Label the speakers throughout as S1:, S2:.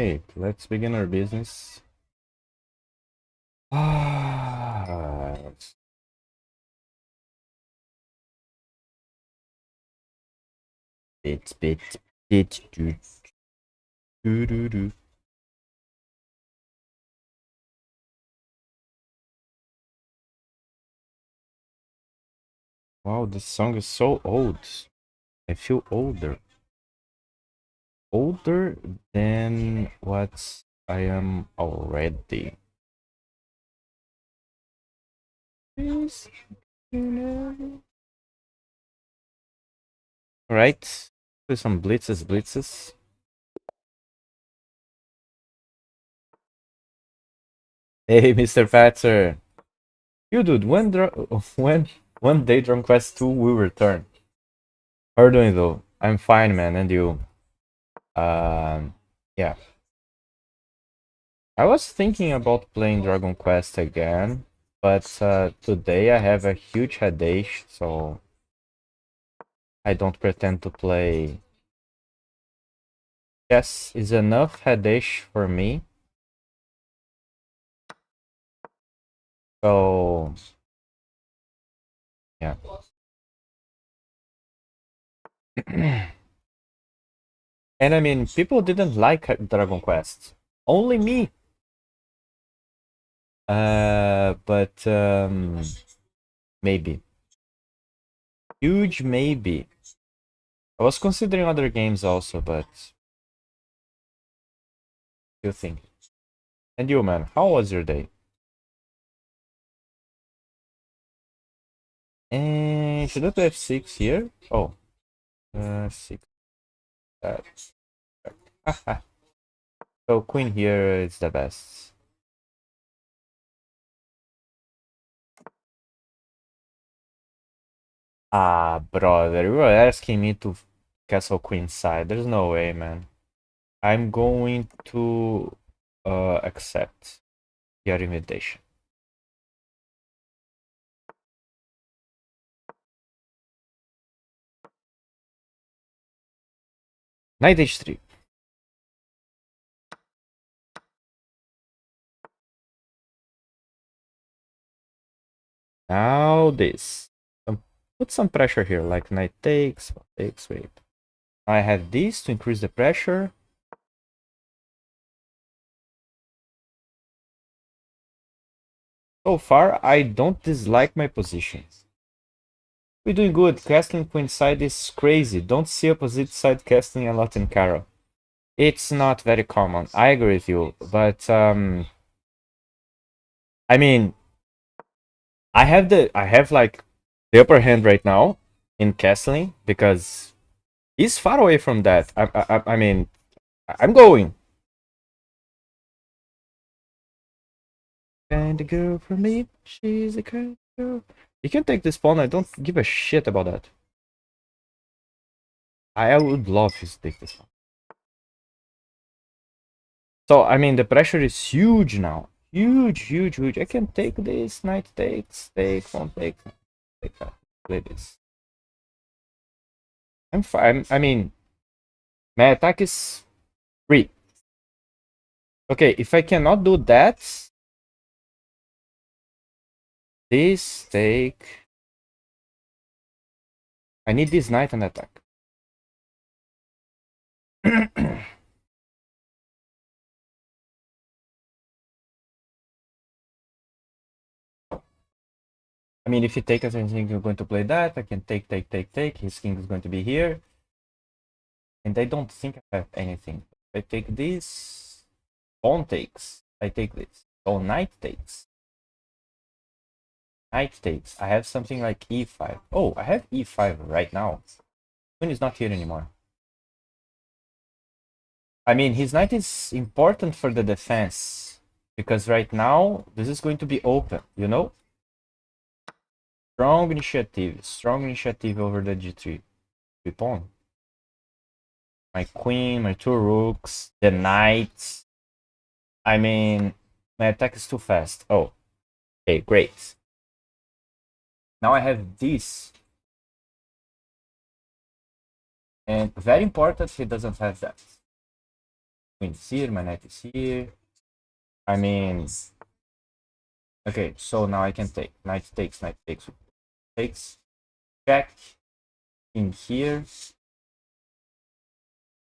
S1: Alright, let's begin our business. Ah, bit, do. Wow, this song is so old. I feel older. Older than what I am already. Yes, you know. Alright, do some blitzes. Hey, Mr. Fatser. You dude, when one day Dragon Quest 2 will return? How are you doing though? I'm fine, man, and you? Yeah. I was thinking about playing Dragon Quest again, but today I have a huge headache, so I don't pretend to play. Yes, is enough headache for me. So yeah. And I mean, people didn't like Dragon Quest. Only me. But maybe. Huge maybe. I was considering other games also, but still think. And you, man, how was your day? And should I play F6 here? Oh, 6. That. So queen here is the best. Ah, brother, you were asking me to castle queen side. There's no way, man. I'm going to accept your invitation. Knight h3. Now this. Put some pressure here, like knight takes, wait. I have this to increase the pressure. So far, I don't dislike my position. We're doing good. Castling queen side is crazy. Don't see opposite side casting a lot in Caro. It's not very common. I agree with you, but I mean, I have like the upper hand right now in castling because he's far away from that. I mean, I'm going. Kind of girl for me, she's a kind of girl. You can take this pawn. I don't give a shit about that. I would love you to take this one. So I mean, the pressure is huge now. Huge. I can take this. Knight takes, take, pawn take that. Play this. I'm fine. I mean, my attack is free. Okay, if I cannot do that, this take. I need this knight and attack. I mean, if he takes, I think you're going to play that. I can take. His king is going to be here. And I don't think I have anything. I take this. Pawn takes. I take this. So knight takes. Knight takes. I have something like e5. Oh, I have e5 right now. Queen is not here anymore. I mean, his knight is important for the defense. Because right now, this is going to be open, you know? Strong initiative over the g3 pawn. My queen, my two rooks, the knights. I mean, my attack is too fast. Oh, okay, great. Now I have this. And very important, he doesn't have that. Queen is here, my knight is here. I mean, okay, so now I can take. Knight takes, takes. Check. In here.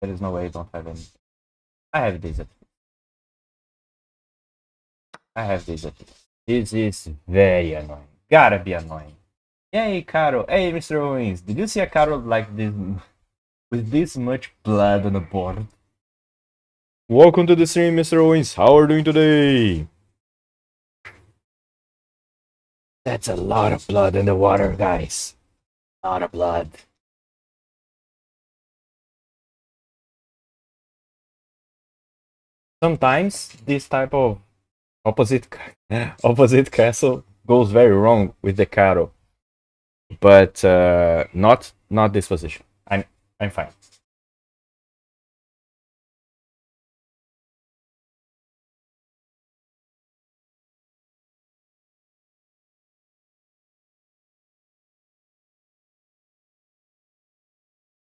S1: There is no way I don't have any. I have this at least. I have this at least. This is very annoying. Gotta be annoying. Hey, Carol. Hey, Mr. Owens. Did you see a Carol like this with this much blood on the board? Welcome to the stream, Mr. Owens. How are you doing today? That's a lot of blood in the water, guys. A lot of blood. Sometimes this type of opposite opposite castle goes very wrong with the Caro, but not this position. I'm fine.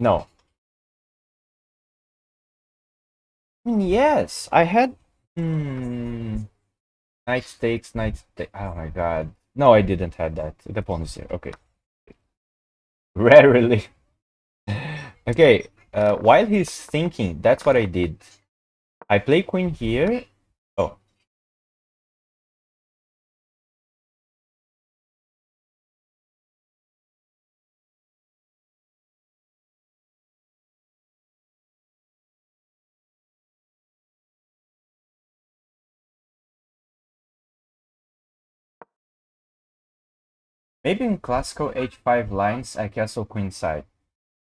S1: No. Yes, I had. Knight takes, knight take. Oh my god. No, I didn't have that. The pawn is here. Okay. Rarely. Okay. While he's thinking, that's what I did. I play queen here. Oh. Maybe in classical h5 lines, I castle queenside.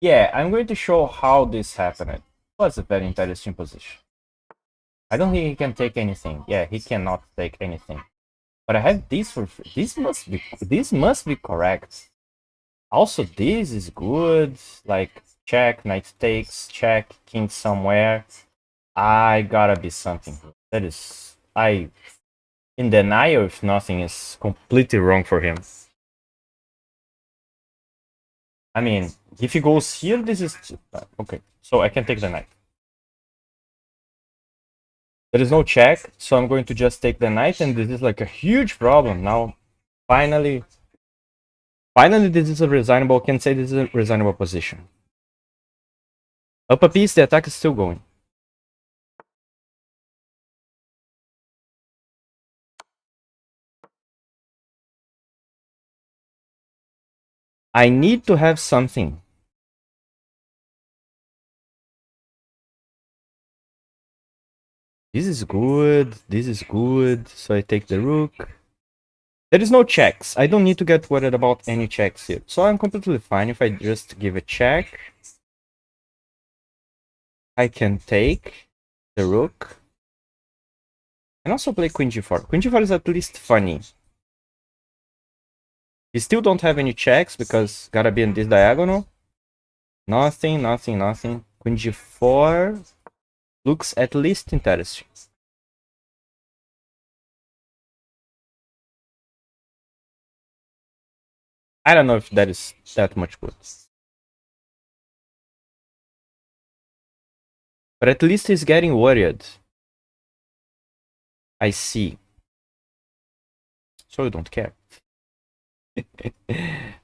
S1: Yeah, I'm going to show how this happened. It was a very interesting position. I don't think he can take anything. Yeah, he cannot take anything. But I have this for free. This must be correct. Also, this is good. Like check, knight takes, check, king somewhere. I gotta be something. That is I in denial if nothing is completely wrong for him. I mean, if he goes here, this is okay. So I can take the knight. There is no check, so I'm going to just take the knight, and this is like a huge problem. Now, finally, this is a resignable, can say this is a resignable position. Up a piece, the attack is still going. I need to have something. This is good, so I take the rook. There is no checks. I don't need to get worried about any checks here. So I'm completely fine if I just give a check. I can take the rook. And also play queen g4. Queen g4 is at least funny. You still don't have any checks because gotta be in this diagonal. Nothing. Queen g4 looks at least interesting. I don't know if that is that much good. But at least he's getting worried. I see. So you don't care.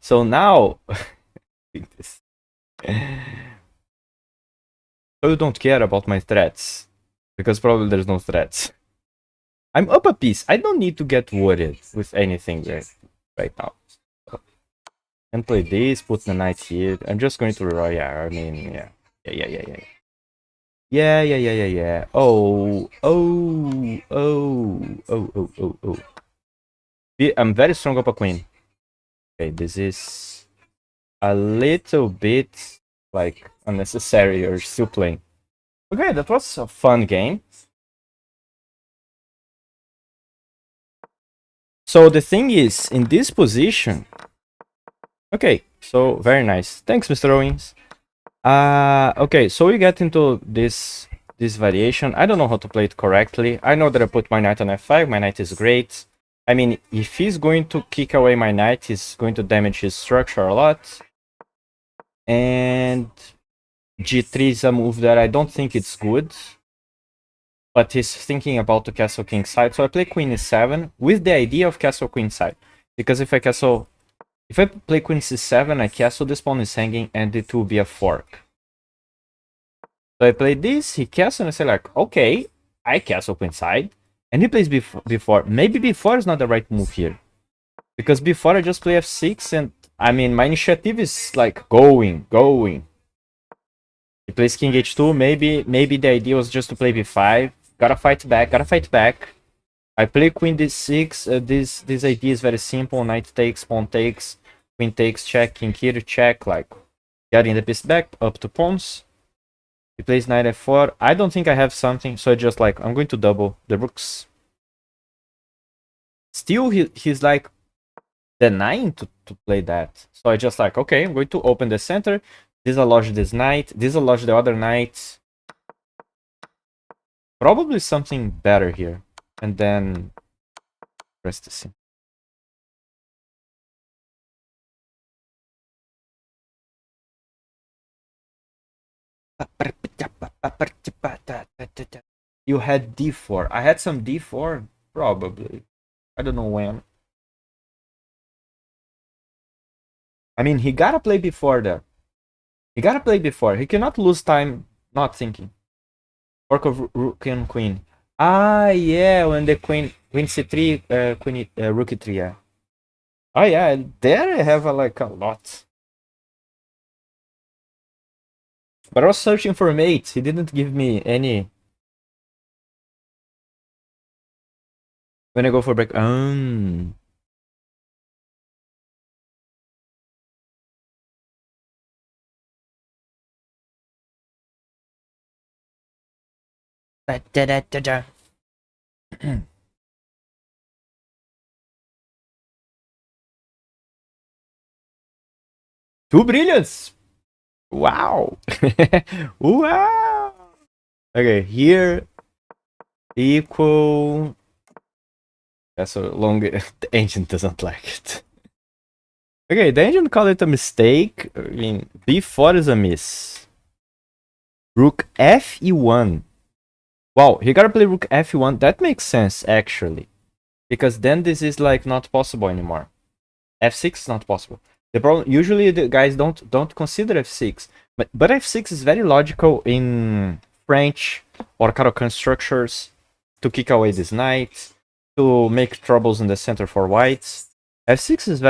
S1: So now... so you don't care about my threats. Because probably there's no threats. I'm up a piece. I don't need to get worried with anything right now. So, and play this, put the knight here. I'm just going to reroll. Yeah, I mean, yeah. Yeah. Oh. I'm very strong up a queen. Okay, this is a little bit like unnecessary or still playing. Okay, that was a fun game. So the thing is, in this position... Okay, so very nice. Thanks, Mr. Owens. Okay, so we get into this variation. I don't know how to play it correctly. I know that I put my knight on f5. My knight is great. I mean, if he's going to kick away my knight, he's going to damage his structure a lot. And g3 is a move that I don't think it's good. but he's thinking about the castle king side. So I play queen e7 with the idea of castle queen side. Because if I play queen c7, I castle, this pawn is hanging, and it will be a fork. So I play this, he castles, and I say like, okay, I castle queen side. And he plays before. Maybe before is not the right move here. Because before I just play f6, and I mean, my initiative is like going. He plays king h2, maybe the idea was just to play b5. Gotta fight back. I play queen d6, this idea is very simple, knight takes, pawn takes, queen takes, check, king here, check, like, getting the piece back, up to pawns. He plays knight f4, I don't think I have something, so I just like, I'm going to double the rooks. Still, he's like, denying to play that. So I just like, okay, I'm going to open the center, disalloge this knight, disalloge the other knight. Probably something better here. And then press the sim. You had d4. I had some d4, probably. I don't know when. I mean, he gotta play before that. He gotta play before. He cannot lose time not thinking. Fork of rook and queen. Ah, yeah, when the queen c3, rook e3, yeah. Oh yeah, there I have like a lot. But I was searching for mates. He didn't give me any. When I go for break, Two brilliants. Wow. Wow. Okay, here equal. That's so long. The ancient doesn't like it. Okay, the ancient called it a mistake. I mean, b4 is a miss. Rook fe1. Wow, he gotta play rook fe1. That makes sense actually, because then this is like not possible anymore. f6 is not possible. The problem usually the guys don't consider f6, but f6 is very logical in French or Caro-Kann structures to kick away this knight, to make troubles in the center for whites. f6 is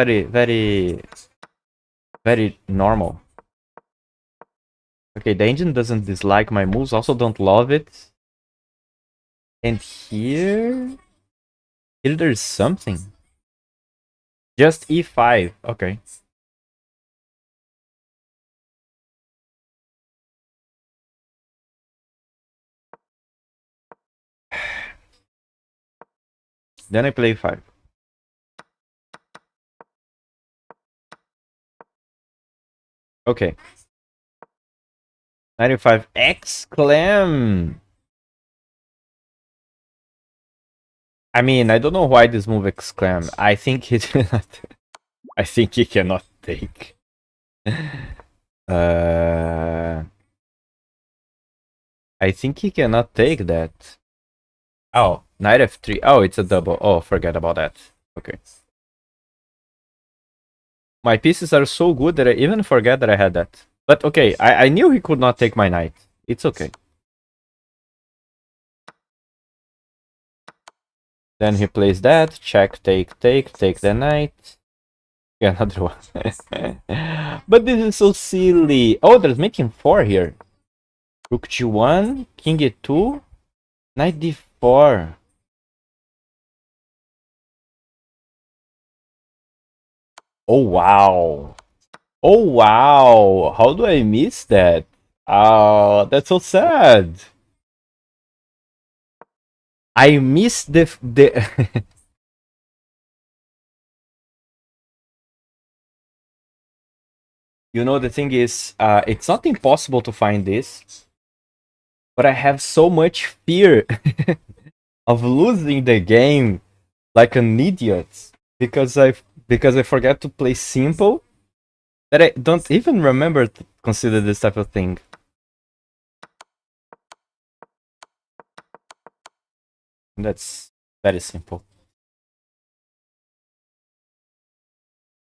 S1: very normal. Okay, the engine doesn't dislike my moves, also don't love it. And here there's something. Just e5, okay. Then I play 5. Okay. 95 exclam. I mean, I don't know why this move exclam. I think he I think he cannot take. I think he cannot take that. Oh, knight f3. Oh, it's a double. Oh, forget about that. Okay. My pieces are so good that I even forget that I had that. But okay, I knew he could not take my knight. It's okay. Then he plays that. Check, take the knight. Yeah, another one. But this is so silly. Oh, there's making 4 here. Rook g1, king e2, knight d4. Oh, wow. Oh, wow. How do I miss that? Oh, that's so sad. I missed the You know, the thing is, it's not impossible to find this, but I have so much fear of losing the game like an idiot because I forget to play simple that I don't even remember to consider this type of thing. That's very simple.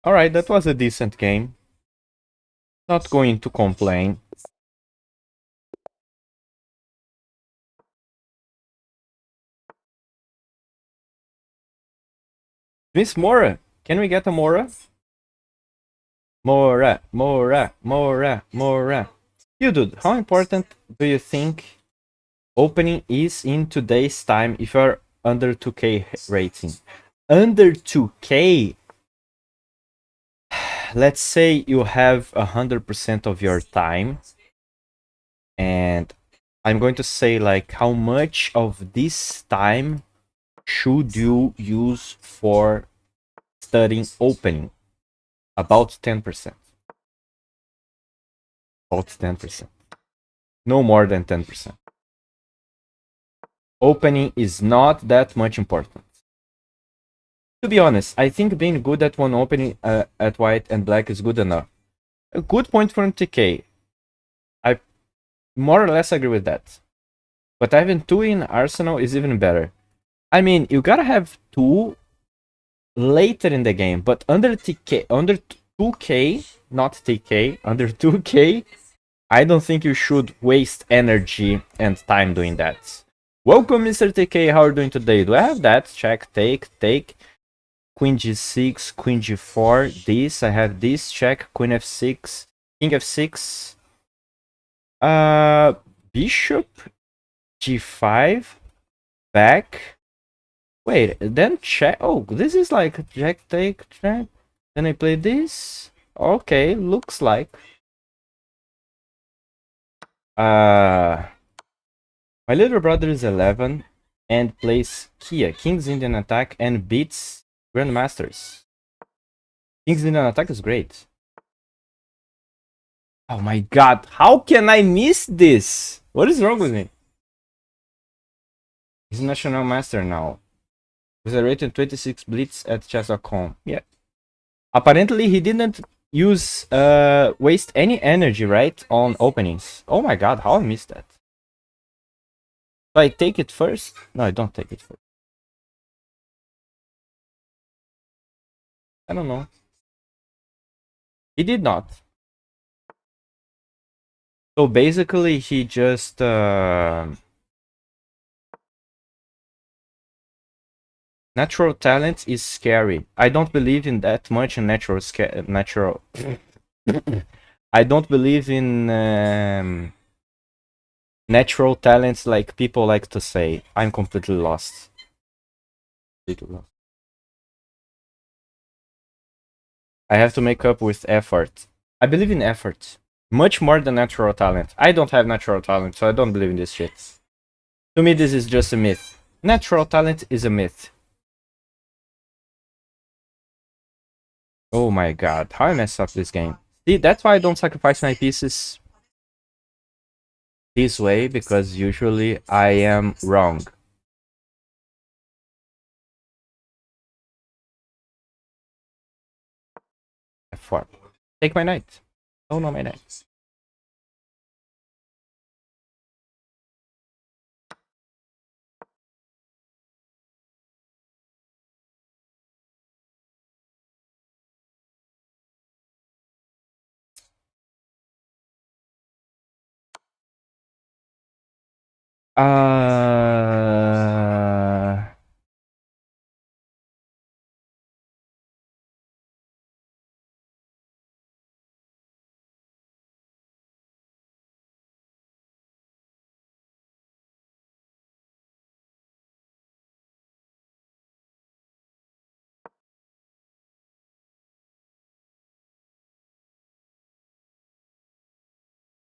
S1: Alright, that was a decent game. Not going to complain. Miss Mora, can we get a Mora? Mora, Mora, Mora, Mora. You dude, how important do you think opening is in today's time if you're under 2k rating? Under 2k? Let's say you have 100% of your time, and I'm going to say like how much of this time should you use for studying opening? About 10%. About 10%. No more than 10%. Opening is not that much important. To be honest, I think being good at one opening at white and black is good enough. A good point from TK. I more or less agree with that. But having two in Arsenal is even better. I mean, you gotta have two later in the game, but under TK, under 2k, not TK, under 2k, I don't think you should waste energy and time doing that. Welcome, Mr. TK. How are you doing today? Do I have that? Check, take. Queen g6, queen g4. This, I have this. Check, queen f6, king f6. Bishop g5. Back. Wait, then check. Oh, this is like jack, take, check. Then I play this. Okay, looks like. My little brother is 11 and plays Kia, King's Indian Attack, and beats Grandmasters. King's Indian Attack is great. Oh my god, how can I miss this? What is wrong with me? He's National Master now. With a rating 26 Blitz at chess.com. Yeah. Apparently he didn't use waste any energy, right? On openings. Oh my god, how I missed that. Do I take it first? No, I don't take it first. I don't know. He did not. So basically he just natural talent is scary. I don't believe in that much in natural. I don't believe in natural talents like people like to say. I'm completely lost. I have to make up with effort. I believe in effort. Much more than natural talent. I don't have natural talent, so I don't believe in this shit. To me, this is just a myth. Natural talent is a myth. Oh my god, how I messed up this game. See, that's why I don't sacrifice my pieces this way, because usually I am wrong. F4. Take my knight. Oh no, my knight.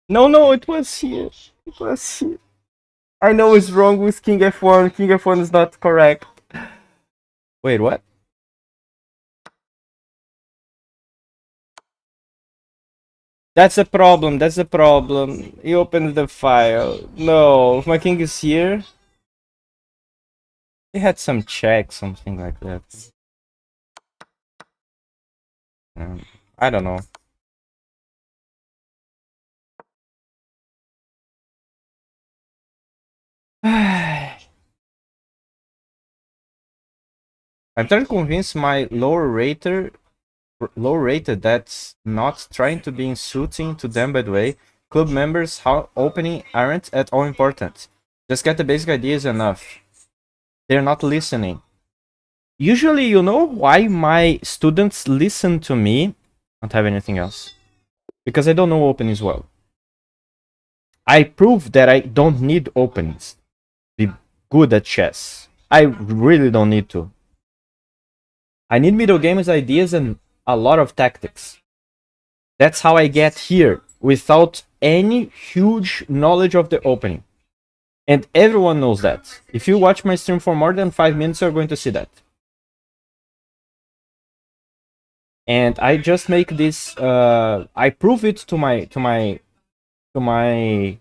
S1: No, it was here. It was here. I know it's wrong with King F1. King F1 is not correct. Wait, what? That's a problem. That's a problem. He opened the file. No, if my king is here. He had some check, something like that. I don't know. I'm trying to convince my lower rated that's not trying to be insulting to them, by the way. Club members how opening aren't at all important. Just get the basic ideas enough. They're not listening. Usually, you know why my students listen to me? Don't have anything else. Because I don't know openings well. I prove that I don't need openings to be good at chess. I really don't need to. I need middle games ideas and a lot of tactics. That's how I get here without any huge knowledge of the opening. And everyone knows that. If you watch my stream for more than 5 minutes, you're going to see that. And I just make this. I prove it to my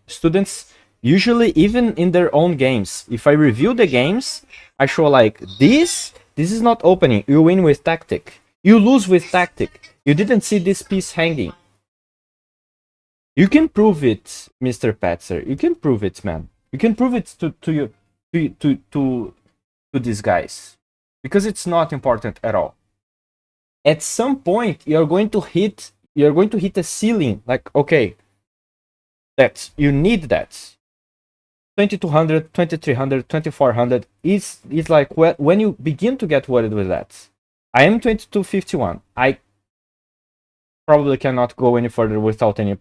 S1: students. Usually, even in their own games. If I review the games, I show like this. This is not opening. You win with tactic. You lose with tactic. You didn't see this piece hanging. You can prove it, Mr. Patzer. You can prove it, man. You can prove it to these guys because it's not important at all. At some point, you're going to hit a ceiling. Like, okay, that you need that. 2200, 2300, 2400 is like when you begin to get worried with that. I am 2251. I probably cannot go any further without any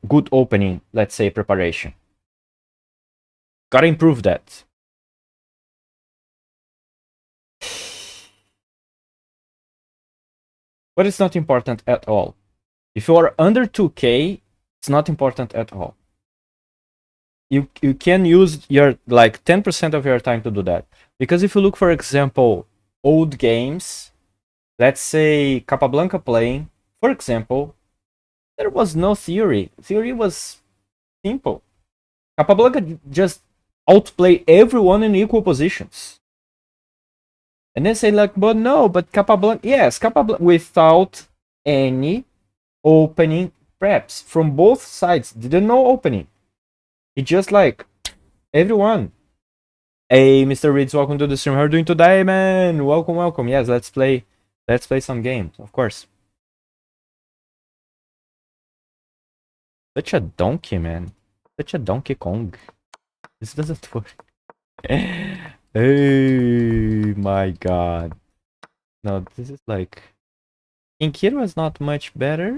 S1: good opening, let's say, preparation. Gotta improve that. But it's not important at all. If you are under 2k, it's not important at all. You can use your like 10% of your time to do that. Because if you look, for example, old games, let's say Capablanca playing, for example, there was no theory. Theory was simple. Capablanca just outplay everyone in equal positions. And then say like, but no, but Capablanca, yes, Capablanca without any opening preps from both sides. Didn't know opening. It just like everyone. Hey, Mr. Reeds, welcome to the stream. How are you doing today, man? Welcome, welcome. Yes, let's play some games, of course. Such a donkey, man. Such a Donkey Kong. This doesn't work. Oh my god. No, this is like... Inkir was not much better.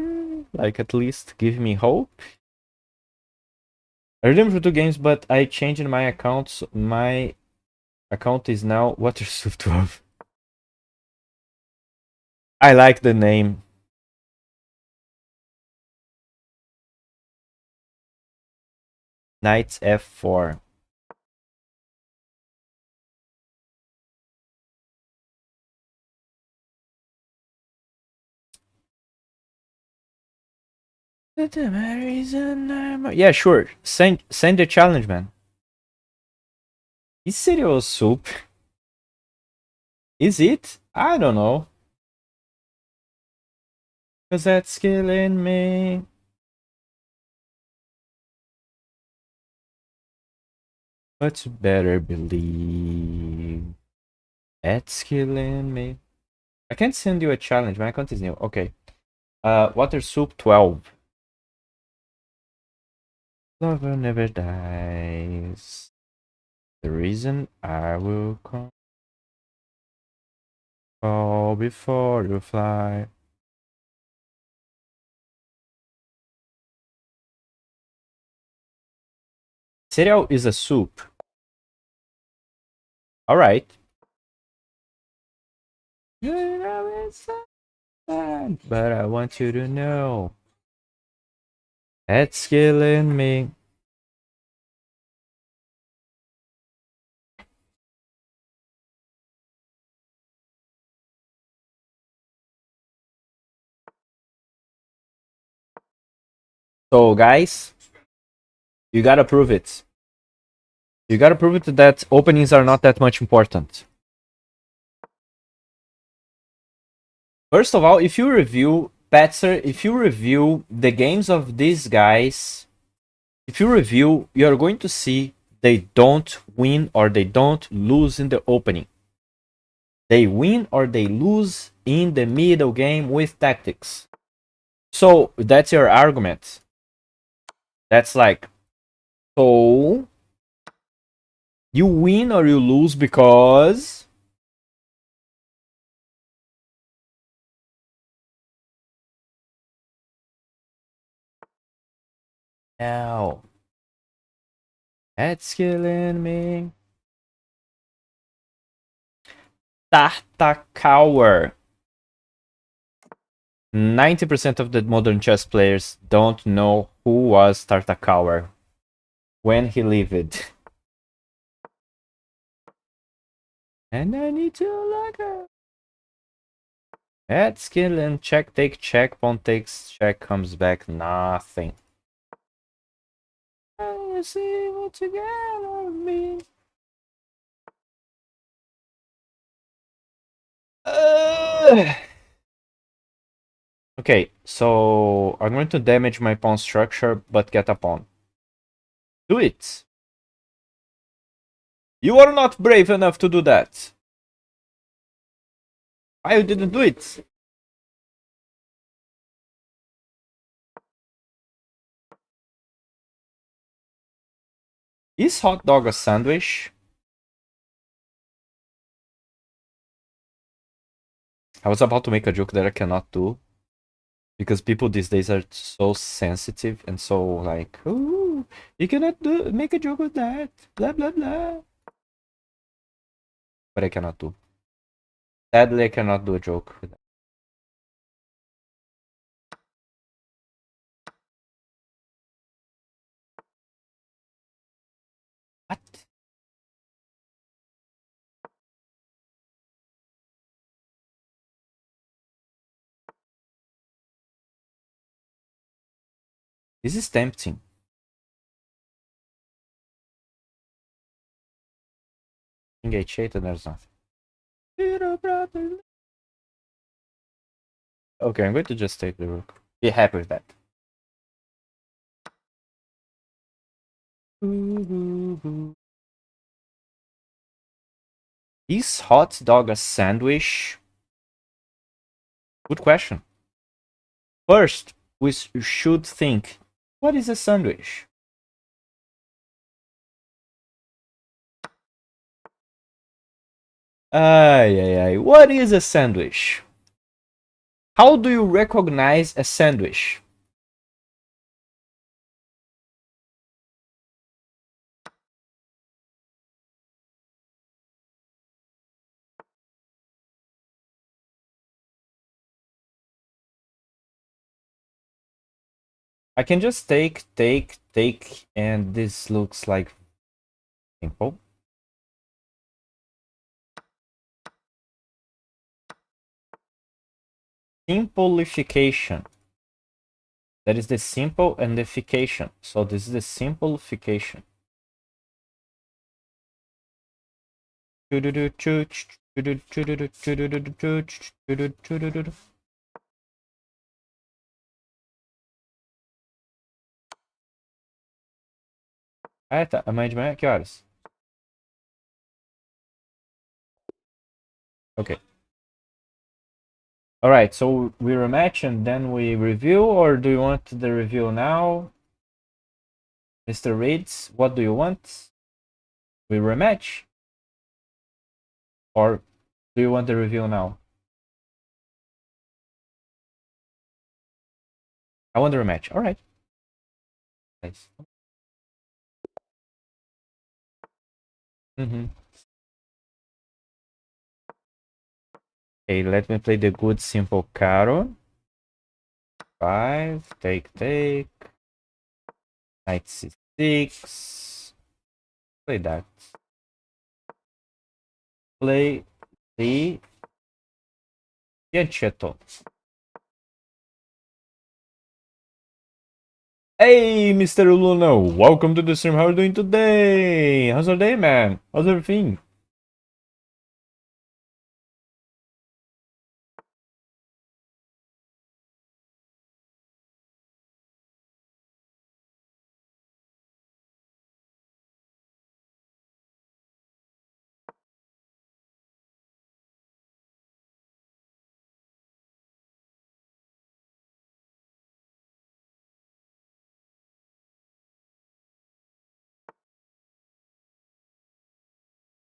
S1: Like, at least give me hope. I redeemed for 2 games, but I changed my account. So my account is now Watersuit 12. I like the name. Knights F4. Yeah, sure. Send the challenge, man. Is cereal soup? Is it? I don't know. Cause that's killing me. But you better believe that's killing me. I can't send you a challenge. My account is new. Okay. Water soup 12. Lover never dies. The reason I will come. Call before you fly. Cereal is a soup. Alright. You know it's sad, but I want you to know that's killing me. So, guys, you gotta prove it. You gotta prove it that openings are not that much important. First of all, if you review Patzer, if you review the games of these guys, if you review, you're going to see they don't win or they don't lose in the opening. They win or they lose in the middle game with tactics. So that's your argument. That's like, so you win or you lose because now that's killing me. Tartakower. 90% of the modern chess players don't know who was Tartakower when he lived. And I need to look up. Add skill and check, take, check, pawn takes, check, comes back, nothing. You see what you get of me. Okay, so I'm going to damage my pawn structure, but get a pawn. Do it. You are not brave enough to do that. Why you didn't do it? Is hot dog a sandwich? I was about to make a joke that I cannot do. Because people these days are so sensitive and so like, oh, you cannot make a joke with that. Blah blah blah. But I cannot do. Sadly, I cannot do a joke with that. What? This is tempting. King H8 and there's nothing. Okay, I'm going to just take the rook. Be happy with that. Is hot dog a sandwich? Good question. First, we should think, what is a sandwich? Ay, ay, ay. What is a sandwich? How do you recognize a sandwich? I can just take, and this looks like simple. Simplification. That is the simple and the ification. So this is the simplification. Ah, tá. Amanhã de manhã, que horas? Okay. Alright, so we rematch and then we review, or do you want the review now? Mr. Reeds, what do you want? We rematch? Or do you want the review now? I want the rematch. Alright. Nice. Okay, let me play the good simple caro. 5, take, knight c6. Play that. Play the fianchetto. Hey, Mr. Luna, welcome to the stream. How are you doing today? How's your day, man? How's everything?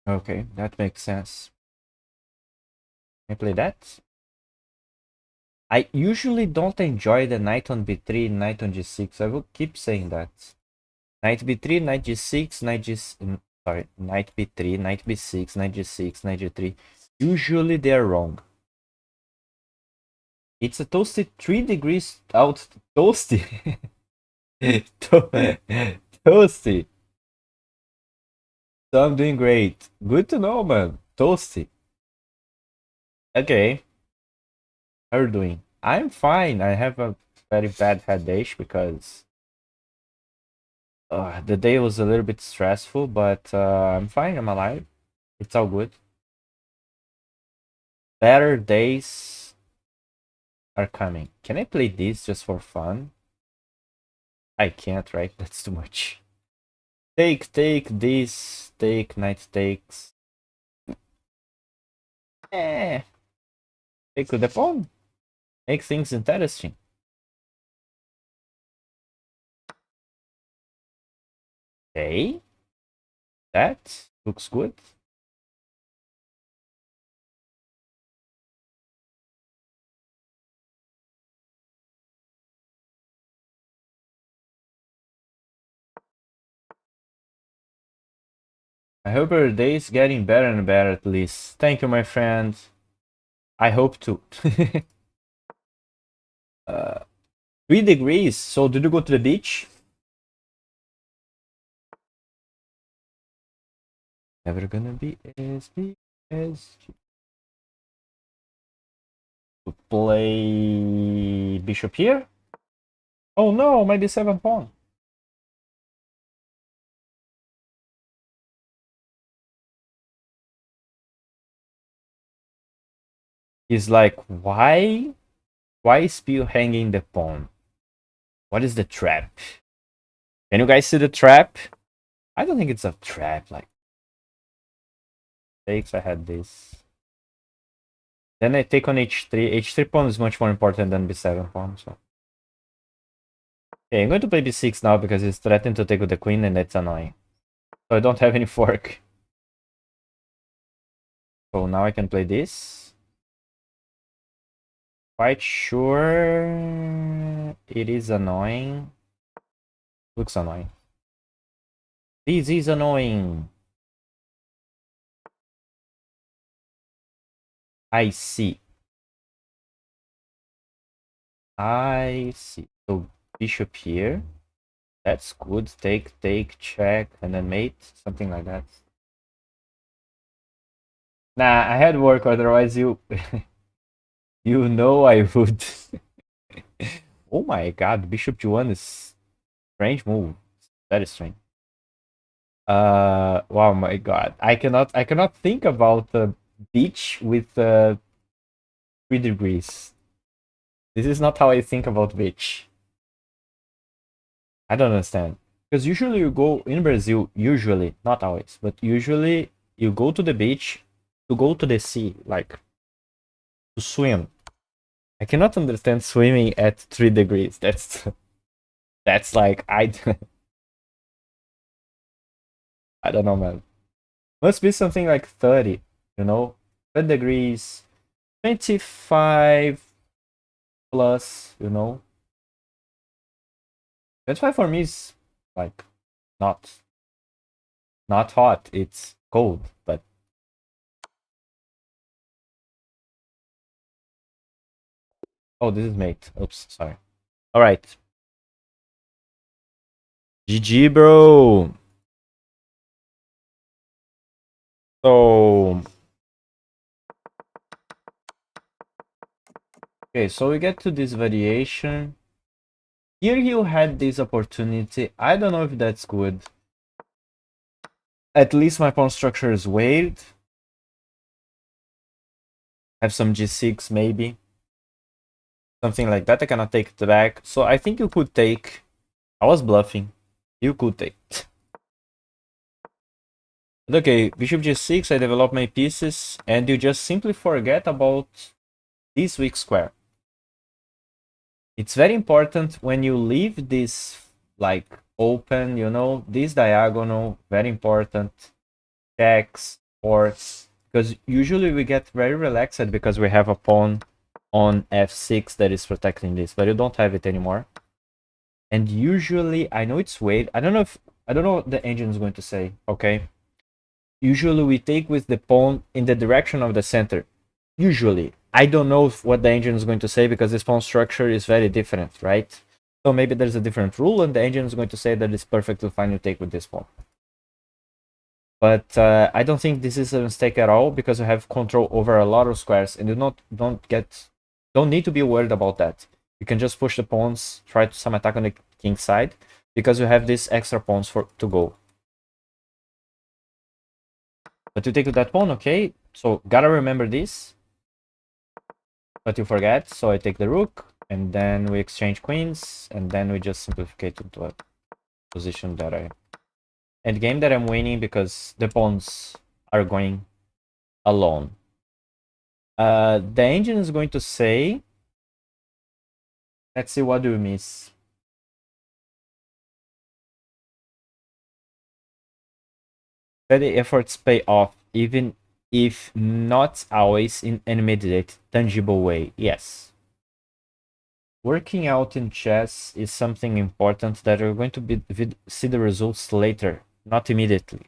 S1: Okay, that makes sense. Can I play that? I usually don't enjoy the knight on b3, knight on g6. I will keep saying that. Knight b3, knight g6, sorry, knight b3, knight b6, knight g6, knight g3. Usually they're wrong. It's a toasty 3 degrees out. Toasty. Toasty. So I'm doing great. Good to know, man. Toasty. Okay. How are you doing? I'm fine. I have a very bad headache because the day was a little bit stressful, but I'm fine. I'm alive. It's all good. Better days are coming. Can I play this just for fun? I can't, right? That's too much. Take this, take, knight takes. Eh, take with the pawn. Make things interesting. Okay, that looks good. I hope your day is getting better and better at least. Thank you, my friend. I hope to. uh, 3 degrees. So did you go to the beach? Never gonna be as big as you. To play bishop here? Oh no, my d7 pawn. He's like, why? Why is Pio hanging the pawn? What is the trap? Can you guys see the trap? I don't think it's a trap. Like, takes, I had this. Then I take on h3. h3 pawn is much more important than b7 pawn. So, okay, I'm going to play b6 now because he's threatening to take with the queen, and that's annoying. So I don't have any fork. So now I can play this. Quite sure it is annoying. Looks annoying. This is annoying. I see. I see. So bishop here. That's good. Take, check, and then mate. Something like that. Nah, I had work, otherwise you you know I would. Oh my god, bishop g1 is strange move. That is strange. Wow, my god. I cannot think about the beach with 3 degrees. This is not how I think about beach. I don't understand. Because usually you go in Brazil, usually, not always, but usually you go to the beach to go to the sea, like to swim. I cannot understand swimming at 3 degrees. That's like I don't know, man. Must be something like 30, you know? 30 degrees, 25 plus, you know? 25 for me is like not not hot, it's cold, but oh, this is mate. Oops, sorry. All right. GG, bro. So, okay, so we get to this variation. Here you had this opportunity. I don't know if that's good. At least my pawn structure is weird. Have some g6 maybe. Something like that. I cannot take it back. So I think you could take. I was bluffing. You could take. But okay, bishop g6, I develop my pieces, and you just simply forget about this weak square. It's very important when you leave this like open, you know, this diagonal, very important. Checks, forks, because usually we get very relaxed because we have a pawn on f6 that is protecting this, but you don't have it anymore. And usually, I know it's weird. I don't know what the engine is going to say. Okay. Usually we take with the pawn in the direction of the center. Usually, I don't know what the engine is going to say because this pawn structure is very different, right? So maybe there's a different rule, and the engine is going to say that it's perfectly fine to take with this pawn. But I don't think this is a mistake at all because you have control over a lot of squares, and you don't need to be worried about that. You can just push the pawns, try to some attack on the king side, because you have these extra pawns to go. But you take with that pawn, okay? So gotta remember this. But you forget, so I take the rook, and then we exchange queens, and then we just simplify into a position that I endgame that I'm winning because the pawns are going alone. The engine is going to say, let's see, what do we miss? Steady efforts pay off, even if not always in an immediate, tangible way. Yes. Working out in chess is something important that you're going to see the results later, not immediately.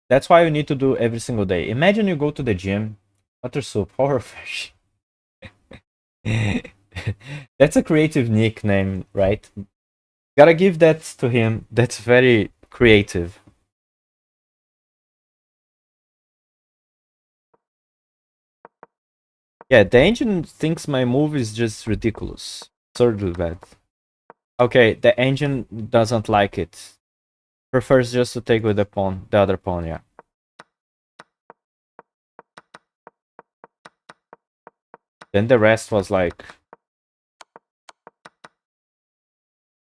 S1: That's why you need to do every single day. Imagine you go to the gym, butter soup, horror fish. That's a creative nickname, right? Gotta give that to him. That's very creative. Yeah, the engine thinks my move is just ridiculous. Absurdly bad. Okay, the engine doesn't like it. Prefers just to take with the pawn, the other pawn, yeah. Then the rest was like...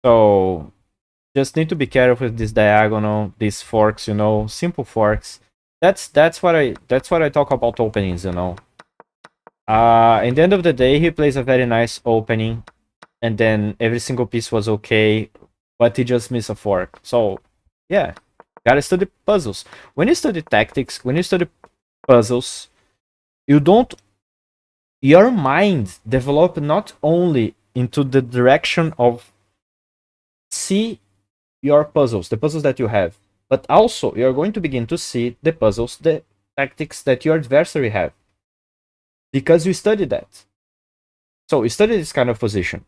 S1: So, just need to be careful with this diagonal, these forks, you know, simple forks. That's what I talk about openings, you know. In the end of the day, he plays a very nice opening, and then every single piece was okay, but he just missed a fork. So, yeah, gotta study puzzles. When you study tactics, when you study puzzles, you don't... Your mind develop not only into the direction of see your puzzles, the puzzles that you have, but also you're going to begin to see the puzzles, the tactics that your adversary have, because you study that. So you study this kind of position.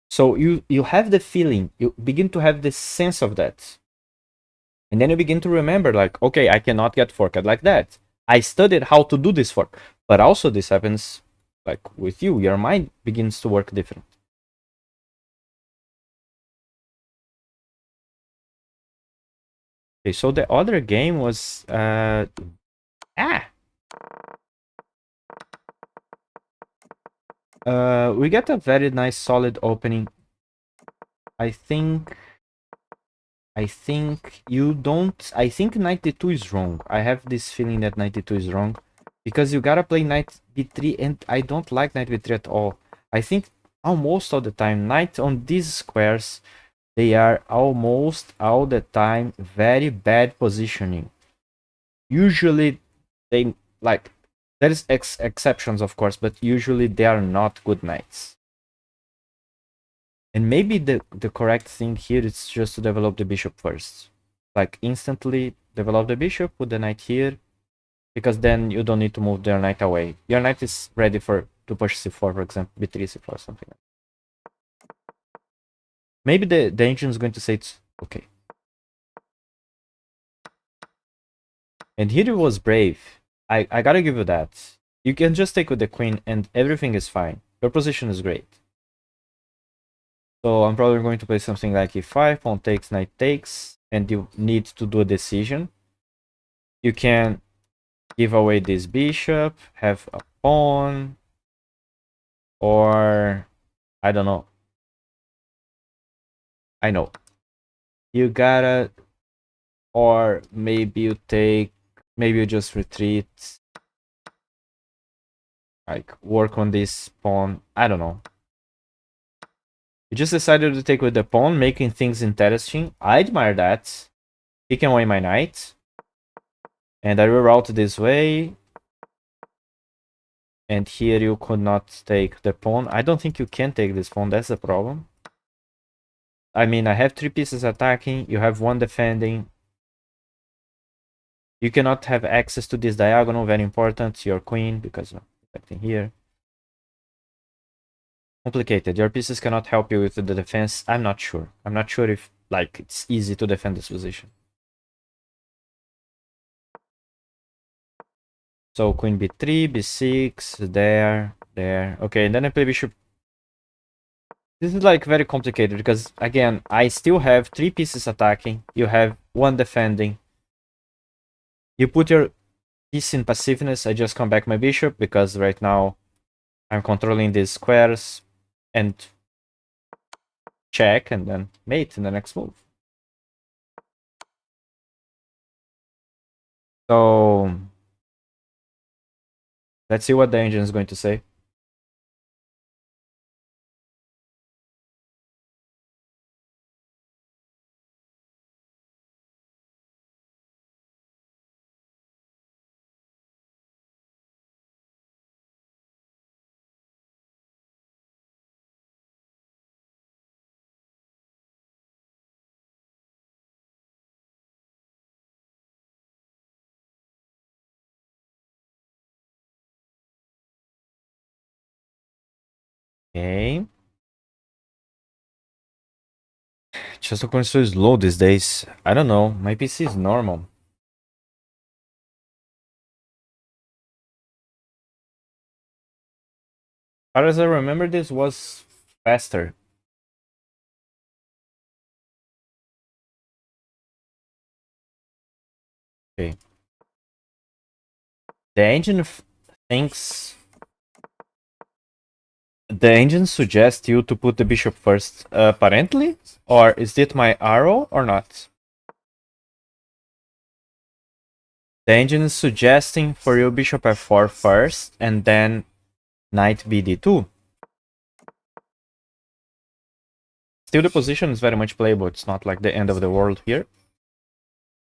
S1: So you have the feeling, you begin to have the sense of that. And then you begin to remember, like, okay, I cannot get forked like that. I studied how to do this fork. But also this happens like with you. Your mind begins to work different. Okay, so the other game was we got a very nice solid opening. I think you don't... I think knight d2 is wrong. I have this feeling that knight d2 is wrong. Because you gotta play knight b3, and I don't like knight b3 at all. I think almost all the time, knight on these squares, they are almost all the time very bad positioning. Usually, they... like... there is exceptions, of course, but usually they are not good knights. And maybe the correct thing here is just to develop the bishop first. Like, instantly develop the bishop, put the knight here, because then you don't need to move their knight away. Your knight is ready to push c4, for example, b3, c4, something like that. Maybe the engine is going to say it's okay. And here it was brave. I gotta give you that. You can just take with the queen and everything is fine. Your position is great. So I'm probably going to play something like e5, pawn takes, knight takes, and you need to do a decision. You can give away this bishop, have a pawn, or I don't know. I know. You gotta... or maybe you take... maybe you just retreat. like work on this pawn. I don't know. You just decided to take with the pawn, making things interesting. I admire that. Taking away my knight. And I reroute this way. And here you could not take the pawn. I don't think you can take this pawn. That's the problem. I mean, I have 3 pieces attacking. You have 1 defending. You cannot have access to this diagonal. Very important. Your queen, because I'm protecting here. Complicated. Your pieces cannot help you with the defense. I'm not sure. I'm not sure if, like, it's easy to defend this position. So queen b3, b6, there. Okay, and then I play bishop. This is like very complicated because, again, I still have 3 pieces attacking. You have 1 defending. You put your piece in passiveness. I just come back my bishop because right now I'm controlling these squares and check and then mate in the next move. So let's see what the engine is going to say. Okay. Just going so slow these days. I don't know. My PC is normal. As far as I remember, this was faster. Okay. The engine thinks. The engine suggests you to put the bishop first, apparently? Or is it my arrow or not? The engine is suggesting for you bishop f4 first, and then knight bd2. Still, the position is very much playable. It's not like the end of the world here.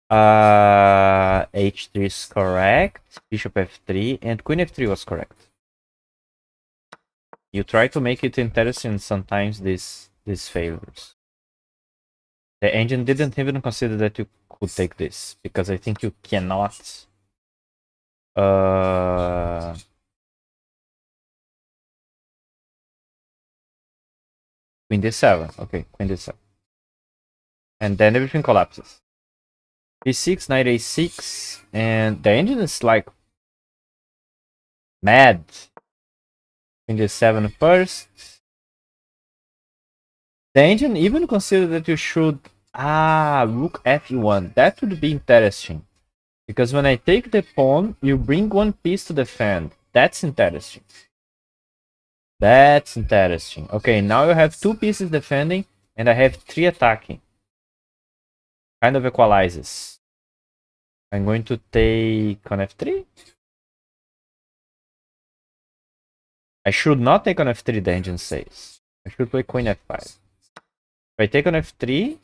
S1: H3 is correct. Bishop f3 and queen f3 was correct. You try to make it interesting, sometimes this failures. The engine didn't even consider that you could take this, because I think you cannot. Queen d7. Okay, queen d7. And then everything collapses. b6, knight a6, and the engine is like mad. Queen d7 first. The engine even considered that you should rook f1. That would be interesting. Because when I take the pawn, you bring 1 piece to defend. That's interesting. That's interesting. Okay, now you have 2 pieces defending, and I have 3 attacking. Kind of equalizes. I'm going to take on f3. I should not take on f3, the engine says. I should play queen f5. If I take on f3...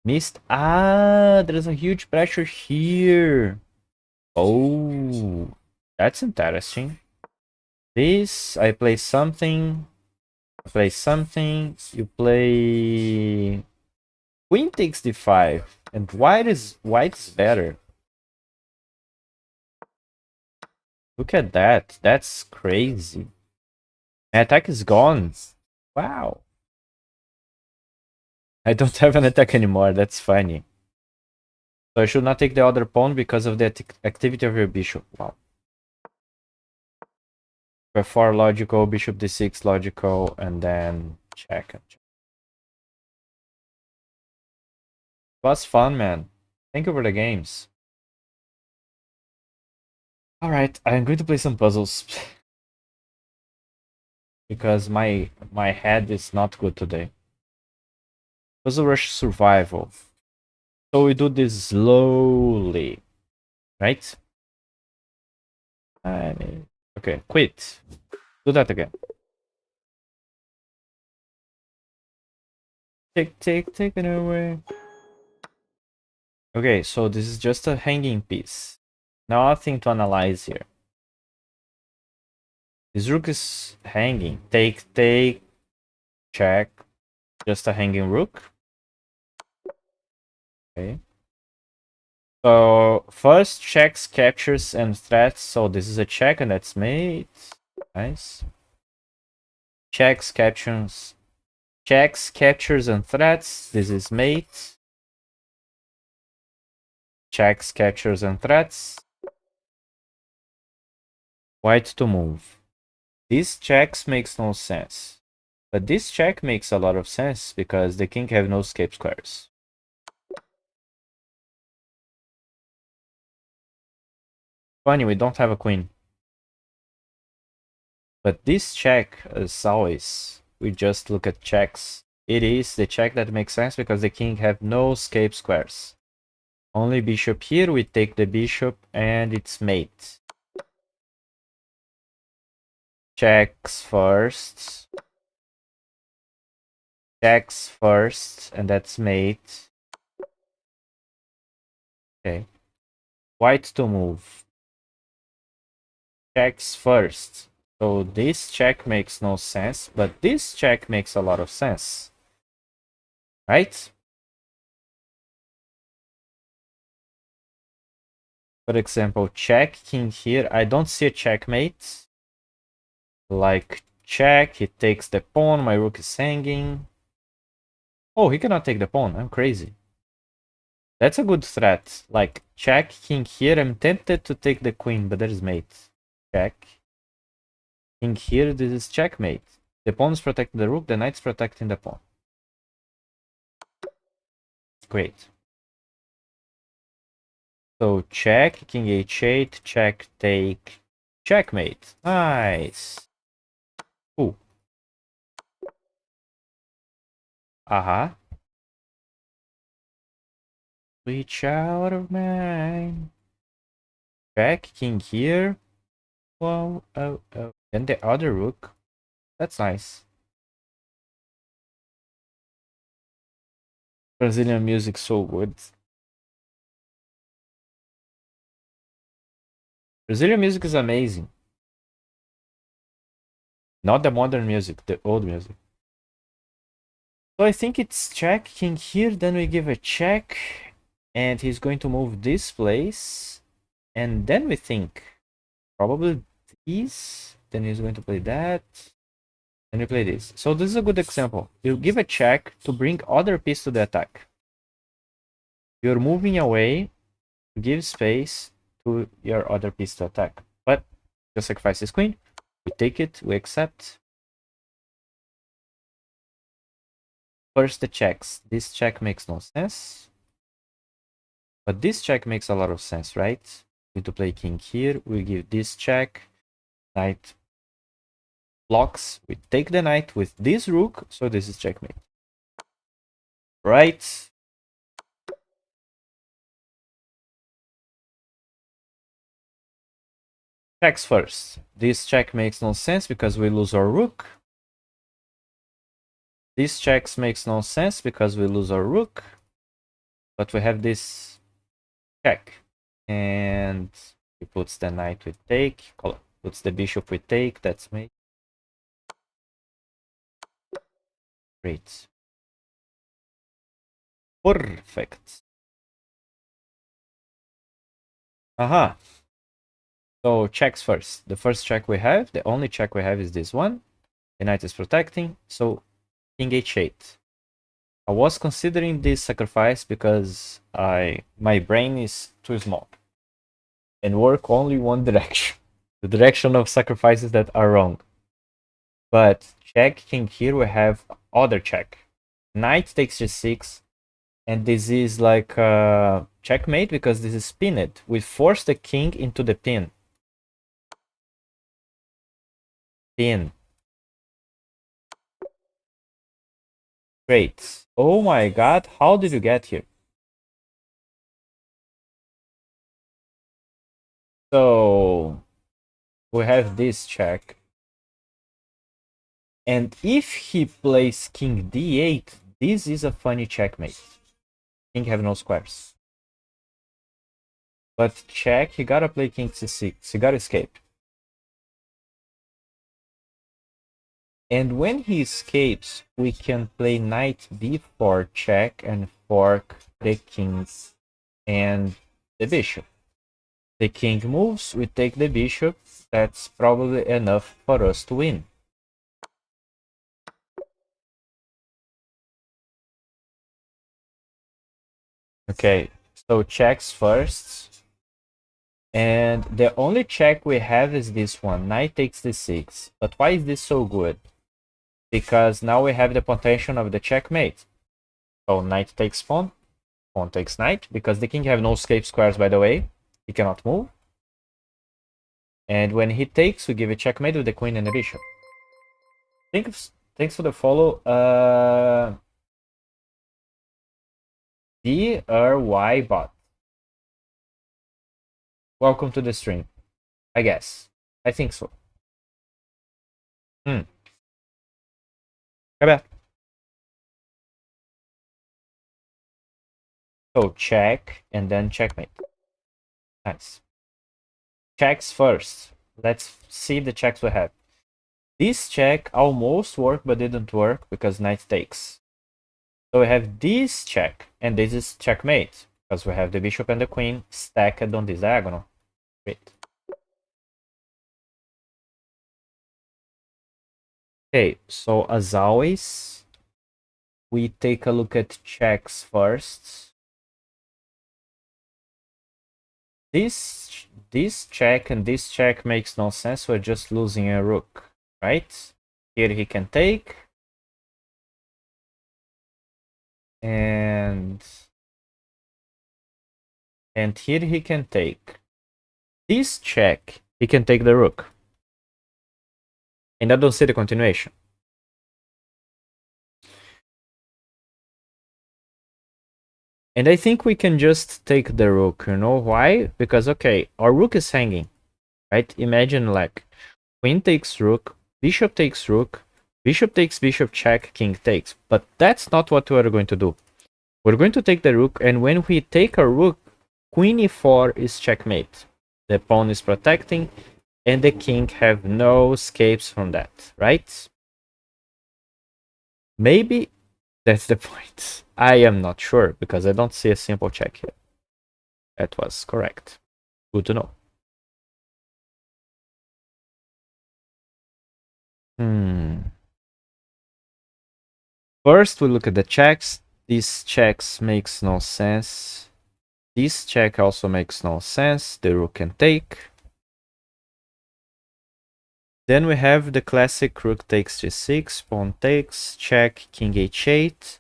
S1: Missed. There's a huge pressure here. Oh, that's interesting. This, I play something. I play something. You play... Queen takes d5. And white's better. Look at that. That's crazy. My attack is gone. Wow. I don't have an attack anymore. That's funny. So I should not take the other pawn because of the activity of your bishop. Wow. f4 logical, bishop d6 logical, and then check. It was fun, man. Thank you for the games. Alright, I'm going to play some puzzles. Because my head is not good today. Puzzle Rush Survival. So we do this slowly, right? Okay, quit. Do that again. Take it away. Okay, so this is just a hanging piece. Nothing to analyze here. This rook is hanging. Take, check. Just a hanging rook. Okay. So first checks, captures, and threats. So this is a check, and that's mate. Nice. Checks, captures, and threats. This is mate. Checks, captures, and threats. White to move. This checks makes no sense. But this check makes a lot of sense because the king have no escape squares. Funny, we don't have a queen. But this check, as always, we just look at checks. It is the check that makes sense because the king have no escape squares. Only bishop here, we take the bishop and it's mate. Checks first. Checks first, and that's mate. Okay. White to move. Checks first. So this check makes no sense, but this check makes a lot of sense. Right? For example, check king here. I don't see a checkmate. Like check, he takes the pawn, my rook is hanging. Oh, he cannot take the pawn. I'm crazy. That's a good threat. Like check king here. I'm tempted to take the queen, but there's mate. Check. King here, this is checkmate. The pawn is protecting the rook, the knight's protecting the pawn. Great. So check, king h8, check, take, checkmate. Nice. Cool. Aha. Reach out of mine. Check, king here. Whoa, oh, oh. And the other rook. That's nice. Brazilian music so good. Brazilian music is amazing. Not the modern music, the old music. So I think it's check, king here, then we give a check. And he's going to move this place. And then we think probably this. Then he's going to play that. And we play this. So this is a good example. You give a check to bring other piece to the attack. You're moving away to give space to your other piece to attack. But just sacrifice this queen. We take it, we accept. First the checks. This check makes no sense. But this check makes a lot of sense, right? We need to play king here. We give this check. Knight blocks. We take the knight with this rook. So this is checkmate. Right? Checks first. This check makes no sense because we lose our rook. This checks makes no sense because we lose our rook. But we have this check. And he puts the knight with take. Puts the bishop with take. That's me. Great. Perfect. Aha. So checks first. The first check we have, the only check we have is this one. The knight is protecting. So king h8. I was considering this sacrifice because my brain is too small and work only one direction. The direction of sacrifices that are wrong. But check king here we have other check. Knight takes g6 and this is like checkmate because this is pinned. We force the king into the pin. Pin. Great. Oh my god, how did you get here? So we have this check. And if he plays king d8, this is a funny checkmate. King have no squares. But check, he gotta play king c6. He gotta escape. And when he escapes, we can play knight b4 check and fork the kings and the bishop. The king moves, we take the bishop. That's probably enough for us to win. Okay, so checks first. And the only check we have is this one, knight takes d6. But why is this so good? Because now we have the potential of the checkmate. So knight takes pawn, pawn takes knight, because the king have no escape squares, by the way. He cannot move. And when he takes, we give a checkmate with the queen and the bishop. Thanks for the follow. DRY bot. Welcome to the stream. I guess. I think so. Come back. So check and then checkmate. Nice. Checks first. Let's see the checks we have. This check almost worked but didn't work because knight takes. So we have this check, and this is checkmate, because we have the bishop and the queen stacked on this diagonal. Great. Okay, so as always, we take a look at checks first. This check and this check makes no sense. We're just losing a rook, right? Here he can take. And here he can take. This check, he can take the rook. And I don't see the continuation. And I think we can just take the rook. You know why? Because, okay, our rook is hanging, right? Imagine like queen takes rook, bishop takes rook, bishop takes bishop check, king takes. But that's not what we're going to do. We're going to take the rook, and when we take a rook, queen e4 is checkmate. The pawn is protecting, and the king have no escapes from that, right? Maybe that's the point. I am not sure, because I don't see a simple check here. That was correct. Good to know. First, we look at the checks. These checks makes no sense. This check also makes no sense. The rook can take. Then we have the classic rook takes g6, pawn takes, check, king h8.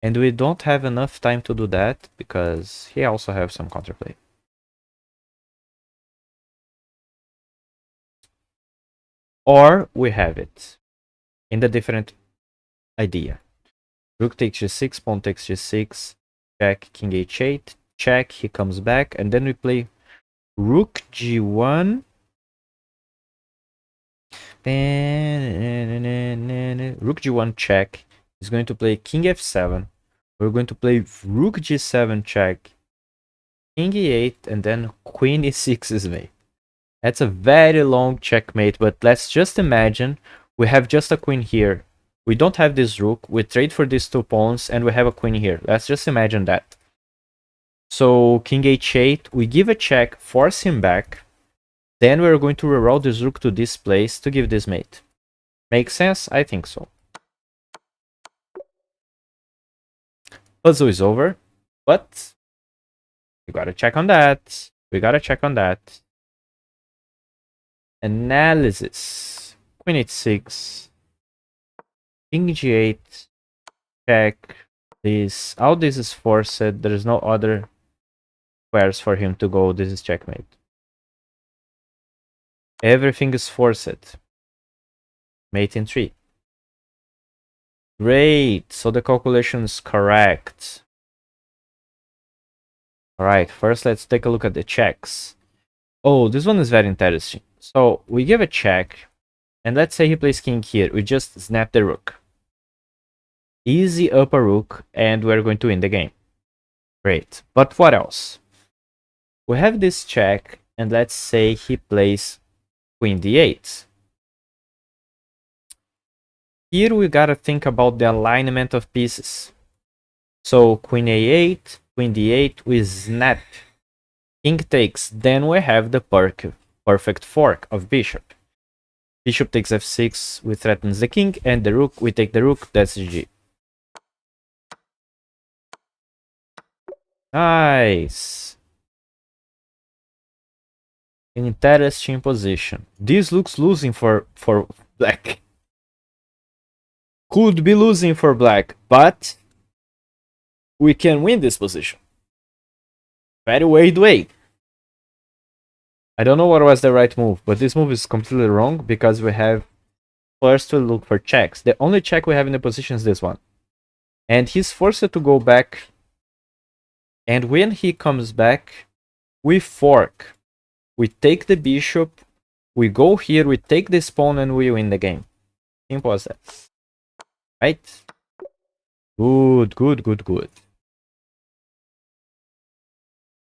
S1: And we don't have enough time to do that, because he also has some counterplay. Or we have it in the different idea. Rook takes g6, pawn takes g6, check, king h8, check, he comes back, and then we play rook g1. Rook g1 check is going to play king f7. We're going to play rook g7 check, king e8, and then queen e6 is made. That's a very long checkmate, but let's just imagine we have just a queen here. We don't have this rook, we trade for these two pawns, and we have a queen here. Let's just imagine that. So king h8, we give a check, force him back. Then we're going to reroll this rook to this place to give this mate. Makes sense? I think so. Puzzle is over, but we gotta check on that. We gotta check on that. Analysis. Queen h6. King g8. Check. This. All this is forced. There is no other squares for him to go. This is checkmate. Everything is forced. Mate in 3. Great. So the calculation is correct. Alright, first let's take a look at the checks. Oh, this one is very interesting. So we give a check, and let's say he plays king here. We just snap the rook. Easy up a rook, and we're going to win the game. Great. But what else? We have this check, and let's say he plays queen d8. Here we gotta think about the alignment of pieces. So queen a8, queen d8, we snap. King takes, then we have the perfect fork of bishop. Bishop takes f6, we threatens the king, and the rook, we take the rook, that's g. Nice. Interesting position. This looks losing for black. Could be losing for black, but we can win this position. Very weird way. I don't know what was the right move, but this move is completely wrong because we have first to look for checks. The only check we have in the position is this one. And he's forced to go back. And when he comes back, we fork. We take the bishop, we go here, we take this pawn, and we win the game. Simple as that. Right? Good, good, good, good.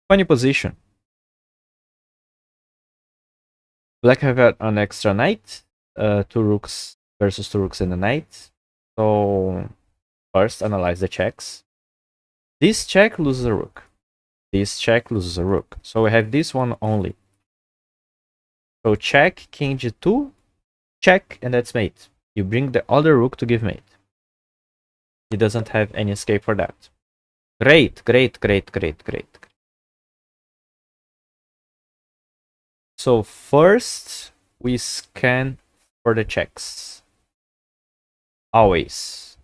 S1: Funny position. Black have got an extra knight. 2 rooks versus 2 rooks and a knight. So first analyze the checks. This check loses a rook. This check loses a rook. So we have this one only. So check, king g2, check, and that's mate. You bring the other rook to give mate. He doesn't have any escape for that. Great, great, great, great, great. So first, we scan for the checks. Always.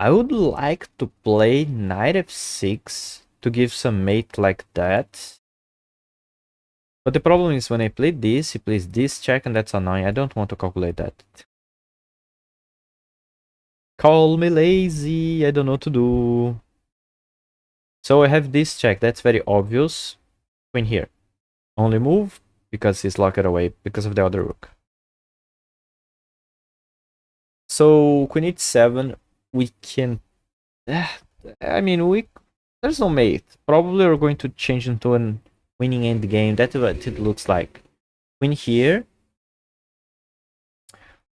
S1: I would like to play knight f6 to give some mate like that. But the problem is when I play this, he plays this check, and that's annoying. I don't want to calculate that. Call me lazy, I don't know what to do. So I have this check, that's very obvious. Queen here. Only move because he's locked away because of the other rook. So queen h7, we can... I mean, there's no mate. Probably we're going to change into a winning endgame. That's what it looks like. Queen here.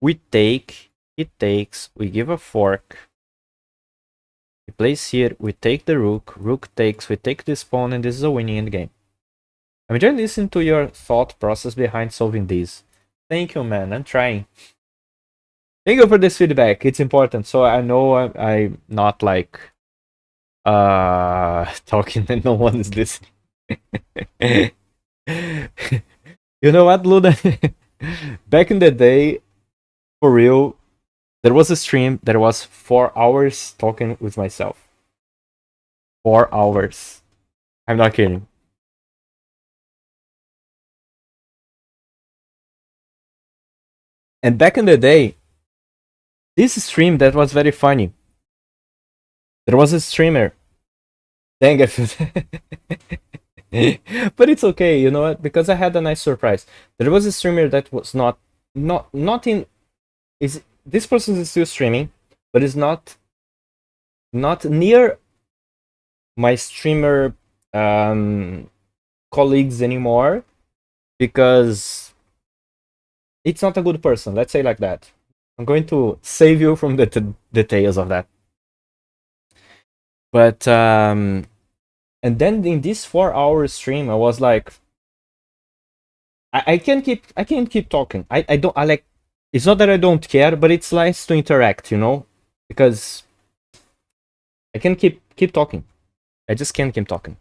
S1: We take, he takes, we give a fork. We place here, we take the rook, rook takes, we take this pawn, and this is a winning endgame. I'm enjoying listening to your thought process behind solving this. Thank you, man. I'm trying. Thank you for this feedback. It's important. So I know I'm not like talking and no one is listening. You know what, Luna? Back in the day, for real, there was a stream that was 4 hours talking with myself. 4 hours. I'm not kidding. And back in the day, this stream that was very funny. There was a streamer. Dang it. But it's okay, you know what? Because I had a nice surprise. There was a streamer that was not in... This person is still streaming, but is not near my streamer colleagues anymore, because it's not a good person, let's say like that. I'm going to save you from the details of that. But and then in this 4-hour stream, I was like, I can't keep talking. I like. It's not that I don't care, but it's nice to interact, you know, because I can keep talking. I just can't keep talking.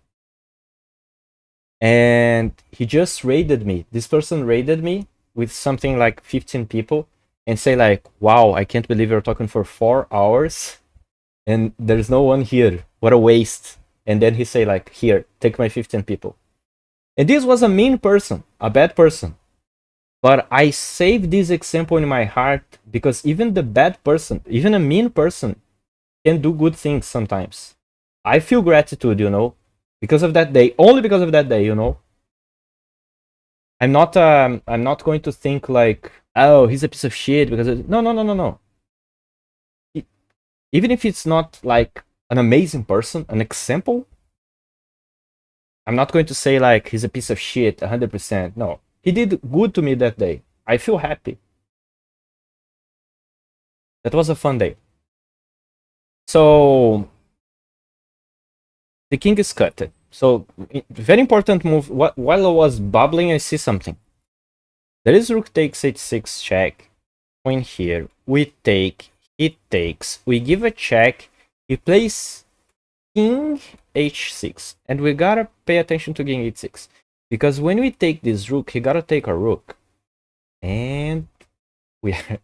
S1: And he just raided me. This person raided me with something like 15 people and say like, wow, I can't believe you're talking for 4 hours and there's no one here. What a waste. And then he say like, here, take my 15 people. And this was a mean person, a bad person. But I saved this example in my heart because even the bad person, even a mean person, can do good things sometimes. I feel gratitude, you know, because of that day, only because of that day, you know. I'm not going to think like, oh, he's a piece of shit because no, no, no, no, no. Even if it's not like an amazing person, an example, I'm not going to say like he's a piece of shit 100%. No, he did good to me that day. I feel happy. That was a fun day. So the king is cut. So very important move. While I was bubbling, I see something. There is rook takes h6 check. Queen here. We take. He takes. We give a check. He plays king h6, and we gotta pay attention to king h6 because when we take this rook, he gotta take a rook, and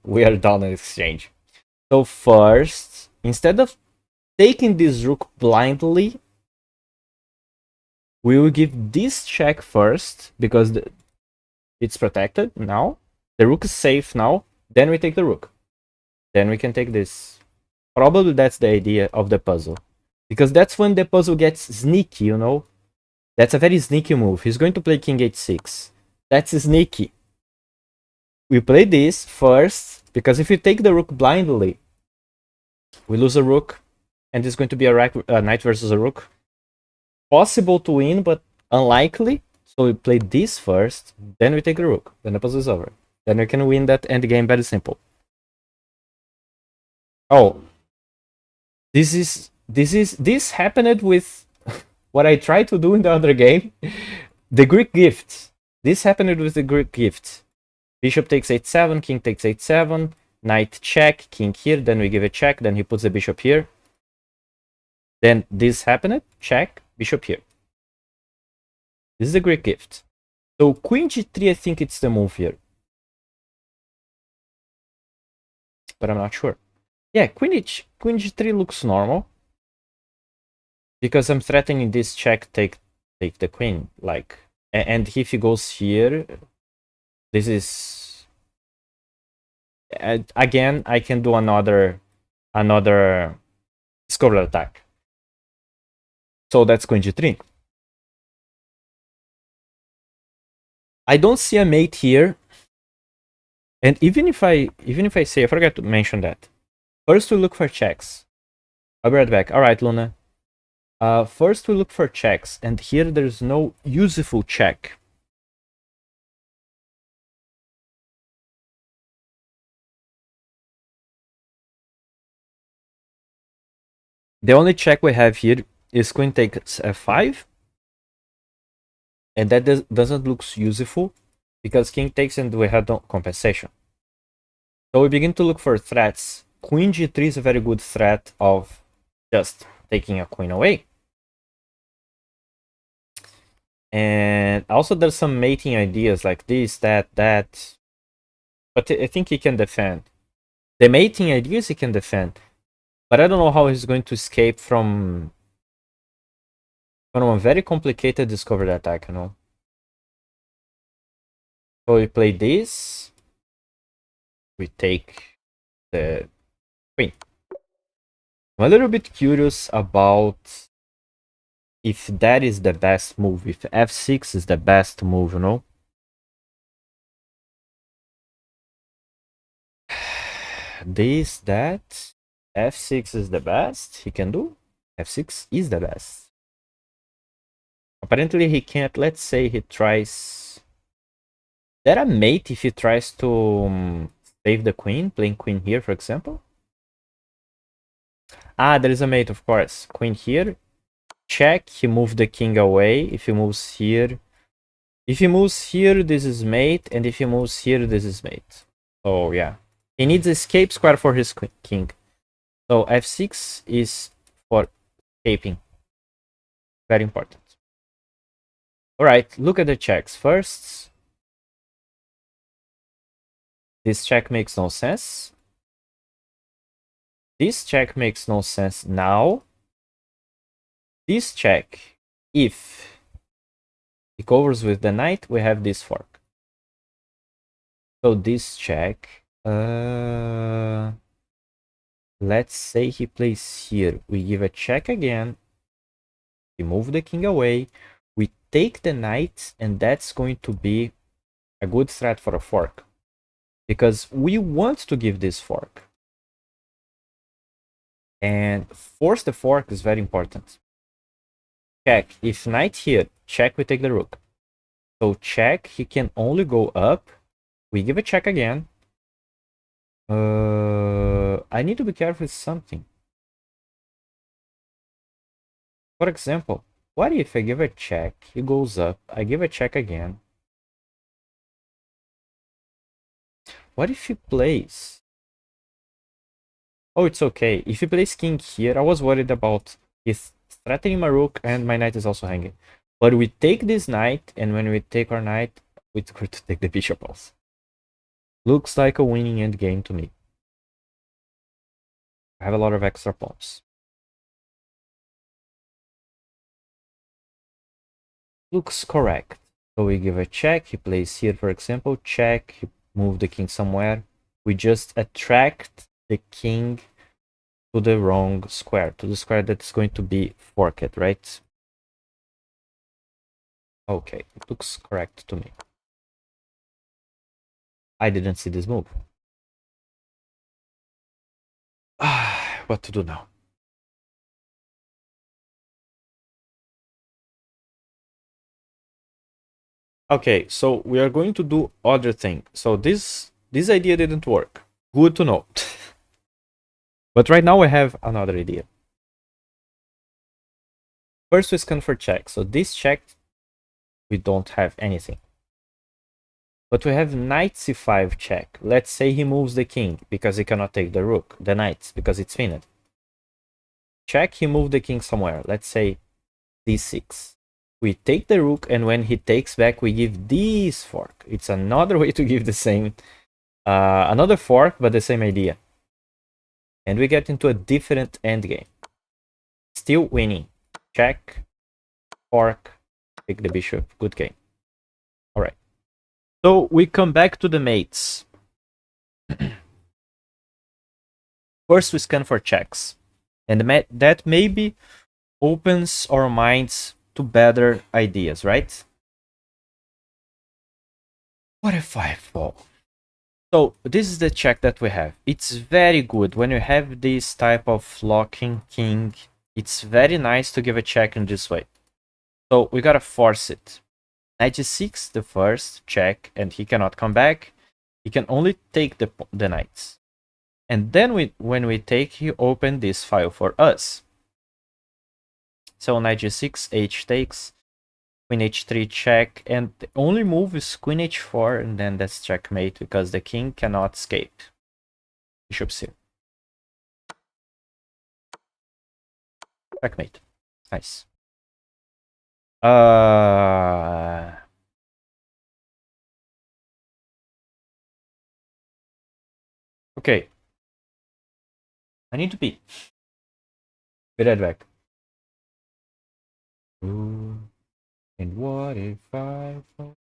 S1: we are down in exchange. So first, instead of taking this rook blindly, we will give this check first because it's protected now. The rook is safe now. Then we take the rook. Then we can take this. Probably that's the idea of the puzzle. Because that's when the puzzle gets sneaky, you know? That's a very sneaky move. He's going to play king h6. That's sneaky. We play this first, because if you take the rook blindly, we lose a rook, and it's going to be a knight versus a rook. Possible to win, but unlikely. So we play this first, then we take the rook. Then the puzzle is over. Then we can win that endgame very simple. Oh, this happened with what I tried to do in the other game. The Greek gift. This happened with the Greek gift. Bishop takes h7, king takes h7, knight check, king here, then we give a check, then he puts the bishop here. Then this happened, check, bishop here. This is the Greek gift. So queen g3, I think it's the move here. But I'm not sure. Yeah, queen g3 looks normal. Because I'm threatening this check, take the queen. Like, and if he goes here, this is... again, I can do another discover attack. So that's queen g3. I don't see a mate here. And even if I say, I forgot to mention that. First we look for checks. I'll be right back. Alright, Luna. First we look for checks, and here there's no useful check. The only check we have here is queen takes f5. And that doesn't look useful because king takes and we have no compensation. So we begin to look for threats. Queen g3 is a very good threat of just taking a queen away. And also there's some mating ideas like this, that. But I think he can defend. The mating ideas he can defend. But I don't know how he's going to escape from a very complicated discovered attack, you know. So we play this. We take the queen. I'm a little bit curious about if that is the best move, if f6 is the best move, you know? This, that, f6 is the best he can do. f6 is the best. Apparently he can't. Let's say he tries... Is that a mate if he tries to save the queen, playing queen here, for example? Ah, there is a mate, of course. Queen here. Check, he moved the king away. If he moves here... If he moves here, this is mate. And if he moves here, this is mate. So, yeah. He needs escape square for his king. So, f6 is for escaping. Very important. Alright, look at the checks. First, this check makes no sense. This check makes no sense now. This check, if he covers with the knight, we have this fork. So this check, let's say he plays here. We give a check again. We move the king away. We take the knight, and that's going to be a good strat for a fork. Because we want to give this fork. And force the fork is very important. Check. If knight here, check, we take the rook. So check, he can only go up. We give a check again. I need to be careful with something. For example, what if I give a check, he goes up, I give a check again. What if he plays? Oh, it's okay. If he plays king here, I was worried about his threatening my rook and my knight is also hanging. But we take this knight, and when we take our knight, we're going to take the bishop also. Looks like a winning endgame to me. I have a lot of extra pawns. Looks correct. So we give a check, he plays here for example, check, he move the king somewhere. We just attract the king to the wrong square, to the square that's going to be forked, right? Okay, it looks correct to me. I didn't see this move. What to do now? Okay, so we are going to do other thing. So this idea didn't work. Good to know. But right now I have another idea. First we scan for check. So this check, we don't have anything. But we have knight c5 check. Let's say he moves the king because he cannot take the rook, the knight, because it's pinned. Check, he moved the king somewhere. Let's say d6. We take the rook, and when he takes back, we give this fork. It's another way to give the same, another fork, but the same idea. And we get into a different endgame. Still winning. Check, fork, take the bishop. Good game. All right. So we come back to the mates. First, we scan for checks. And that maybe opens our minds to better ideas, right? What if I fall? So this is the check that we have. It's very good when you have this type of locking king. It's very nice to give a check in this way. So we gotta force it. Knight g6, the first check, and he cannot come back. He can only take the knights. And then when we take, he open this file for us. So knight g6, h takes, queen h3 check, and the only move is queen h4, and then that's checkmate because the king cannot escape. Bishop c. Checkmate. Nice. Okay. I need to pee. Be right back. Ooh, and what if I fall?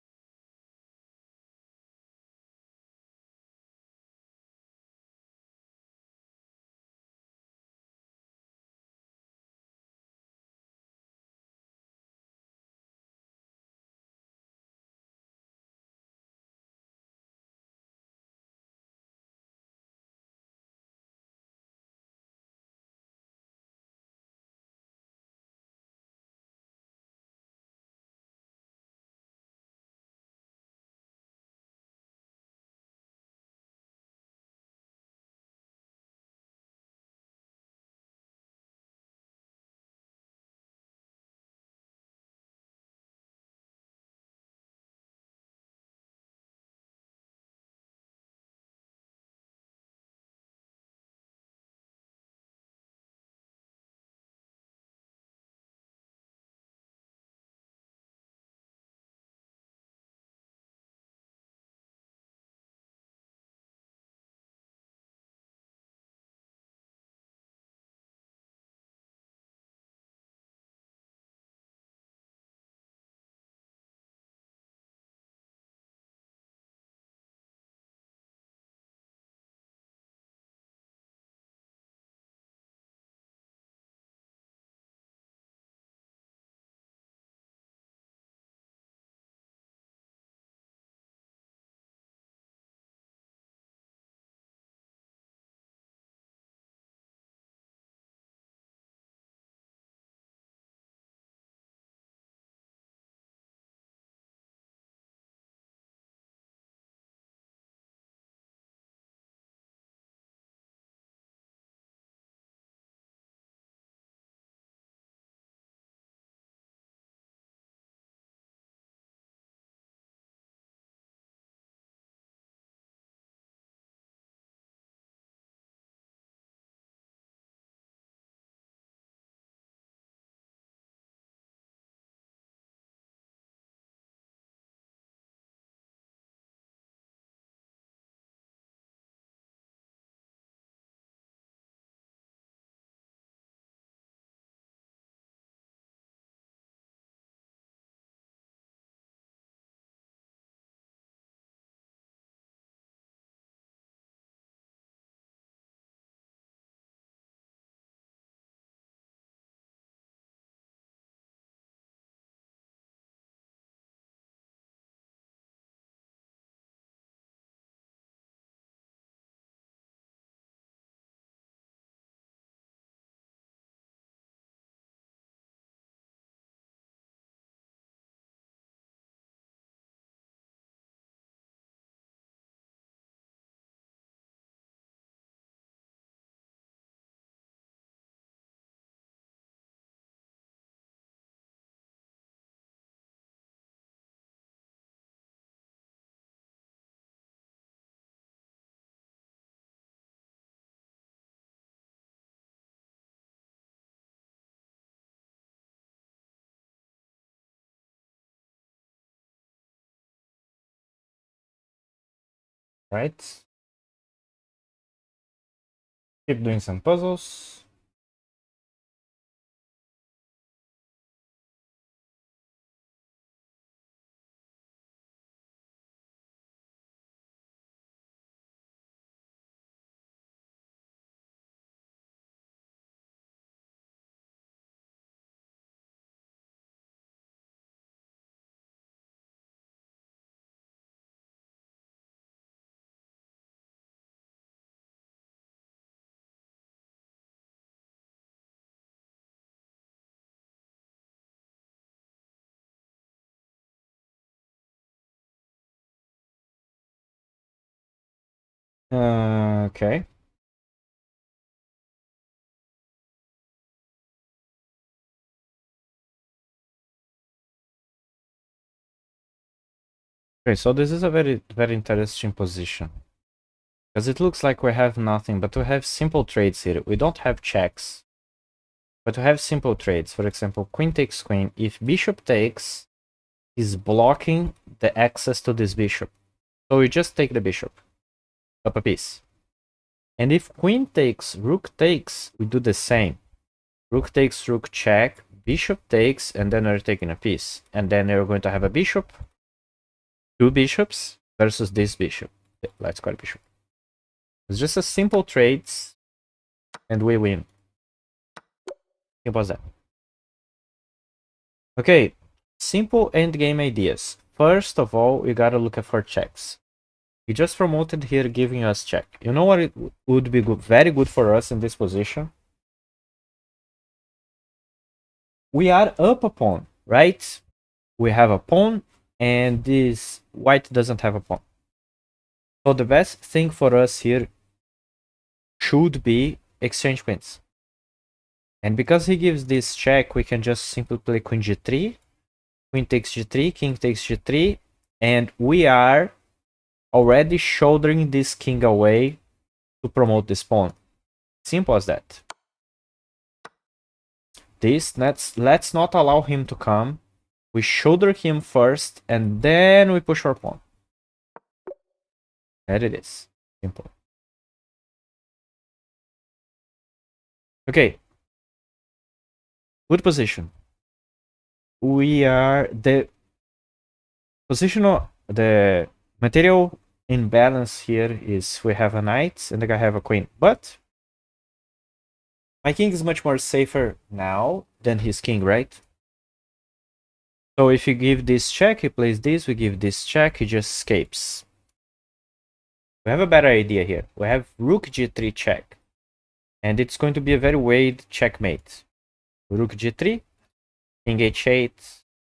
S1: right? Keep doing some puzzles. Okay. Okay, so this is a very interesting position. Because it looks like we have nothing, but we have simple trades here. We don't have checks. But we have simple trades. For example, queen takes queen. If bishop takes, is blocking the access to this bishop. So we just take the bishop. Up a piece. And if queen takes, rook takes, we do the same. Rook takes, rook check, bishop takes, and then we're taking a piece. And then we're going to have a bishop, two bishops versus this bishop. Let's call it bishop. It's just a simple trades, and we win. Simple as that. Okay, simple endgame ideas. First of all, we gotta look for checks. He just promoted here giving us check. You know what it would be good, very good for us in this position? We are up a pawn, right? We have a pawn, and this white doesn't have a pawn. So the best thing for us here should be exchange queens. And because he gives this check, we can just simply play queen g3, queen takes g3, king takes g3, and we are already shouldering this king away to promote this pawn. Simple as that. This, let's not allow him to come. We shoulder him first, and then we push our pawn. There it is. Simple. Okay. Good position. We are the positional, the material imbalance here is we have a knight and the guy have a queen, but my king is much more safer now than his king, right? So if you give this check, he plays this, we give this check, he just escapes. We have a better idea here. We have rook g3 check, and it's going to be a very weird checkmate. Rook g3, king h8,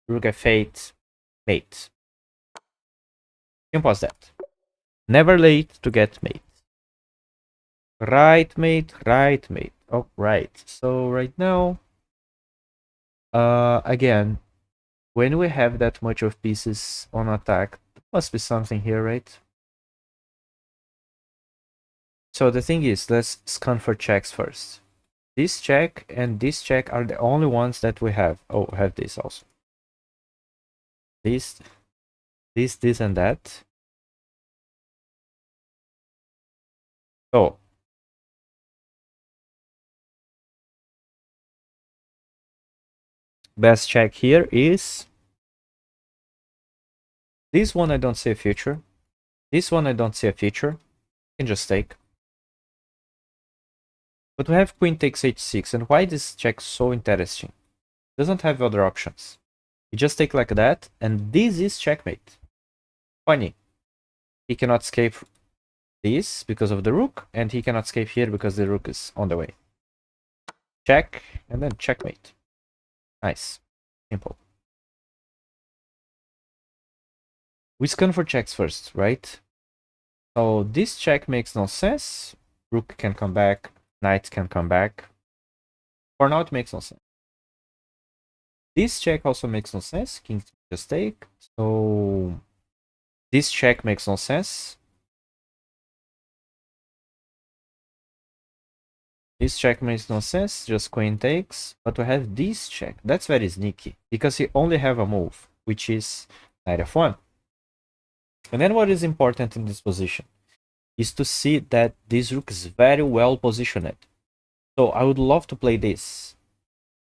S1: rook f8, mate. Simple as that. Never late to get mate. Right, mate, right, mate. Oh, right. So right now, again, when we have that much of pieces on attack, there must be something here, right? So the thing is, let's scan for checks first. This check and this check are the only ones that we have. Oh, we have this also. This, this, and that. So best check here is this one. I don't see a future. This one I don't see a future. You can just take. But we have queen takes h6, and why this check so interesting? Doesn't have other options. You just take like that, and this is checkmate. Funny. He cannot escape this because of the rook, and he cannot escape here because the rook is on the way. Check, and then checkmate. Nice. Simple. We scan for checks first, right? So this check makes no sense. Rook can come back, knight can come back. For now, it makes no sense. This check also makes no sense. King just take. So this check makes no sense. This check makes no sense, just queen takes. But we have this check. That's very sneaky, because he only have a move, which is knight f1. And then what is important in this position? is to see that this rook is very well positioned. So I would love to play this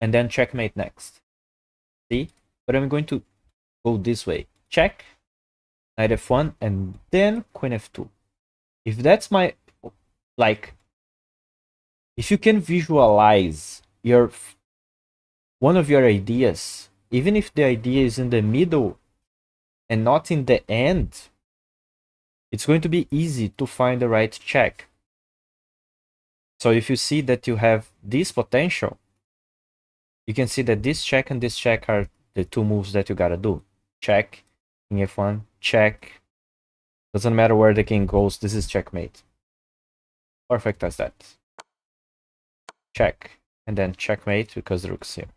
S1: and then checkmate next. See? But I'm going to go this way. Check, knight f1, and then queen f2. If that's my, like, if you can visualize your one of your ideas, even if the idea is in the middle and not in the end, it's going to be easy to find the right check. So if you see that you have this potential, you can see that this check and this check are the two moves that you gotta do. Check, king f1, check. Doesn't matter where the king goes, this is checkmate. Perfect as that. Check, and then checkmate because the rook's here.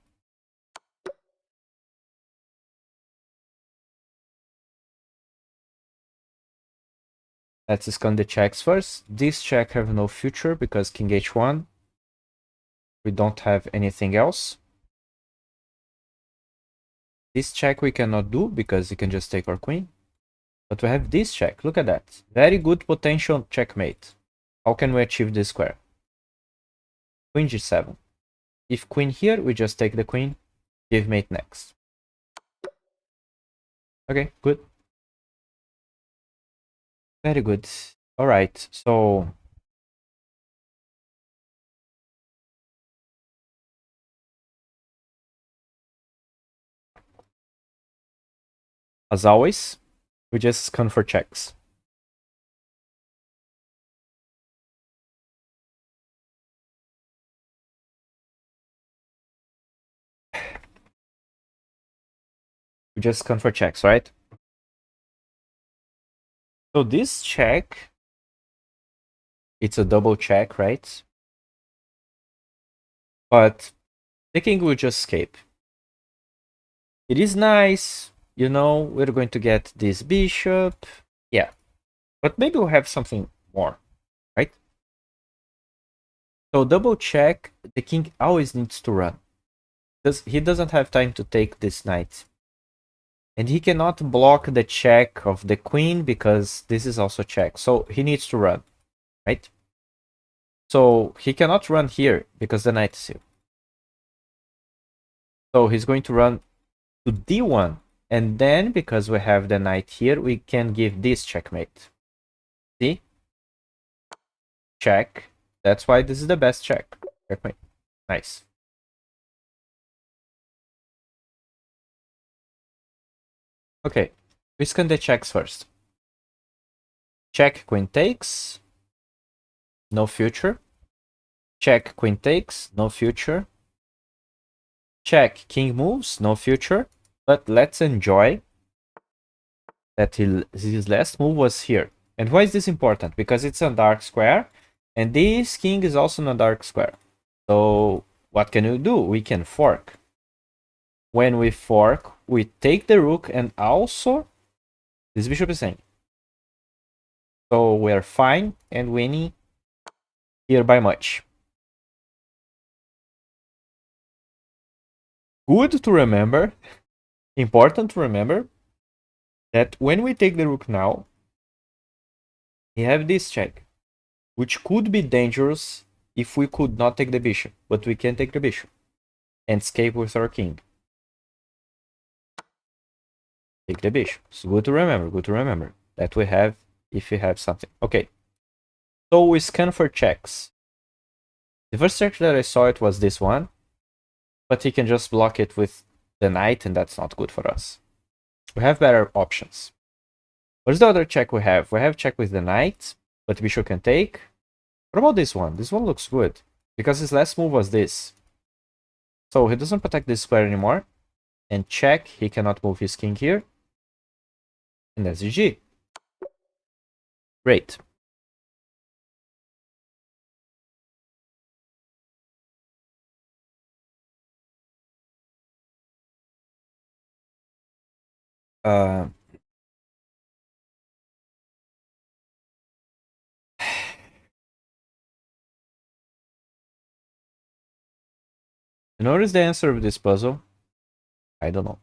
S1: Let's scan the checks first. This check have no future because king h1. We don't have anything else. This check we cannot do because he can just take our queen. But we have this check. Look at that. Very good potential checkmate. How can we achieve this square? Queen g7. If queen here, we just take the queen. Give mate next. Okay, good. Very good. All right, so as always, we just scan for checks. We just scan for checks, right? So this check, it's a double check, right? But the king will just escape. It is nice, you know, we're going to get this bishop. Yeah, but maybe we'll have something more, right? So double check, the king always needs to run. Because he doesn't have time to take this knight. And he cannot block the check of the queen because this is also check. So he needs to run, right? So he cannot run here because the knight is here. So he's going to run to d1. And then, because we have the knight here, we can give this checkmate. See? Check. That's why this is the best check. Checkmate. Nice. Okay. We scan the checks first. Check, queen takes. No future. Check, queen takes. No future. Check, king moves. No future. But let's enjoy that his last move was here. And why is this important? Because it's a dark square. And this king is also in a dark square. So what can we do? We can fork. When we fork, we take the rook and also this bishop is saying. So we're fine and winning here by much. Good to remember, important to remember, that when we take the rook now, we have this check, which could be dangerous if we could not take the bishop, but we can take the bishop and escape with our king. Take the bishop. It's good to remember that we have if we have something. Okay, so we scan for checks. The first check that I saw it was this one, but he can just block it with the knight, and that's not good for us. We have better options. What is the other check we have? We have check with the knight, but bishop can take. What about this one? This one looks good, because his last move was this. So he doesn't protect this square anymore. And check, he cannot move his king here. And that's GG. Great. Uh, you notice the answer of this puzzle? I don't know.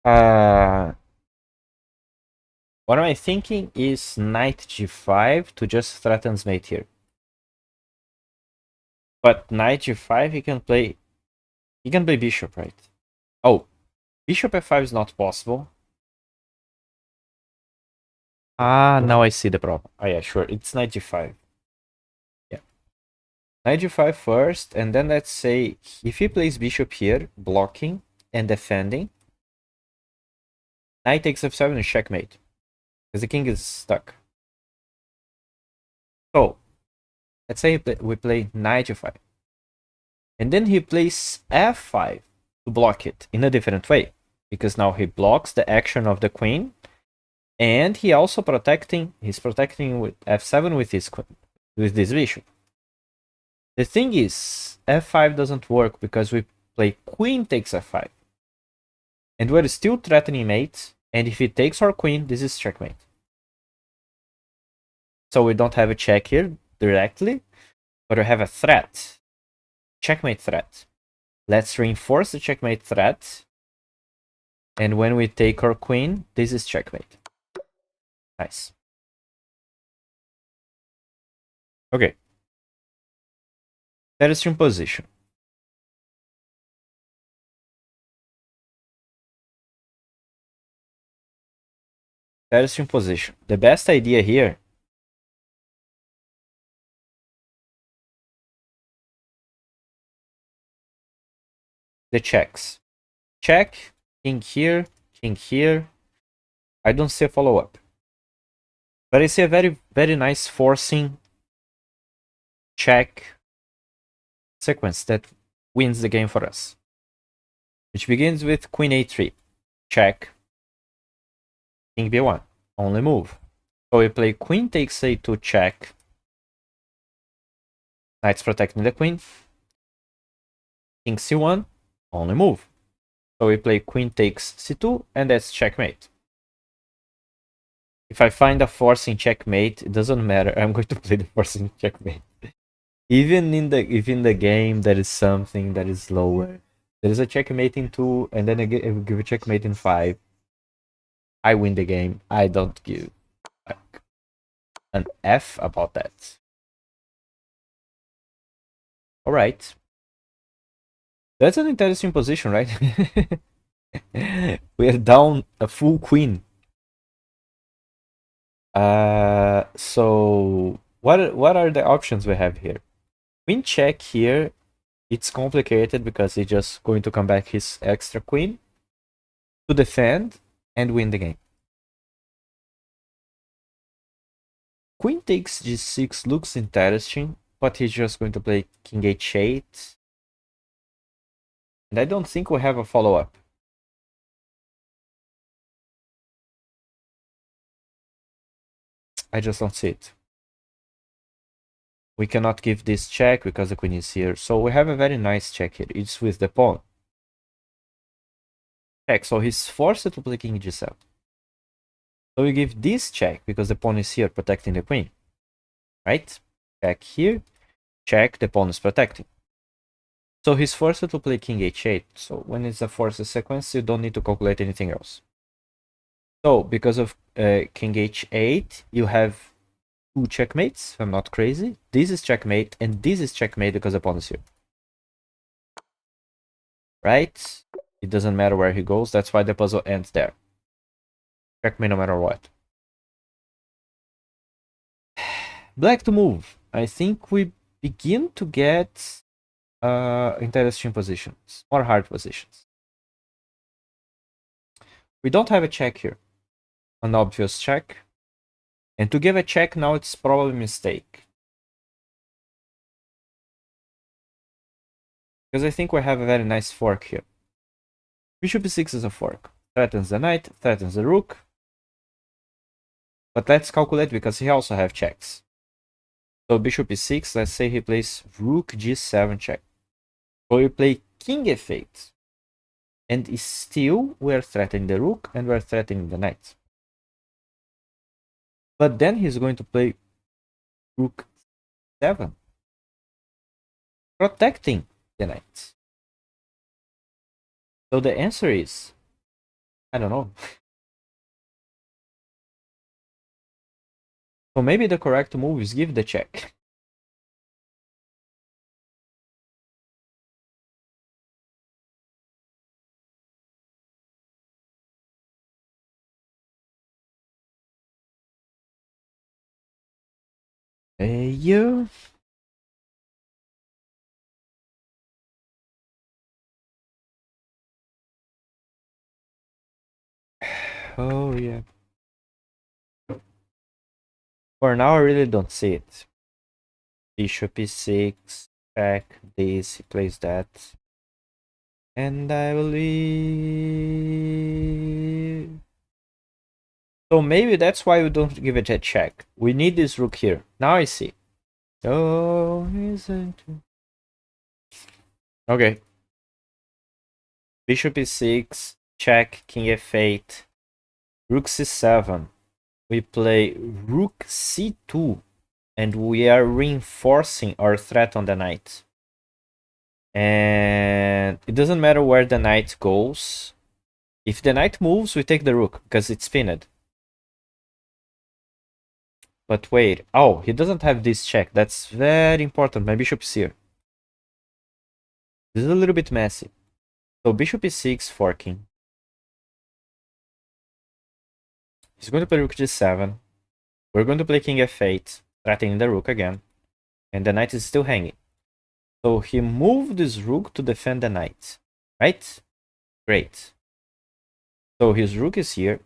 S1: Uh, what am I thinking is knight g5 to just threaten mate here. But knight g5 he can play bishop, right? Oh, bishop f5 is not possible. Ah, now I see the problem. Oh yeah, sure, it's knight g5. Yeah. Knight g5 first, and then let's say if he plays bishop here, blocking and defending, knight takes f7 and checkmate. Because the king is stuck. So, let's say we play knight g5. And then he plays f5 to block it in a different way. Because now he blocks the action of the queen. And he also he's protecting with f7 with this bishop. The thing is, f5 doesn't work because we play queen takes f5. And we're still threatening mate. And if he takes our queen, this is checkmate. So we don't have a check here directly, but we have a threat. Checkmate threat. Let's reinforce the checkmate threat. And when we take our queen, this is checkmate. Nice. Okay. That is in position. That is in position. The best idea here the checks. Check, king here, king here. I don't see a follow-up. But I see a very, very nice forcing check sequence that wins the game for us. Which begins with queen a3. Check. King b1. Only move. So we play queen takes a2 check. Knight's protecting the queen. King c1. Only move. So we play queen takes c2 and that's checkmate. If I find a forcing checkmate, it doesn't matter. I'm going to play the forcing checkmate. Even in the game there is something that is lower. There is a checkmate in 2 and then I give a checkmate in 5. I win the game. I don't give like an F about that. Alright. That's an interesting position, right? We are down a full queen. So what are the options we have here? Queen check here. It's complicated because he's just going to come back his extra queen to defend and win the game. Queen takes g6 looks interesting, but he's just going to play king h8. And I don't think we have a follow-up. I just don't see it. We cannot give this check because the queen is here. So we have a very nice check here. It's with the pawn. Check. So he's forced to play king g7. So we give this check because the pawn is here protecting the queen. Right? Check here. Check. The pawn is protecting. So he's forced to play king h8. So when it's a forced sequence, you don't need to calculate anything else. So because of king h8, you have two checkmates, if I'm not crazy. This is checkmate, and this is checkmate because the pawn is here. Right? It doesn't matter where he goes. That's why the puzzle ends there. Checkmate no matter what. Black to move. I think we begin to get interesting positions. More hard positions. We don't have a check here. An obvious check. And to give a check now, it's probably a mistake. Because I think we have a very nice fork here. Bishop e6 is a fork. Threatens the knight, threatens the rook. But let's calculate because he also have checks. So bishop e6, let's say he plays rook g7 check. So we play king f8. And still we're threatening the rook and we're threatening the knight. But then he's going to play rook 7. Protecting the knight. So the answer is I don't know. So maybe the correct move is give the check. Hey, you. Oh, yeah. For now, I really don't see it. Bishop e6, check this, he plays that. And I will leave. So maybe that's why we don't give it a check. We need this rook here. Now I see. Oh, isn't it? Okay. Bishop e6, check, king f8, rook c7. We play rook c2, and we are reinforcing our threat on the knight. And it doesn't matter where the knight goes. If the knight moves, we take the rook, because it's pinned. But wait, oh, he doesn't have this check. That's very important. My bishop is here. This is a little bit messy. So bishop e6, forking. He's going to play rook g7. We're going to play king f8, threatening the rook again. And the knight is still hanging. So he moved this rook to defend the knight. Right? Great. So his rook is here.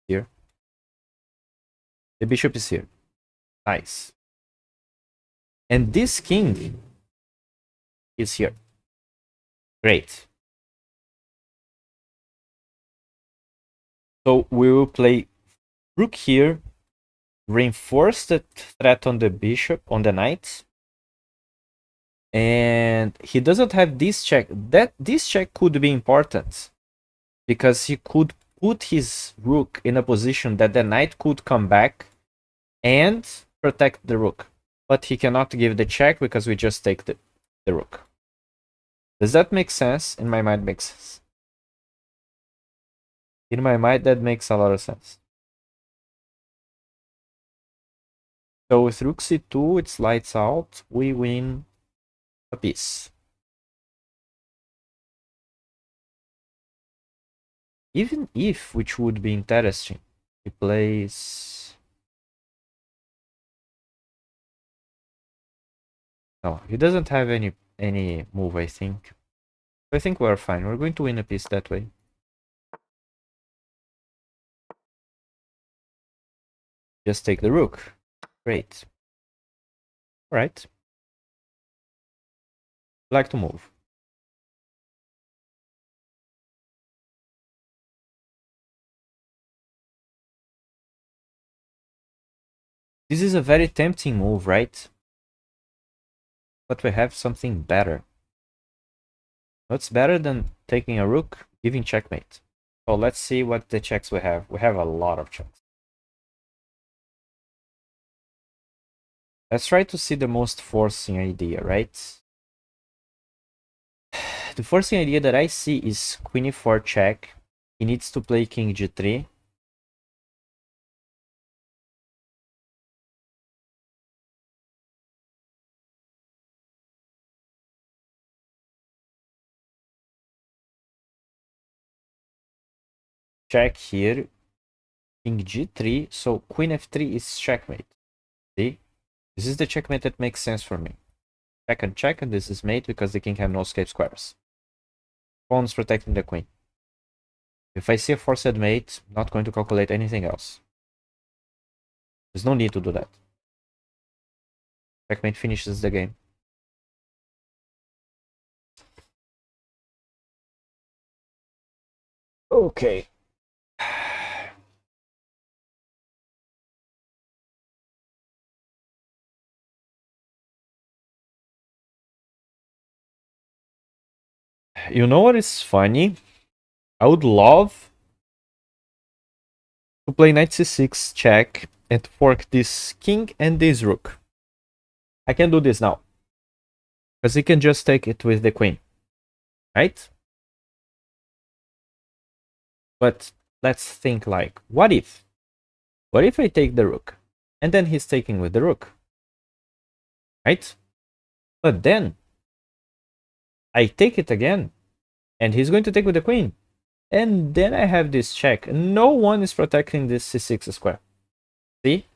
S1: Here. The bishop is here. Nice. And this king is here. Great. So we will play rook here, reinforce the threat on the bishop, on the knight. And he doesn't have this check. This check could be important because he could put his rook in a position that the knight could come back and protect the rook. But he cannot give the check because we just take the rook. Does that make sense? In my mind, makes sense. In my mind, that makes a lot of sense. So with rook c2, it's lights out. We win a piece. Even if, which would be interesting, he plays... No, he doesn't have any move, I think. I think we're fine. We're going to win a piece that way. Just take the rook. Great. Alright. Like to move. This is a very tempting move, right? But we have something better. What's better than taking a rook? Giving checkmate. So let's see what the checks we have. We have a lot of checks. Let's try to see the most forcing idea, right? The forcing idea that I see is queen e4 check. He needs to play king g3. Check here. King g3. So queen f3 is checkmate. See? This is the checkmate that makes sense for me. Check, and this is mate because the king have no escape squares. Pawn's protecting the queen. If I see a forced mate, I'm not going to calculate anything else. There's no need to do that. Checkmate finishes the game. Okay. You know what is funny? I would love to play knight c6 check and fork this king and this rook. I can do this now. Because he can just take it with the queen. Right? But let's think like, what if? What if I take the rook? And then he's taking with the rook. Right? But then I take it again. And he's going to take with the queen. And then I have this check. No one is protecting this c6 square. See?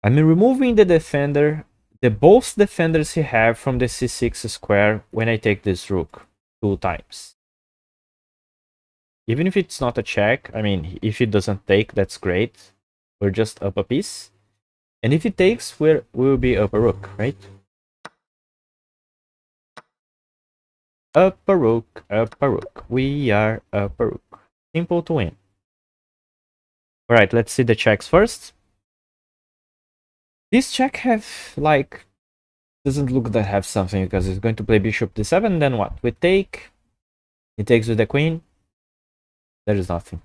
S1: I'm removing the defender, the both defenders he have from the c6 square when I take this rook 2 times. Even if it's not a check, I mean, if it doesn't take, that's great. We're just up a piece. And if it takes, we'll be up a rook, right? Up a rook, up a rook. We are up a rook. Simple to win. Alright, let's see the checks first. This check have, like, doesn't look that have something because it's going to play bishop d7, then what? We take, he takes with the queen, there is nothing.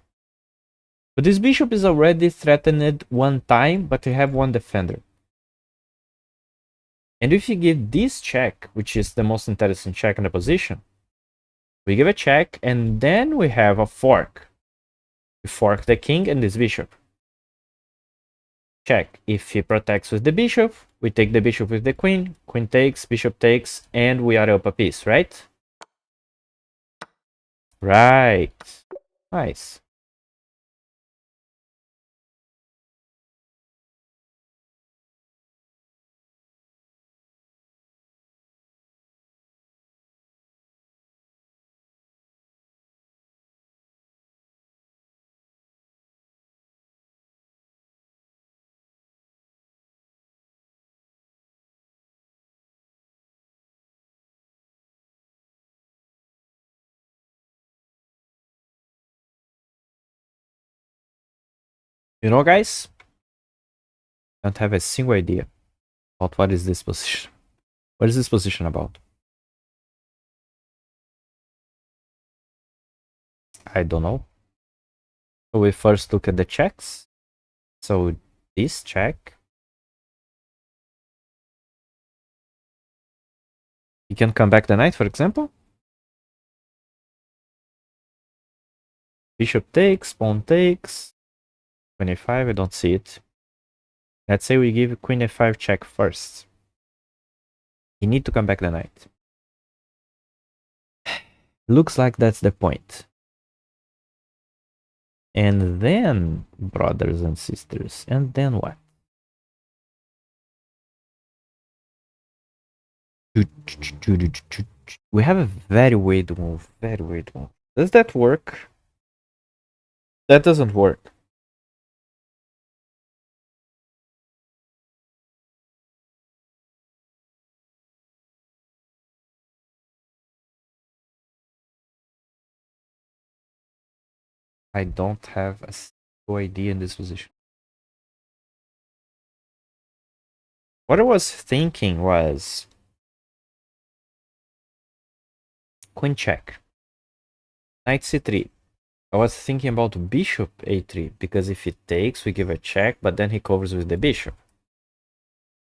S1: But this bishop is already threatened 1 time, but we have 1 defender. And if you give this check, which is the most interesting check in the position, we give a check and then we have a fork. We fork the king and this bishop. Check. If he protects with the bishop, we take the bishop with the queen, queen takes, bishop takes, and we are up a piece, right? Right. Nice. You know, guys, I don't have a single idea about what is this position. What is this position about? I don't know. So we first look at the checks. So this check. You can come back the knight, for example. Bishop takes, pawn takes. Queen a5, I don't see it. Let's say we give queen a5 check first. You need to come back the knight. Looks like that's the point. And then, brothers and sisters, and then what? We have a very weird move. Very weird move. Does that work? That doesn't work. I don't have a single idea in this position. What I was thinking was queen check, knight c3. I was thinking about bishop a3 because if it takes, we give a check, but then he covers with the bishop.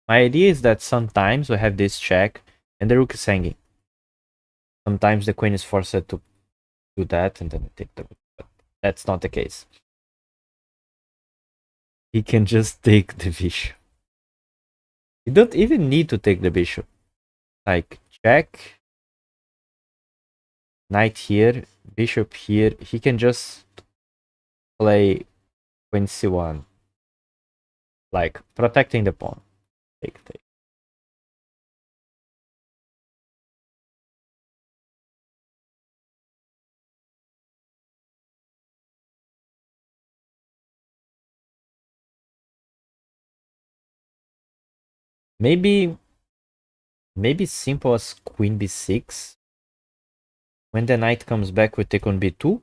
S1: My idea is that sometimes we have this check and the rook is hanging. Sometimes the queen is forced to do that and then we take the rook, but that's not the case. He can just take the bishop. You don't even need to take the bishop. Like, check, knight here, bishop here. He can just play queen c1. Like, protecting the pawn. Take, take. Maybe simple as queen b6. When the knight comes back, we take on b2.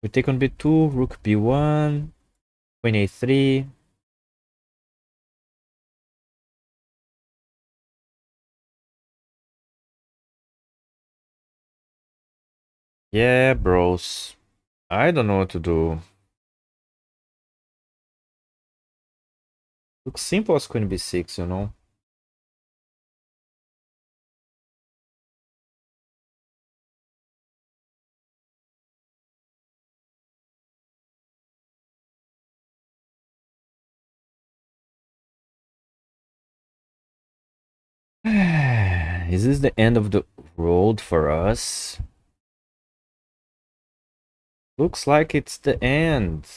S1: We take on b2, rook b1, queen a3. Yeah, bros. I don't know what to do. Looks simple as queen b6, you know. Is this the end of the road for us? Looks like it's the end.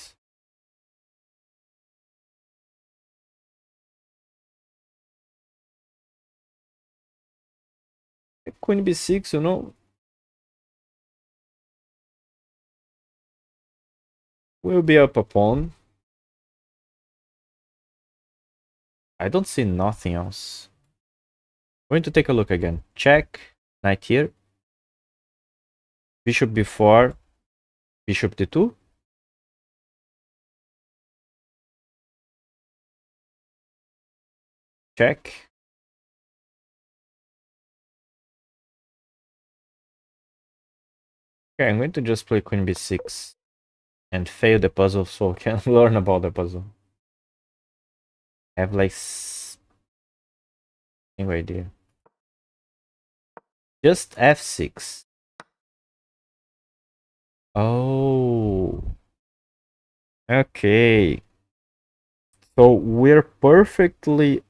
S1: Queen b6, you know, will be up a pawn. I don't see nothing else. Going to take a look again. Check, knight here. Bishop b4, bishop d2. Check. Okay, I'm going to just play queen b6 and fail the puzzle so I can learn about the puzzle. I have like no idea. Just f6. Oh. Okay. So we're perfectly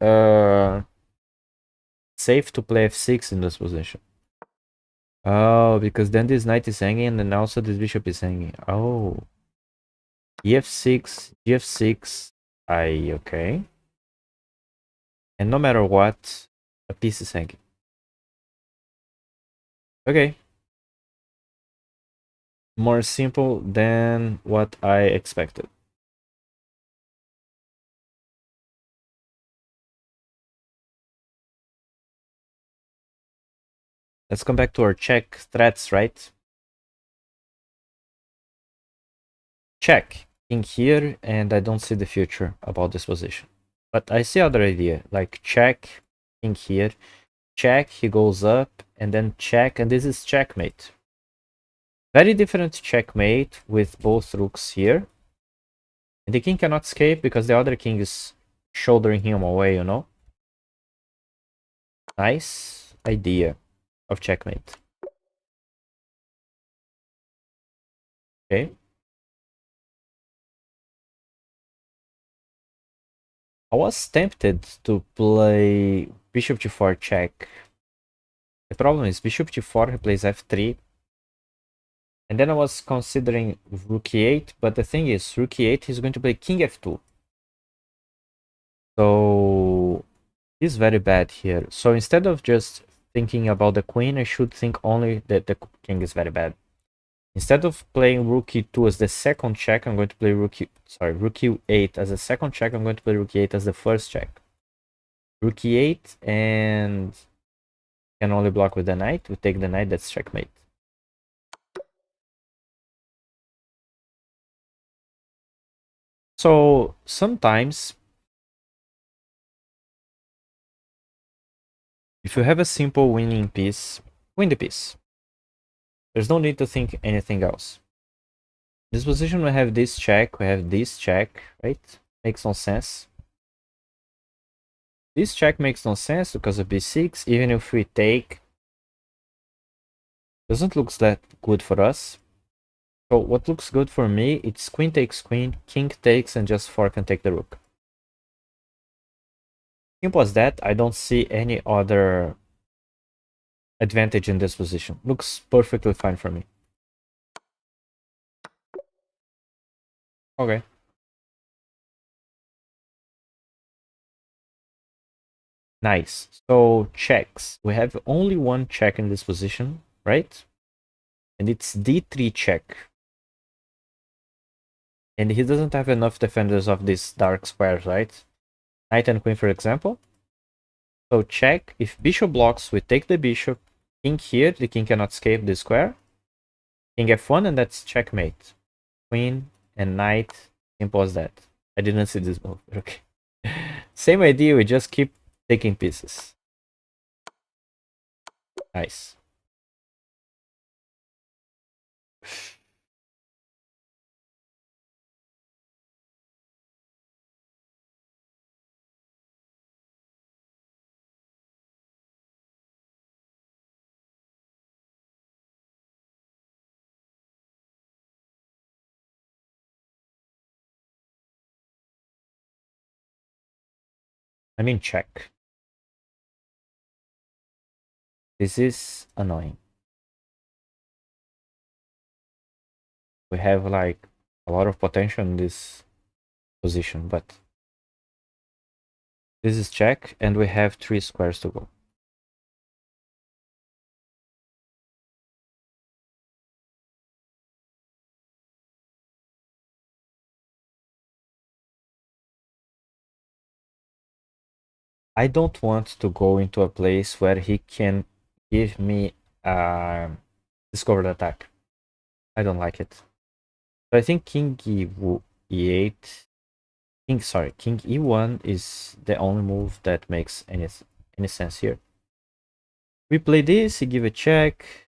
S1: safe to play f6 in this position. Oh, because then this knight is hanging and also this bishop is hanging. Oh. ef6, gf6. Okay. And no matter what, a piece is hanging. Okay. More simple than what I expected. Let's come back to our check threats, right? Check. King here, and I don't see the future about this position. But I see other idea, like check, king here, check, he goes up, and then check, and this is checkmate. Very different checkmate with both rooks here. And the king cannot escape because the other king is shouldering him away, you know? Nice idea of checkmate. Okay. I was tempted to play bishop g4 check. The problem is bishop g4, he plays f3. And then I was considering rook e8, but the thing is, rook e8, he's going to play king f2. So he's very bad here. So instead of just thinking about the queen, I should think only that the king is very bad. Instead of playing rook e2 as the second check, I'm going to play rook e8 as a second check. I'm going to play rook e8 as the first check. Rook e8 and can only block with the knight. We take the knight, that's checkmate. So sometimes if you have a simple winning piece, win the piece. There's no need to think anything else. In this position we have this check, we have this check, right? Makes no sense. This check makes no sense because of b6, even if we take. Doesn't look that good for us. So what looks good for me, it's queen takes queen, king takes, and just fork and take the rook. Simple as that. I don't see any other advantage in this position. Looks perfectly fine for me. Okay. Nice. So checks. We have only one check in this position, right? And it's d3 check. And he doesn't have enough defenders of these dark squares, right? Knight and queen, for example. So check. If bishop blocks, we take the bishop. King here, the king cannot escape this square. King f1, and that's checkmate. Queen and knight. Simple as that. I didn't see this move. Okay. Same idea, we just keep taking pieces. Nice. I mean, check. This is annoying. We have like a lot of potential in this position, but this is check, and we have 3 squares to go. I don't want to go into a place where he can give me a discovered attack. I don't like it. So I think king e8, king e1 is the only move that makes any sense here. We play this, he give a check,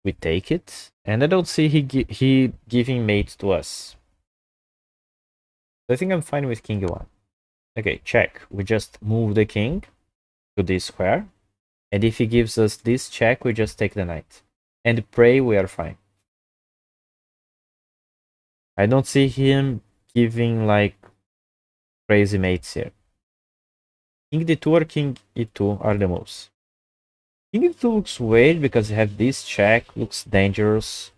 S1: we take it, and I don't see he giving mate to us. So I think I'm fine with king e1. Okay, check. We just move the king to this square, and if he gives us this check, we just take the knight. And pray we are fine. I don't see him giving like crazy mates here. King d2 or king e2 are the moves. King e2 looks weird because you have this check, looks dangerous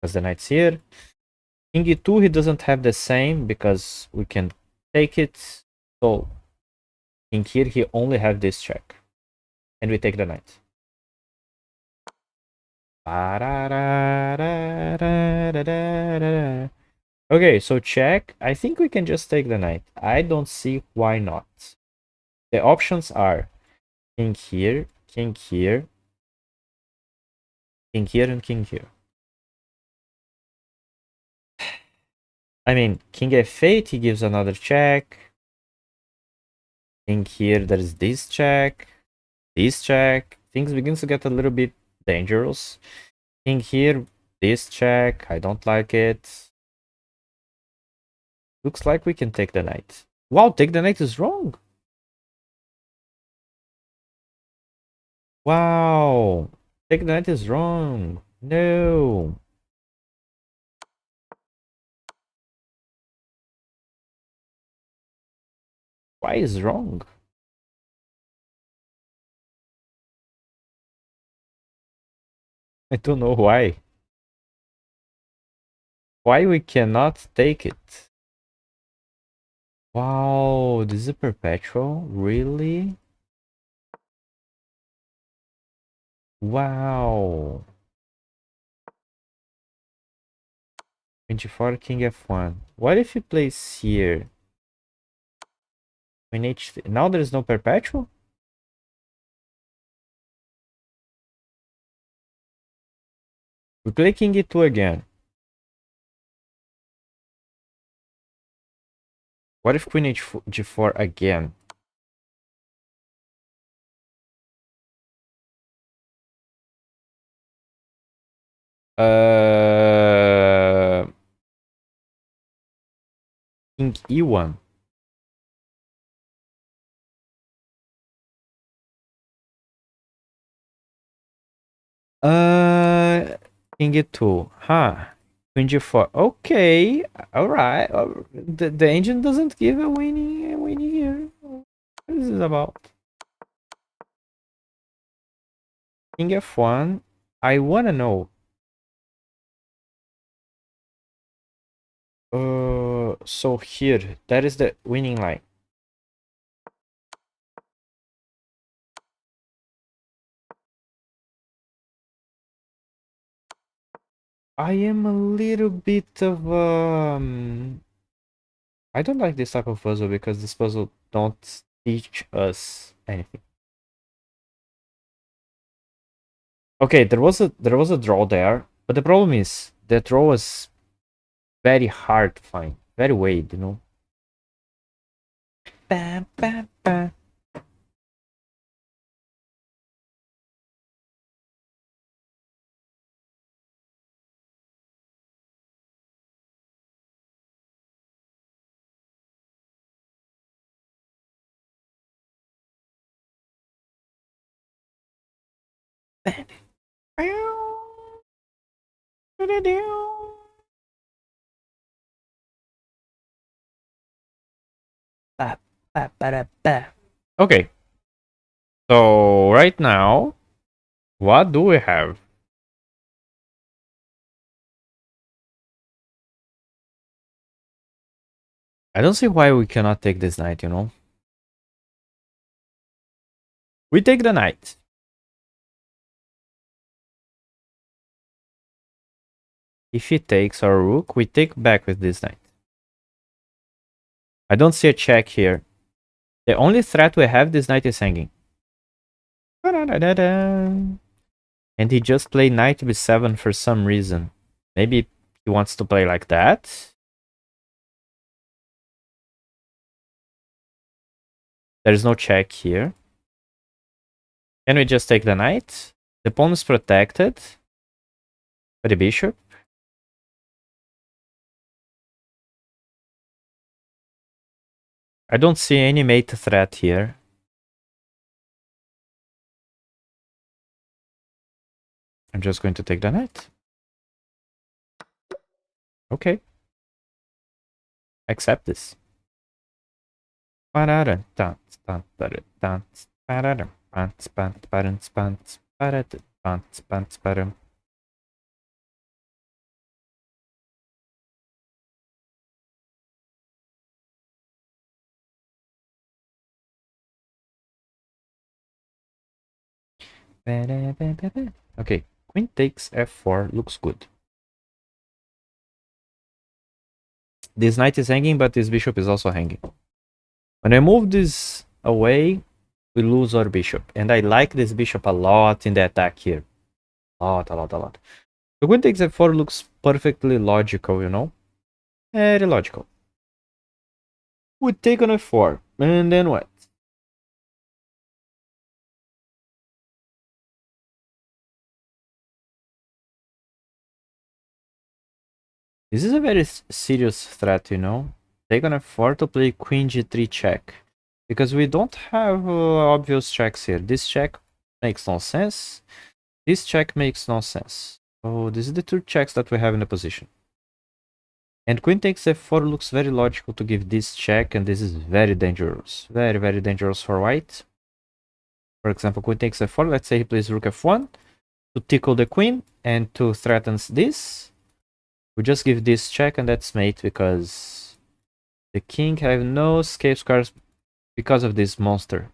S1: because the knight's here. King e2 he doesn't have the same because we can take it. So king here he only have this check. And we take the knight. Okay, so check. I think we can just take the knight. I don't see why not. The options are king here, king here, king here, and king here. I mean, king f8, he gives another check. King here, there's this check, this check. Things begins to get a little bit dangerous. King here, this check. I don't like it. Looks like we can take the knight. Wow, take the knight is wrong. Wow, take the knight is wrong. No. Why is wrong? I don't know why. Why we cannot take it? Wow, this is a perpetual? Really? Wow. 24 king f1. What if he plays here? Queen h3. Now there's no perpetual? We play king e2 again. What if queen g4 again? Uh, King e1. Uh, King e2. Huh. Queen g4. Okay. All right. The engine doesn't give a winning here. What is this about? King f1. I wanna know. So here, that is the winning line. I am a little bit of I don't like this type of puzzle because this puzzle don't teach us anything. Okay, there was a draw there, but the problem is the draw was very hard to find, very weird, you know. Bam, bam, bam. Okay, So right now, what do we have? I don't see why we cannot take this knight, you know? We take the knight. If he takes our rook, we take back with this knight. I don't see a check here. The only threat we have, this knight is hanging. And he just played knight b7 for some reason. Maybe he wants to play like that. There is no check here. Can we just take the knight? The pawn is protected by the bishop. I don't see any mate threat here. I'm just going to take the knight. Okay. Accept this. Okay, queen takes f4 looks good. This knight is hanging, but this bishop is also hanging. When I move this away, we lose our bishop. And I like this bishop a lot in the attack here. A lot. The queen takes f4 looks perfectly logical, you know? Very logical. We take on f4, and then what? This is a very serious threat, you know? Take on f4 to play queen g3 check. Because we don't have obvious checks here. This check makes no sense. This check makes no sense. So this is the two checks that we have in the position. And queen takes f4 looks very logical to give this check, and this is very dangerous. Very dangerous for white. For example, queen takes f4. Let's say he plays rook f1 to tickle the queen and to threaten this. We just give this check and that's mate because the king have no escape squares because of this monster.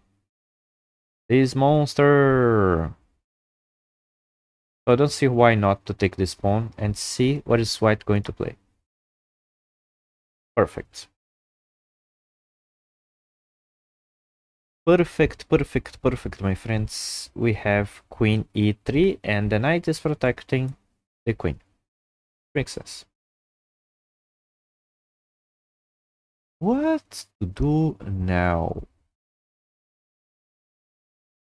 S1: This monster! So I don't see why not to take this pawn and see what is white going to play. Perfect. Perfect, my friends. We have queen e3 and the knight is protecting the queen. Makes sense. What to do now?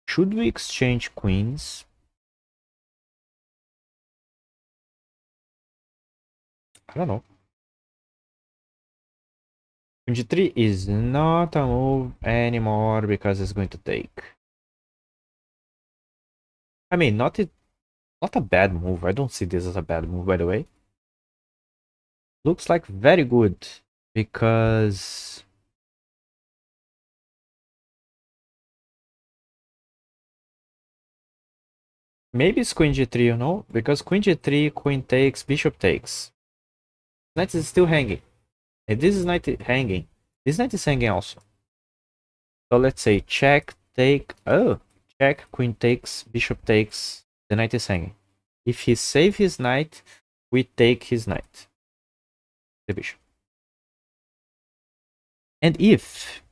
S1: Should we exchange queens? I don't know. Queen g3 is not a move anymore because it's going to take. I mean, not a bad move. I don't see this as a bad move, by the way. Looks like very good because maybe it's queen g3, you know, because queen g3, queen takes, bishop takes. Knight is still hanging. And this is knight hanging. This knight is hanging also. So let's say check, take. Oh, check, queen takes, bishop takes. The knight is hanging. If he save his knight, we take his knight. The bishop. And if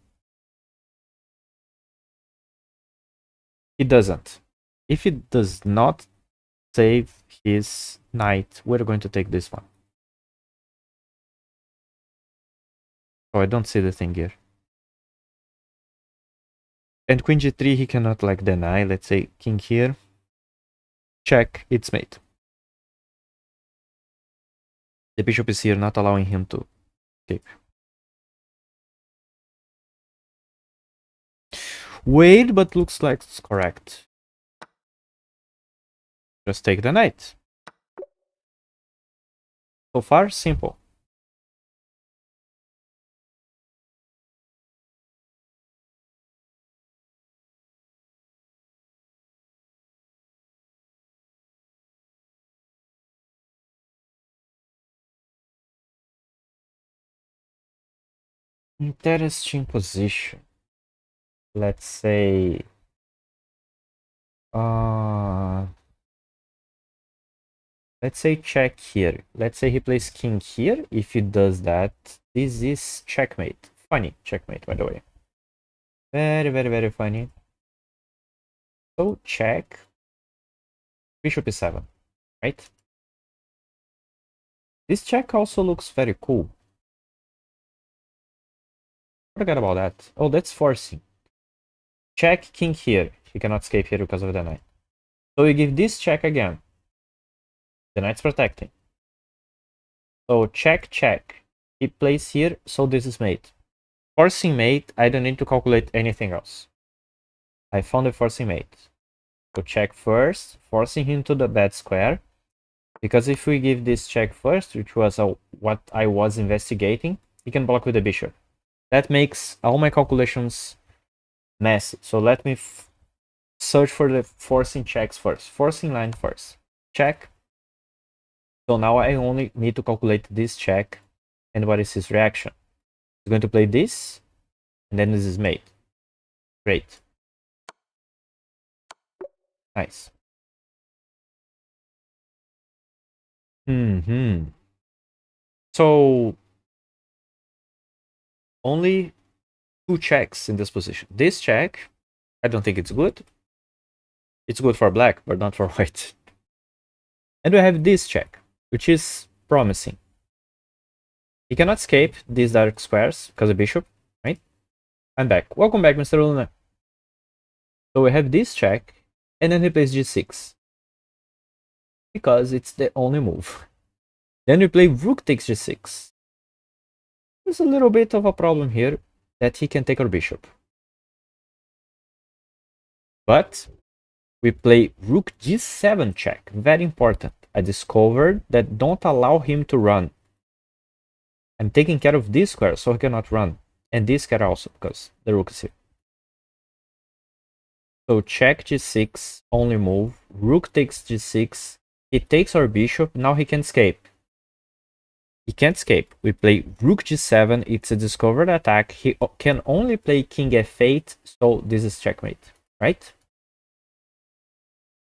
S1: he doesn't, if he does not save his knight, we're going to take this one. Oh, I don't see the thing here. And queen g3, he cannot like deny. Let's say king here. Check, it's mate. The bishop is here, not allowing him to escape. Wait, but looks like it's correct. Just take the knight. So far, simple. Interesting position. Let's say uh let's say check here. Let's say he plays king here. If he does that, this is checkmate. Funny checkmate, by the way. Very, very, very funny. So check. Bishop e7, right? This check also looks very cool. Forget about that. Oh, that's forcing. Check king here. He cannot escape here because of the knight. So we give this check again. The knight's protecting. So check, check. He plays here, so this is mate. Forcing mate, I don't need to calculate anything else. I found the forcing mate. So check first, forcing him to the bad square. Because if we give this check first, which was what I was investigating, he can block with the bishop. That makes all my calculations messy. So let me search for the forcing checks first. Forcing line first. Check. So now I only need to calculate this check and what is his reaction. He's going to play this, and then this is mate. Great. Nice. So only two checks in this position. This check, I don't think it's good. It's good for black, but not for white. And we have this check, which is promising. He cannot escape these dark squares because of bishop, right? I'm back. Welcome back, Mr. Luna. So we have this check, and then he plays g6. Because it's the only move. Then we play rook takes g6. There's a little bit of a problem here that he can take our bishop. But we play rook g7 check. Very important. I discovered that don't allow him to run. I'm taking care of this square so he cannot run. And this square also because the rook is here. So check g6, only move. Rook takes g6. He takes our bishop. Now he can escape. He can't escape. We play rook g7. It's a discovered attack. He can only play king f8. So this is checkmate, right?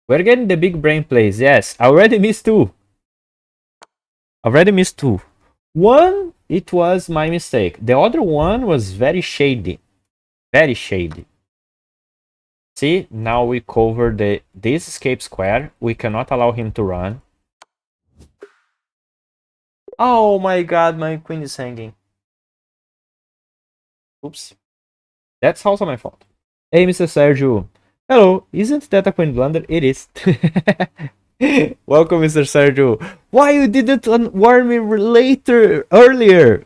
S1: We're getting the big brain plays. Yes, I already missed two. One, it was my mistake. The other one was very shady. Very shady. See, now we cover this escape square. We cannot allow him to run. Oh my god, my queen is hanging. Oops. That's also my fault. Hey, Mr. Sergio. Hello, isn't that a queen blunder? It is. Welcome, Mr. Sergio. Why you didn't warn me earlier?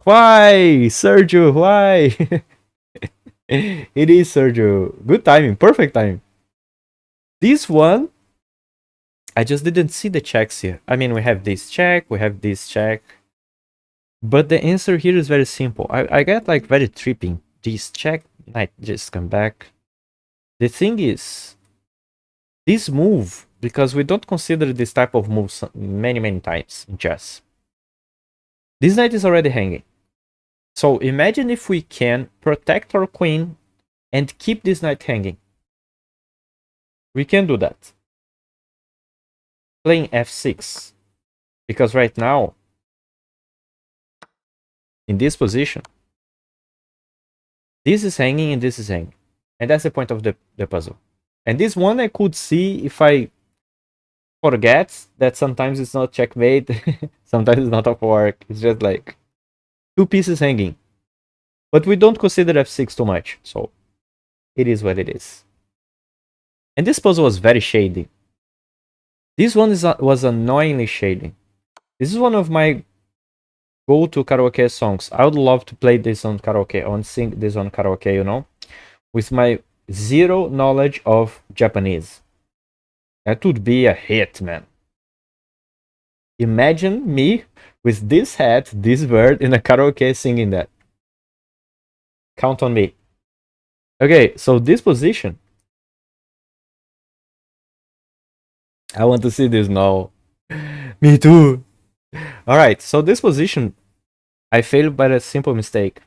S1: Why, Sergio? Why? It is Sergio. Good timing, perfect timing. This one, I just didn't see the checks here. I mean, we have this check, we have this check. But the answer here is very simple. I get like very tripping. This check, knight just come back. The thing is, this move, because we don't consider this type of moves many times in chess. This knight is already hanging. So imagine if we can protect our queen and keep this knight hanging. We can do that. Playing f6. Because right now, in this position, this is hanging and this is hanging. And that's the point of the puzzle. And this one I could see if I forget that sometimes it's not checkmate, sometimes it's not a fork. It's just like two pieces hanging. But we don't consider f6 too much, so it is what it is. And this puzzle was very shady. This one was annoyingly shady. This is one of my go-to karaoke songs. I would love to play this on karaoke, or sing this on karaoke, you know, with my zero knowledge of Japanese. That would be a hit, man. Imagine me with this hat, this bird, in a karaoke singing that. Count on me. Okay, so this position. I want to see this now. Me too. Alright, so this position I failed by a simple mistake.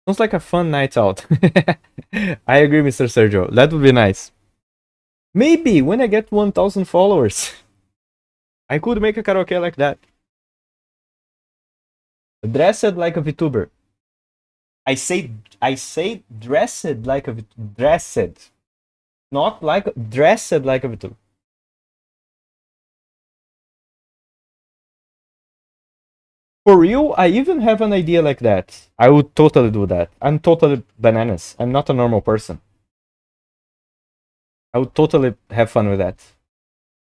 S1: Sounds like a fun night out. I agree, Mr. Sergio. That would be nice. Maybe when I get 1,000 followers, I could make a karaoke like that. Dressed like a VTuber. I say dressed like a dressed. Not like dressed like a VTuber. For real, I even have an idea like that. I would totally do that. I'm totally bananas. I'm not a normal person. I would totally have fun with that.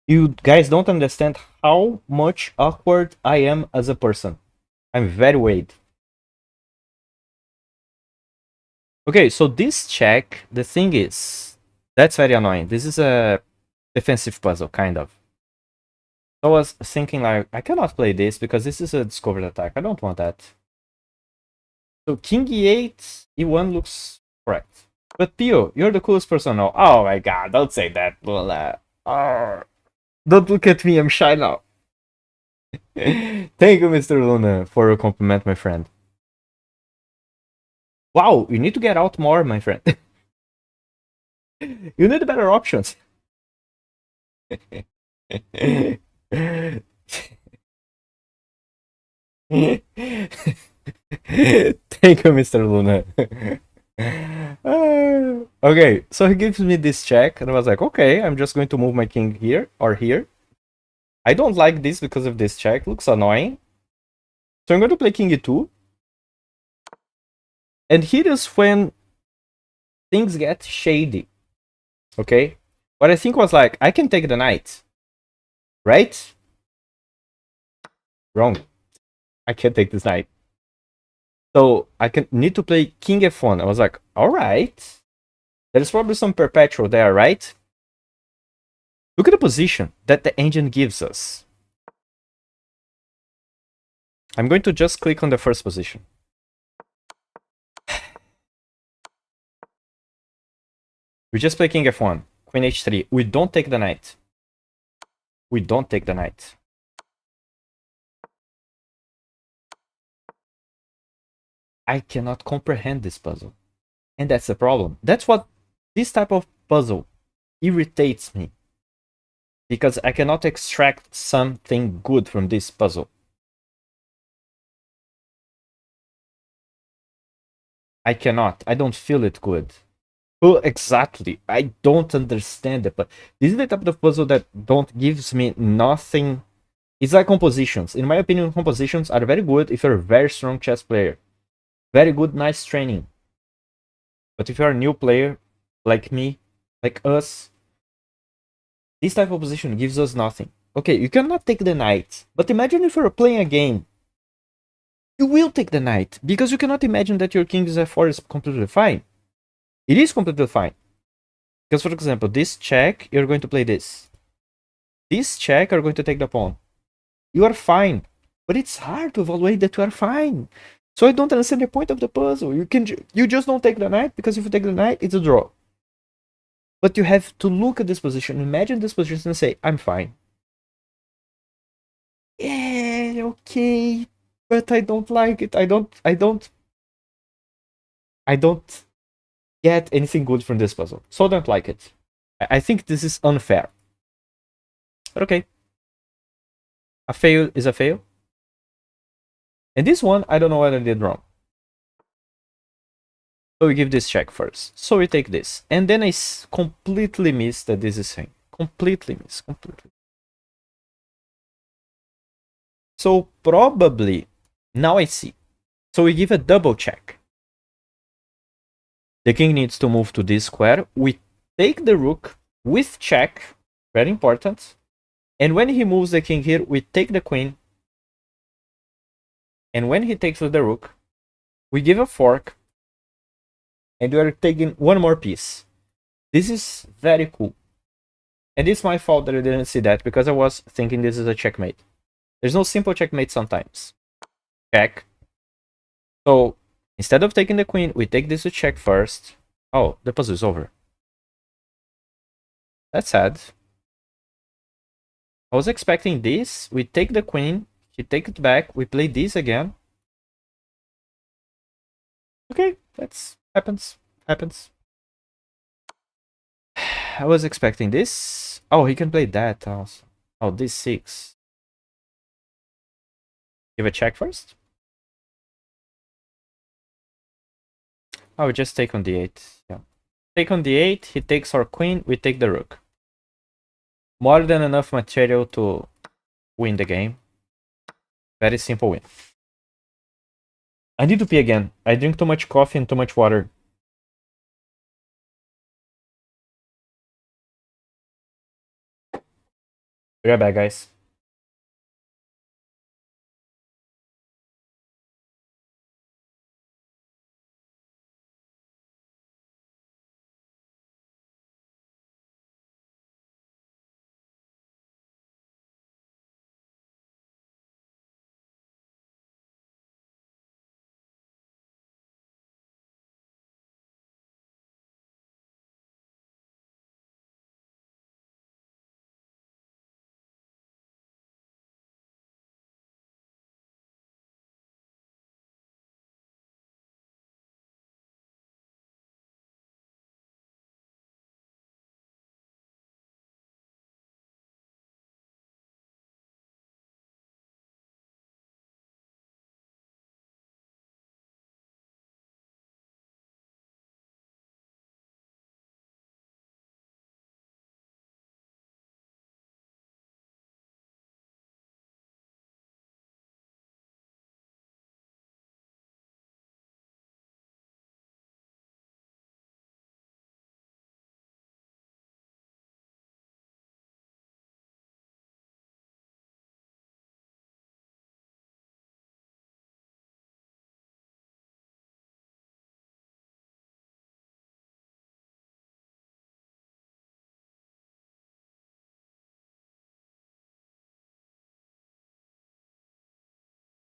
S1: You guys don't understand how much awkward I am as a person. I'm very weird. Okay, so this check, the thing is, that's very annoying. This is a defensive puzzle, kind of. I was thinking like, I cannot play this because this is a discovered attack. I don't want that. So King E8, E1 looks correct. But Pio, you're the coolest person now. Oh my god, don't say that, Lola. Oh, don't look at me, I'm shy now. Thank you, Mr. Luna, for your compliment, my friend. Wow, you need to get out more, my friend. You need better options. Thank you, Mr. Luna. Okay, so he gives me this check, and I was like, okay, I'm just going to move my king here or here. I don't like this because of this check, looks annoying. So I'm going to play king e2. And here is when things get shady. Okay? What I think was like, I can take the knight. Right? Wrong. I can't take this knight. So I need to play king f1. I was like, alright. There's probably some perpetual there, right? Look at the position that the engine gives us. I'm going to just click on the first position. We just play king f1, queen h3. We don't take the knight. We don't take the knight. I cannot comprehend this puzzle. And that's the problem. That's what this type of puzzle irritates me. Because I cannot extract something good from this puzzle. I cannot. I don't feel it good. Oh, exactly. I don't understand it. But this is the type of puzzle that don't gives me nothing. It's like compositions. In my opinion, compositions are very good if you're a very strong chess player. Very good, nice training. But if you're a new player, like me, like us, this type of position gives us nothing. Okay, you cannot take the knight. But imagine if you're playing a game. You will take the knight. Because you cannot imagine that your king is f4 is completely fine. It is completely fine. Because, for example, this check, you're going to play this. This check, you're going to take the pawn. You are fine. But it's hard to evaluate that you are fine. So I don't understand the point of the puzzle. You just don't take the knight, because if you take the knight, it's a draw. But you have to look at this position, imagine this position and say, I'm fine. Yeah, okay. But I don't like it. I don't get anything good from this puzzle. So I don't like it. I think this is unfair. But okay. A fail is a fail. And this one, I don't know what I did wrong. So we give this check first. So we take this. And then I completely miss that this is thing. Completely miss. Completely. So probably, now I see. So we give a double check. The king needs to move to this square. We take the rook with check. Very important. And when he moves the king here, we take the queen. And when he takes with the rook, we give a fork. And we are taking one more piece. This is very cool. And it's my fault that I didn't see that, because I was thinking this is a checkmate. There's no simple checkmate sometimes. Check. So instead of taking the queen, we take this to check first. Oh, the puzzle is over. That's sad. I was expecting this. We take the queen. He takes it back. We play this again. Okay, that's happens. Happens. I was expecting this. Oh, he can play that also. Oh, this 6. Give a check first. Oh, we just take on the 8. Yeah. Take on the 8, he takes our queen, we take the rook. More than enough material to win the game. Very simple win. I need to pee again. I drink too much coffee and too much water. Be right back, guys.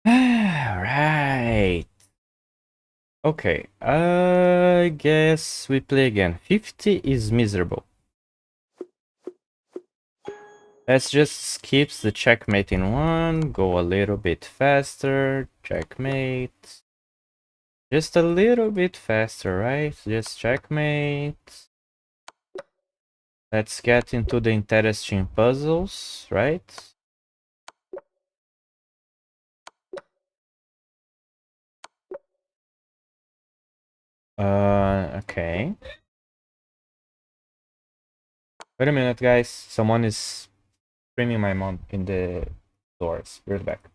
S1: Alright. Okay, I guess we play again. 50 is miserable. Let's just skip the checkmate in one, go a little bit faster, checkmate. Just a little bit faster, right? Just checkmate. Let's get into the interesting puzzles, right? Okay. Wait a minute, guys. Someone is screaming my mom in the doors. We're back.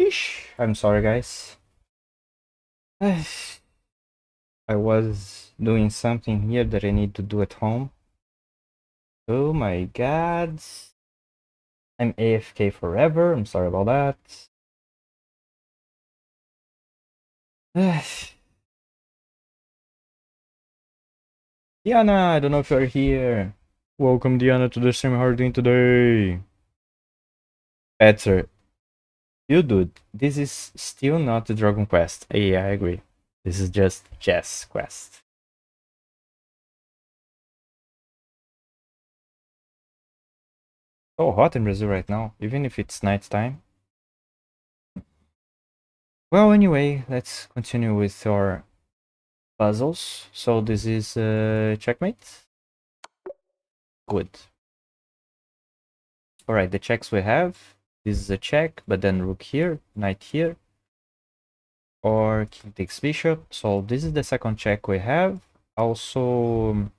S1: Eesh. I'm sorry, guys. I was doing something here that I need to do at home. Oh my god. I'm AFK forever. I'm sorry about that. Diana, I don't know if you're here. Welcome, Diana, to the stream. How are you doing today? Better. You, dude, this is still not the Dragon Quest. Yeah, I agree. This is just chess quest. So hot in Brazil right now, even if it's night time. Well, anyway, let's continue with our puzzles. So this is checkmate. Good. All right, the checks we have. This is a check, but then rook here, knight here, or king takes bishop. So this is the second check we have. Also,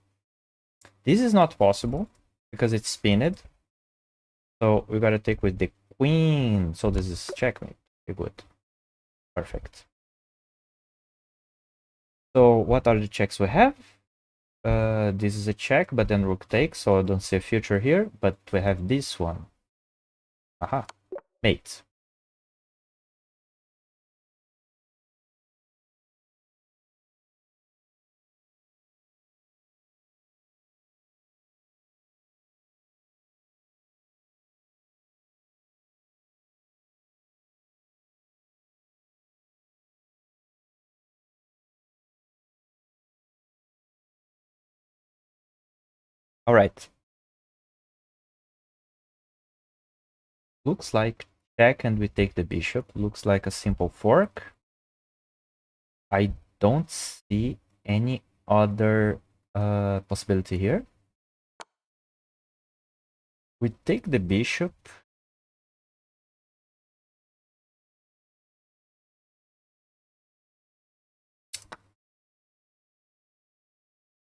S1: this is not possible because it's pinned. So we gotta take with the queen. So this is checkmate. Okay, good. Perfect. So what are the checks we have? This is a check, but then rook takes, so I don't see a future here. But we have this one. Aha, mate. All right. Looks like check and we take the bishop. Looks like a simple fork. I don't see any other possibility here. We take the bishop.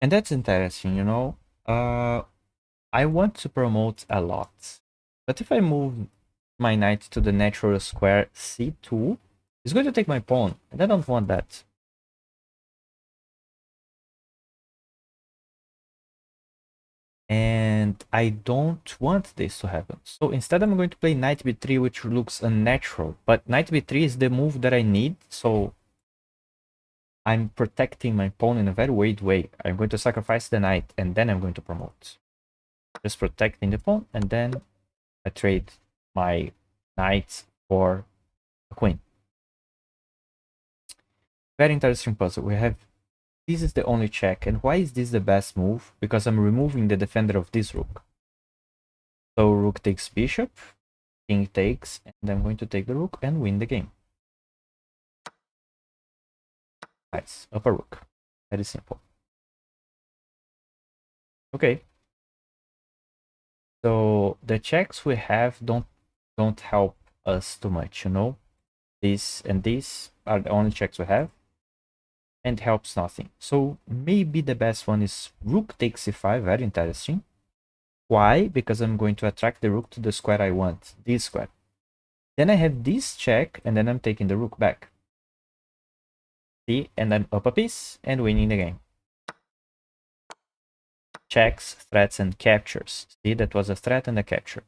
S1: And that's interesting, you know. I want to promote a lot. But if I move my knight to the natural square c2, it's going to take my pawn. And I don't want that. And I don't want this to happen. So instead I'm going to play knight b3, which looks unnatural. But knight b3 is the move that I need, so I'm protecting my pawn in a very weird way. I'm going to sacrifice the knight, and then I'm going to promote. Just protecting the pawn, and then I trade my knight for a queen. Very interesting puzzle. We have... This is the only check. And why is this the best move? Because I'm removing the defender of this rook. So rook takes bishop, king takes, and I'm going to take the rook and win the game. Nice. Upper rook. Very simple. Okay. So the checks we have don't help us too much, you know? This and this are the only checks we have. And helps nothing. So maybe the best one is rook takes c5. Very interesting. Why? Because I'm going to attract the rook to the square I want. This square. Then I have this check, and then I'm taking the rook back. See? And I'm up a piece and winning the game. Checks, threats, and captures. See, that was a threat and a capture.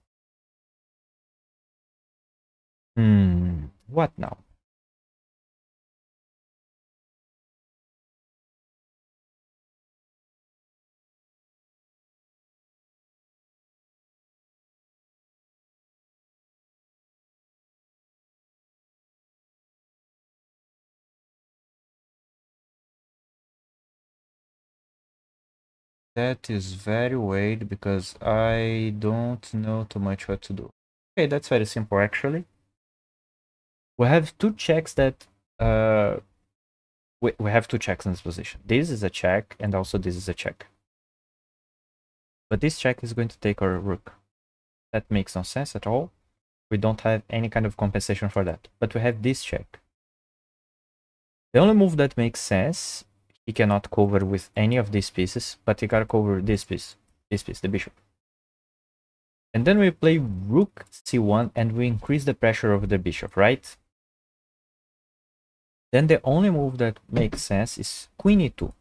S1: What now? That is very weird because I don't know too much what to do. Okay, that's very simple actually. We have two checks that we have two checks in this position. This is a check and also this is a check. But this check is going to take our rook. That makes no sense at all. We don't have any kind of compensation for that. But we have this check. The only move that makes sense, he cannot cover with any of these pieces, but he gotta cover this piece, the bishop. And then we play rook c1 and we increase the pressure of the bishop, right? Then the only move that makes sense is queen e2.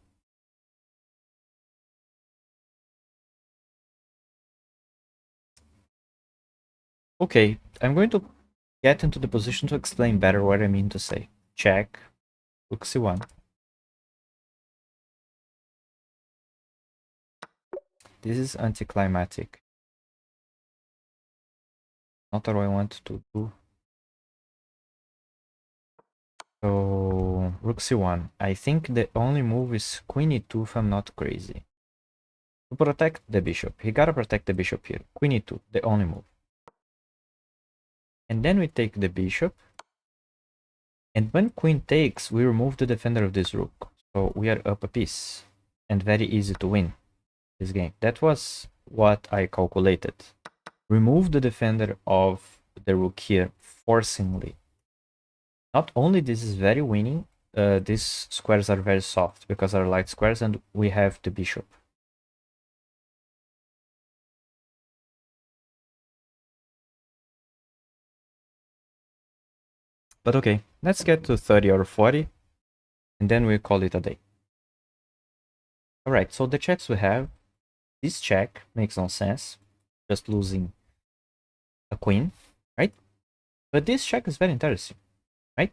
S1: Okay, I'm going to get into the position to explain better what I mean to say. Check, rook c1. This is anticlimactic. Not what I want to do. So, rook c1. I think the only move is queen e2 if I'm not crazy. To protect the bishop. He gotta protect the bishop here. Queen e2, the only move. And then we take the bishop. And when queen takes, we remove the defender of this rook. So we are up a piece. And very easy to win this game. That was what I calculated. Remove the defender of the rook here, forcingly. Not only this is very winning, these squares are very soft because are light squares and we have the bishop. But okay, let's get to 30 or 40 and then we call it a day. Alright, so the checks we have, this check makes no sense, just losing a queen, right? But this check is very interesting, right?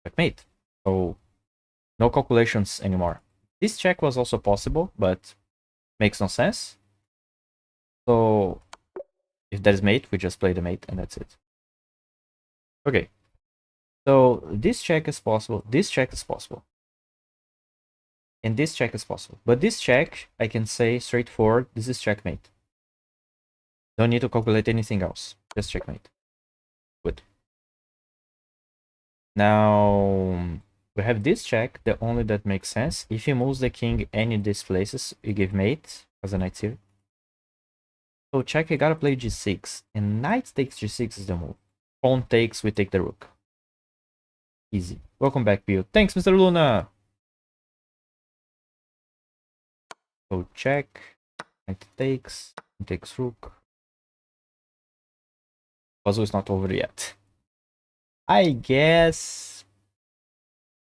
S1: Checkmate. So no calculations anymore. This check was also possible, but makes no sense. So if there's mate, we just play the mate and that's it. Okay. So this check is possible, this check is possible. And this check is possible. But this check, I can say straightforward, this is checkmate. Don't need to calculate anything else. Just checkmate. Good. Now we have this check, the only that makes sense. If he moves the king any of these places, we give mate, as a knight's here. So check, you gotta play g6. And knight takes g6 is the move. Pawn takes, we take the rook. Easy. Welcome back, Pio. Thanks, Mr. Luna! So check. Knight takes rook. Puzzle is not over yet. I guess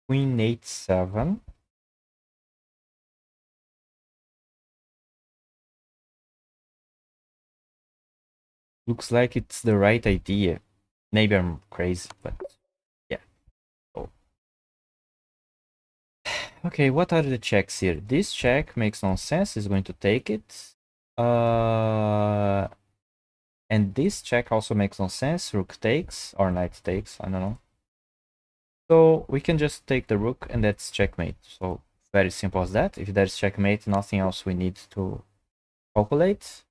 S1: queen h7. Looks like it's the right idea. Maybe I'm crazy, but yeah. Oh. Okay, what are the checks here? This check makes no sense. It's going to take it. And this check also makes no sense. Rook takes or knight takes. I don't know. So we can just take the rook and that's checkmate. So very simple as that. If there's checkmate, nothing else we need to calculate.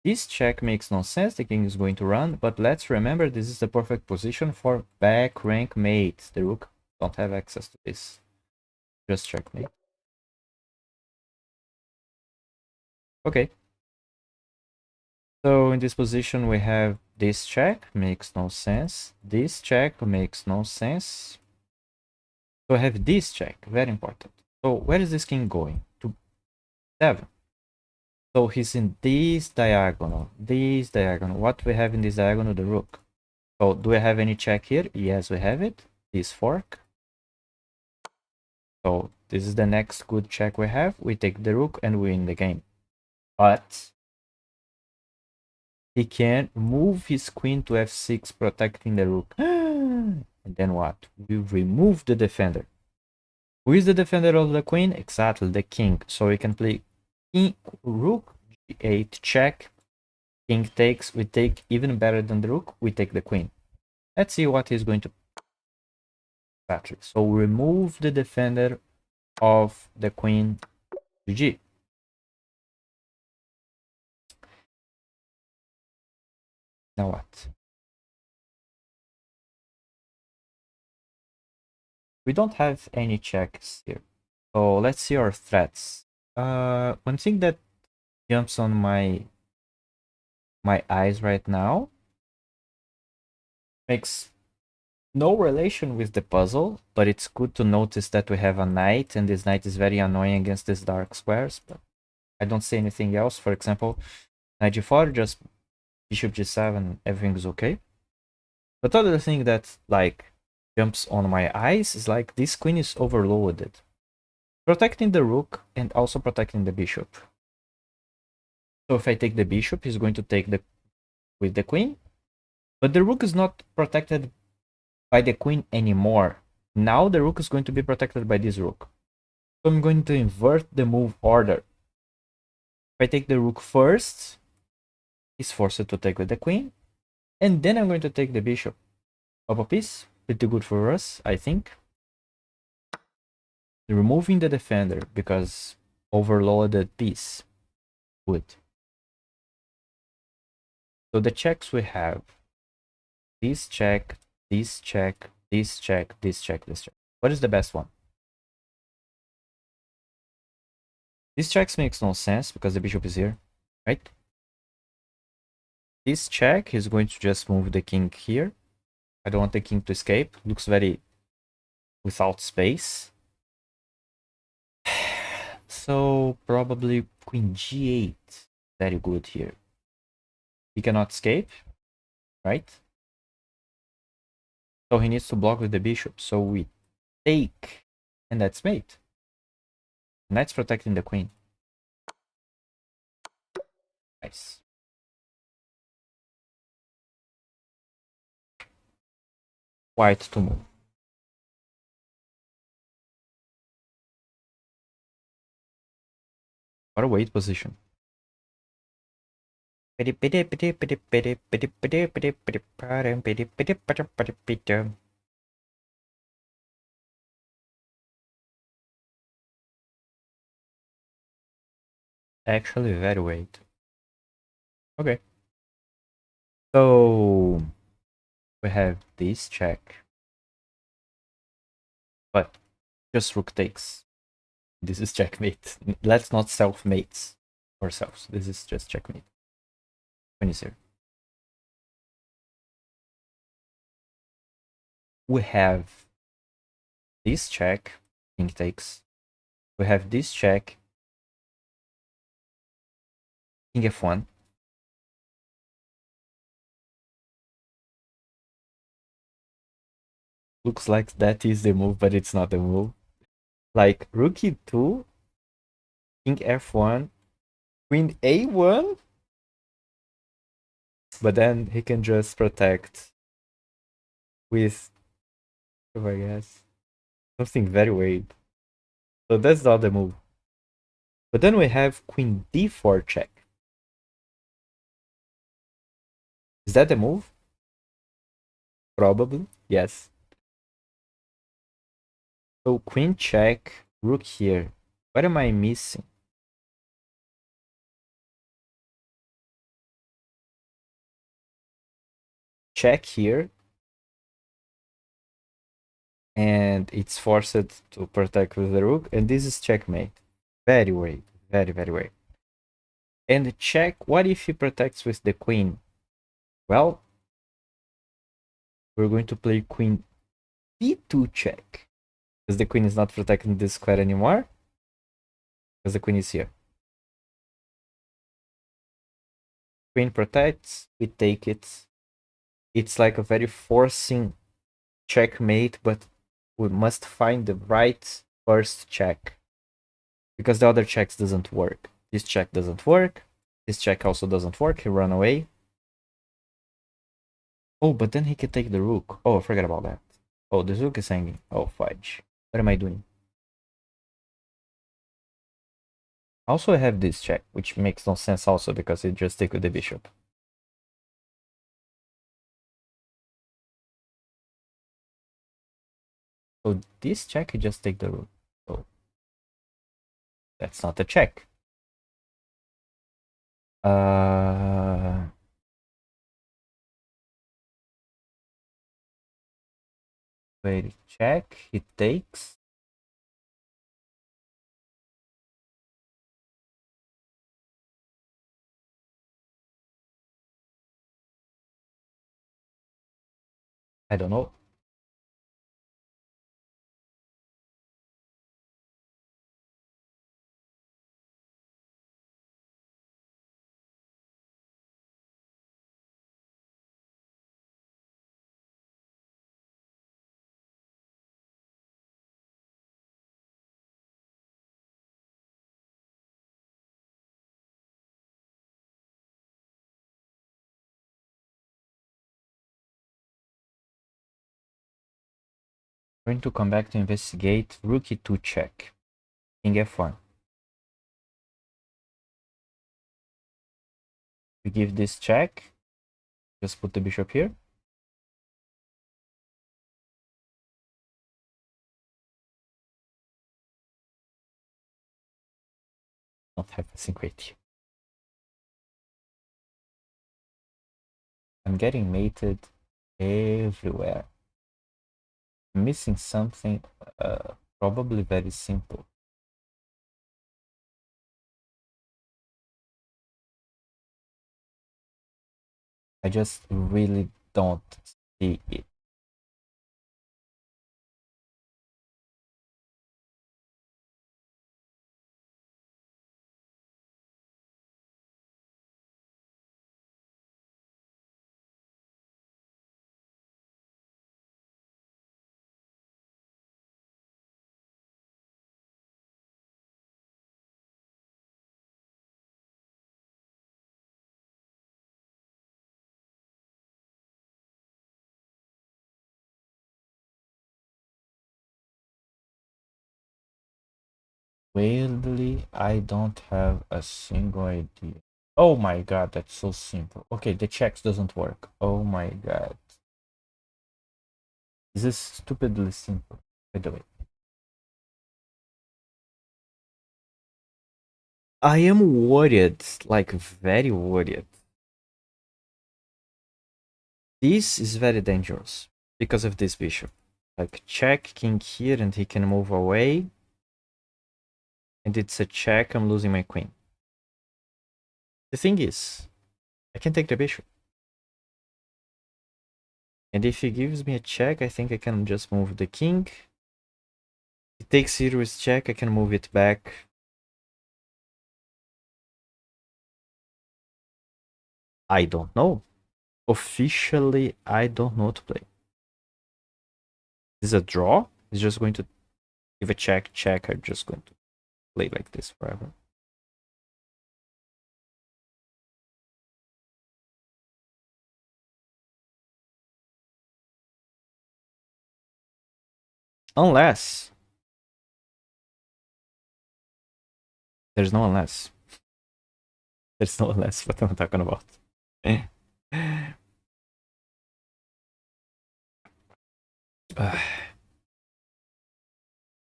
S1: This check makes no sense, the king is going to run, but let's remember this is the perfect position for back rank mate. The rook don't have access to this. Just checkmate. Okay. So in this position we have this check, makes no sense. This check makes no sense. So I have this check, very important. So where is this king going? To 7. So he's in this diagonal, this diagonal. What we have in this diagonal? The rook. So do we have any check here? Yes, we have it. This fork. So this is the next good check we have. We take the rook and win the game. But he can move his queen to f6, protecting the rook. And then what? We remove the defender. Who is the defender of the queen? Exactly, the king. So we can play king, rook, g8, check. King takes, we take even better than the rook, we take the queen. Let's see what he's going to battery. So remove the defender of the queen, GG. Now what? We don't have any checks here. So let's see our threats. One thing that jumps on my eyes right now makes no relation with the puzzle, but it's good to notice that we have a knight, and this knight is very annoying against these dark squares, but I don't see anything else. For example, knight g4, just bishop g7, everything is okay. But other thing that, like, jumps on my eyes is like this queen is overloaded. Protecting the rook and also protecting the bishop. So if I take the bishop, he's going to take the with the queen. But the rook is not protected by the queen anymore. Now the rook is going to be protected by this rook. So I'm going to invert the move order. If I take the rook first, he's forced to take with the queen. And then I'm going to take the bishop. Up a piece. Pretty good for us, I think. Removing the defender because overloaded piece. Good. So the checks we have. This check, this check, this check, this check, this check. What is the best one? This checks makes no sense because the bishop is here, right? This check is going to just move the king here. I don't want the king to escape. Looks very without space. So probably queen g8. Very good here. He cannot escape, right? So he needs to block with the bishop. So we take, and that's mate. Knight's protecting the queen. Nice. White to move. What a weight position. Actually, very weight. Okay. So we have this check, but just rook takes. This is checkmate. Let's not self-mates ourselves. This is just checkmate. When is here? We have this check, king takes. We have this check, king f1. Looks like that is the move, but it's not the move. Like rook e2, king f1, queen a1. But then he can just protect with, I guess, something very weird. So that's not the move. But then we have queen d4 check. Is that the move? Probably, yes. So queen check, rook here. What am I missing? Check here. And it's forced to protect with the rook. And this is checkmate. Very weird. Very, very weird. And check, what if he protects with the queen? Well, we're going to play queen d2 check. Because the queen is not protecting this square anymore. Because the queen is here. Queen protects, we take it. It's like a very forcing checkmate, but we must find the right first check. Because the other checks doesn't work. This check doesn't work. This check also doesn't work. He ran away. Oh, but then he can take the rook. Oh, I forgot about that. Oh, the rook is hanging. Oh, fudge. What am I doing? Also, I have this check, which makes no sense also because it just take with the bishop. So this check, you just take the rook. So that's not a check. Wait, check. He takes. I don't know. Going to come back to investigate. Rook e2 check. King f1. We give this check. Just put the bishop here. Not have a great. I'm getting mated everywhere. I'm missing something probably very simple. I just really don't see it. Weirdly, I don't have a single idea. Oh my god, that's so simple. Okay, the checks doesn't work. Oh my god. This is stupidly simple, by the way. I am worried, like very worried. This is very dangerous because of this bishop. Like check king here and he can move away. And it's a check, I'm losing my queen. The thing is, I can take the bishop. And if he gives me a check, I think I can just move the king. He takes here with check, I can move it back. I don't know. Officially, I don't know to play. This is a draw. He's just going to give a check, check. I'm just going to play like this forever. Unless there's no unless. There's no unless what I'm talking about. The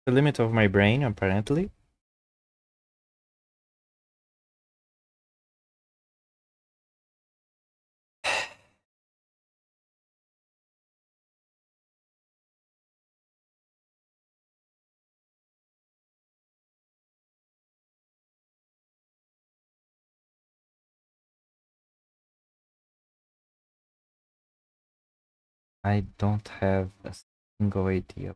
S1: limit of my brain, apparently. I don't have a single idea.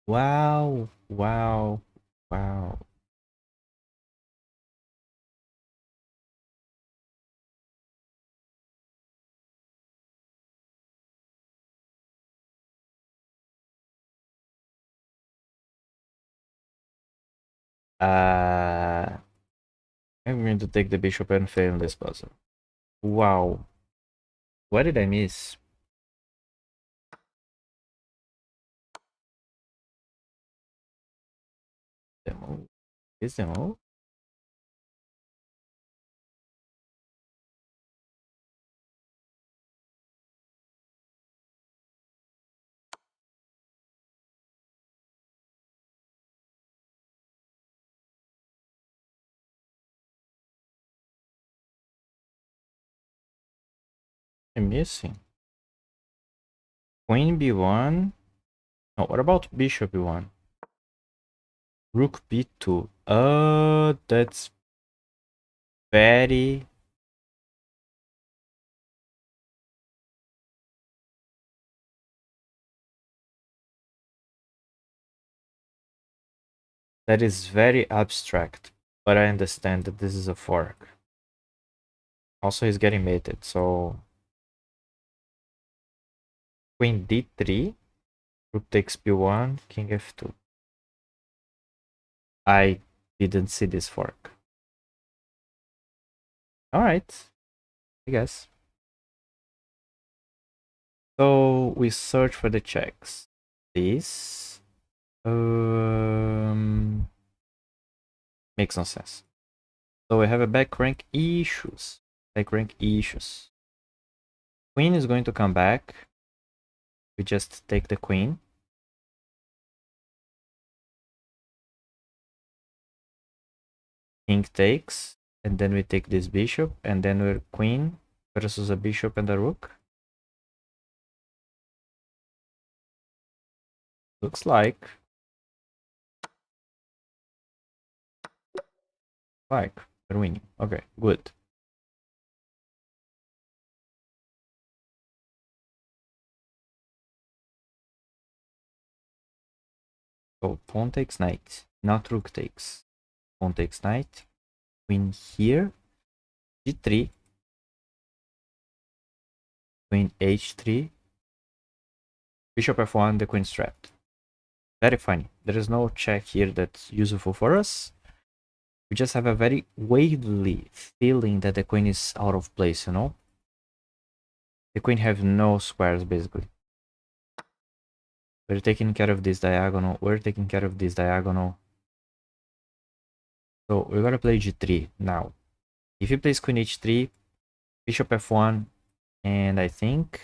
S1: Wow, wow, wow. Uh, I'm going to take the bishop and fail in this puzzle. Wow. What did I miss? Demo. Is demo? I'm missing. Queen b1. No, what about bishop b1? Rook b2. That's very... That is very abstract, but I understand that this is a fork. Also, he's getting mated, so... Queen d3, rook takes b1, king f2. I didn't see this fork. Alright, I guess. So we search for the checks. This makes no sense. So we have a back rank issues. Back rank issues. Queen is going to come back. We just take the queen. King takes, and then we take this bishop, and then we're queen versus a bishop and a rook. Looks like we're winning. Okay, good. So pawn takes knight, not rook takes. Pawn takes knight, queen here, g3, queen h3, bishop f1, the queen's trapped. Very funny. There is no check here that's useful for us. We just have a very weirdly feeling that the queen is out of place, you know? The queen have no squares, basically. We're taking care of this diagonal. We're taking care of this diagonal. So we're gonna play g3 now. If he plays queen h3, bishop f1, and I think...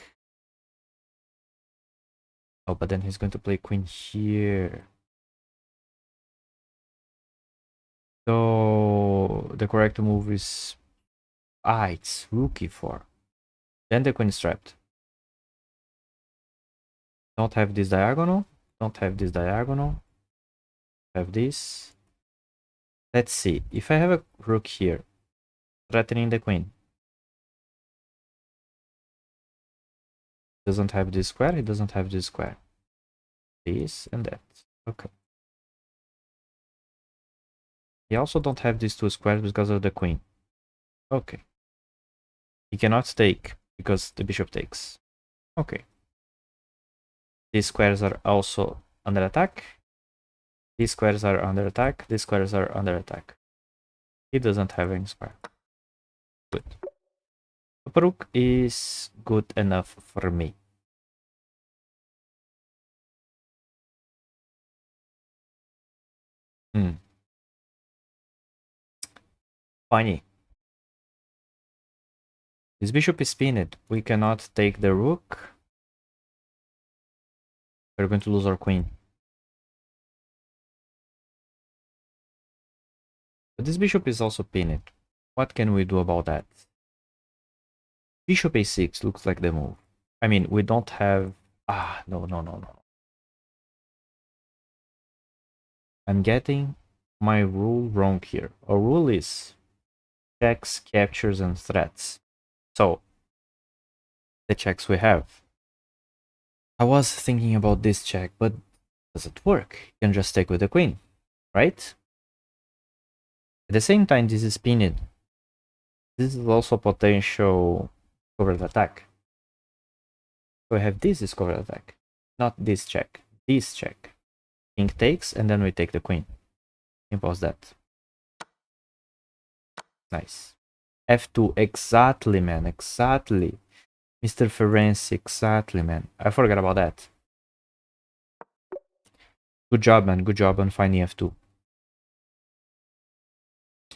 S1: Oh, but then he's going to play queen here. So the correct move is... it's rook e4. Then the queen is trapped. Don't have this diagonal. Don't have this diagonal. Have this. Let's see. If I have a rook here, threatening the queen. Doesn't have this square. He doesn't have this square. This and that. Okay. He also don't have these two squares because of the queen. Okay. He cannot take because the bishop takes. Okay. These squares are also under attack. These squares are under attack. These squares are under attack. He doesn't have any square. Good. The rook is good enough for me. Funny. This bishop is pinned. We cannot take the rook. We're going to lose our queen. But this bishop is also pinned. What can we do about that? Bishop a6 looks like the move. I mean, we don't have... no. I'm getting my rule wrong here. Our rule is checks, captures, and threats. So, the checks we have. I was thinking about this check, but does it work? You can just take with the queen, right? At the same time, this is pinned. This is also potential covered attack. So I have this is covered attack, not this check. This check. King takes, and then we take the queen. Impose that. Nice. F2, exactly, man, exactly. Mr. Ferenczi, exactly, man. I forgot about that. Good job, man. Good job on finding F2.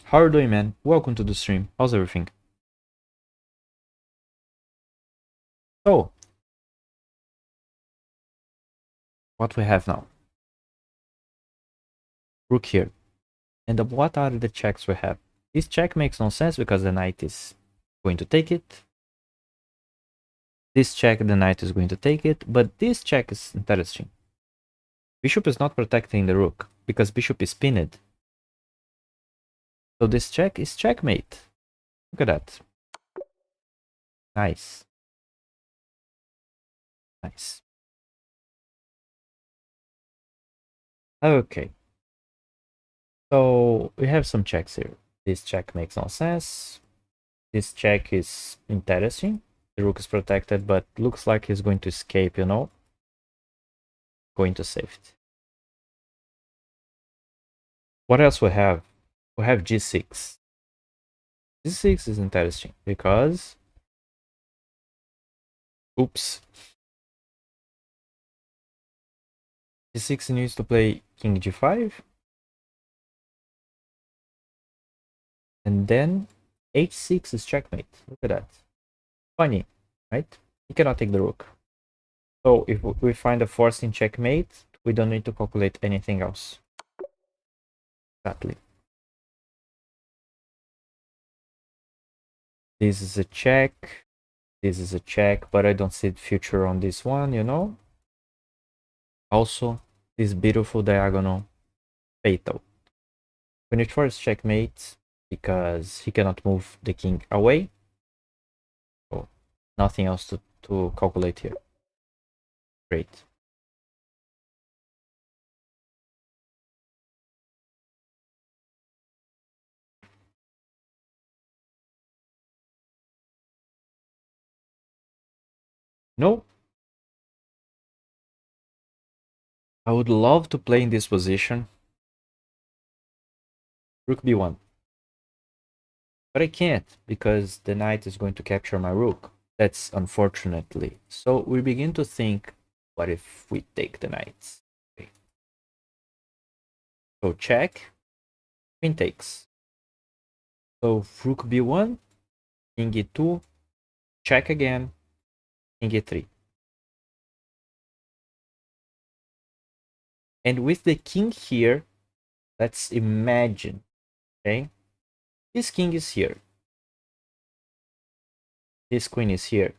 S1: How are you doing, man? Welcome to the stream. How's everything? So, what we have now? Rook here. And what are the checks we have? This check makes no sense because the knight is going to take it. This check, the knight is going to take it, but this check is interesting. Bishop is not protecting the rook, because bishop is pinned. So this check is checkmate. Look at that. Nice. Nice. Okay. So we have some checks here. This check makes no sense. This check is interesting. The rook is protected, but looks like he's going to escape, you know? Going to safety. What else we have? We have g6. G6 is interesting because... Oops. G6 needs to play king g5. And then h6 is checkmate. Look at that. Funny, right? He cannot take the rook. So if we find a forcing checkmate, we don't need to calculate anything else. Exactly. This is a check. This is a check, but I don't see the future on this one, you know? Also, this beautiful diagonal, fatal. We need force checkmate because he cannot move the king away. So nothing else to calculate here. Great. No. I would love to play in this position. Rook b1. But I can't, because the knight is going to capture my rook. That's unfortunately. So we begin to think, what if we take the knight? Okay. So check, queen takes. So rook b1, king e2, check again, king e3. And with the king here, let's imagine, okay? This king is here. This queen is here.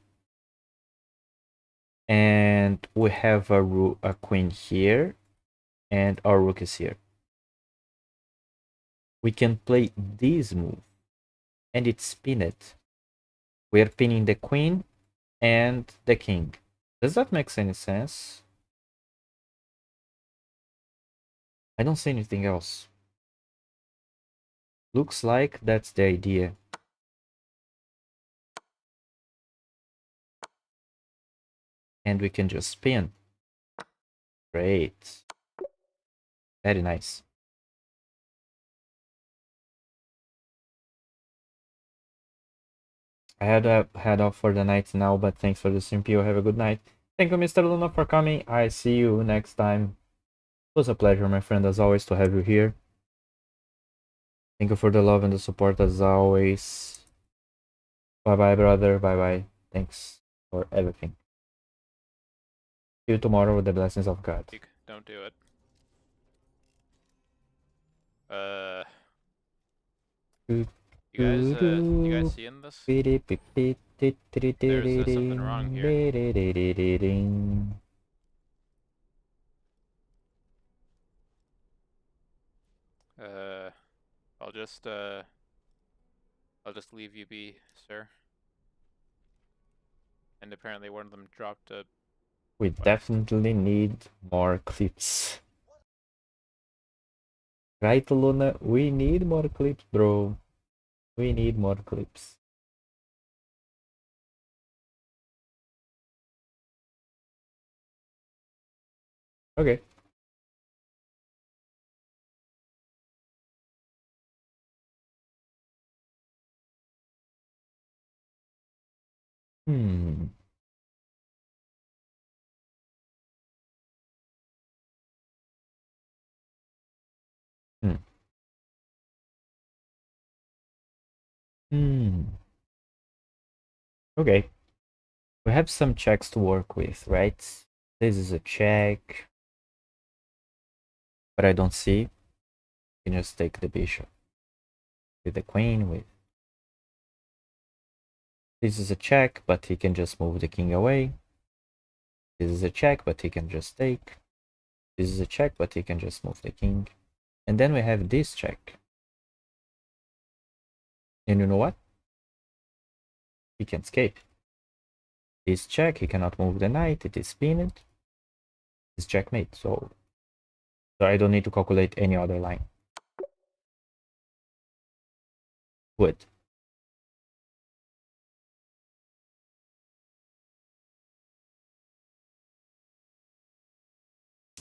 S1: And we have a queen here, and our rook is here. We can play this move, and it's pinned. We're pinning the queen and the king. Does that make any sense? I don't see anything else. Looks like that's the idea. And we can just spin. Great. Very nice. I had to head off for the night now, but thanks for the CPU. Have a good night. Thank you, Mr. Luna, for coming. I see you next time. It was a pleasure, my friend, as always, to have you here. Thank you for the love and the support, as always. Bye-bye, brother. Bye-bye. Thanks for everything. See you tomorrow with the blessings of God.
S2: Don't do it. You guys seeing this? There's something wrong here. I'll just leave you be, sir. And apparently one of them dropped a...
S1: We definitely need more clips. Right, Luna? We need more clips, bro. We need more clips. Okay. Hmm. Hmm. Hmm. Okay. We have some checks to work with, right? This is a check. But I don't see. You can just take the bishop. With the queen, with... This is a check, but he can just move the king away. This is a check, but he can just take. This is a check, but he can just move the king. And then we have this check. And you know what? He can escape. This check, he cannot move the knight, it is pinned. It's checkmate, so I don't need to calculate any other line. Good.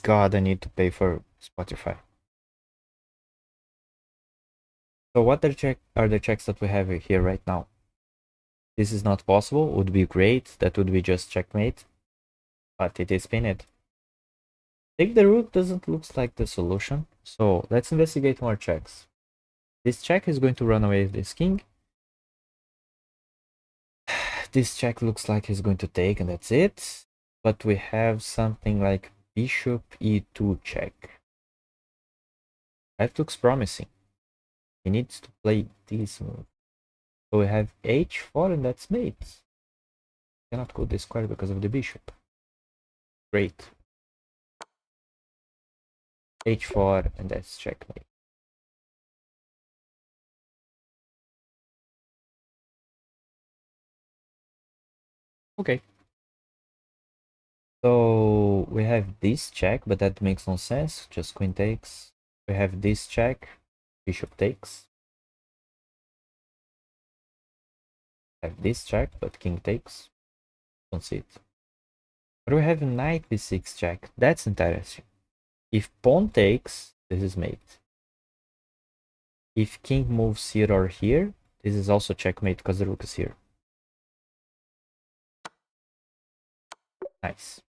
S1: God, I need to pay for Spotify. So what are the checks that we have here right now? This is not possible, would be great, that would be just checkmate, but it is pinned. Take the rook doesn't look like the solution, so let's investigate more checks. This check is going to run away with this king. This check looks like he's going to take and that's it. But we have something like bishop e2 check. That looks promising. He needs to play this move. So we have h4 and that's mate. Cannot go this square because of the bishop. Great. h4 and that's checkmate. Okay. So we have this check, but that makes no sense. Just queen takes. We have this check. Bishop takes. Have this check, but king takes. Don't see it. But we have knight b6 check. That's interesting. If pawn takes, this is mate. If king moves here or here, this is also checkmate because the rook is here. Nice.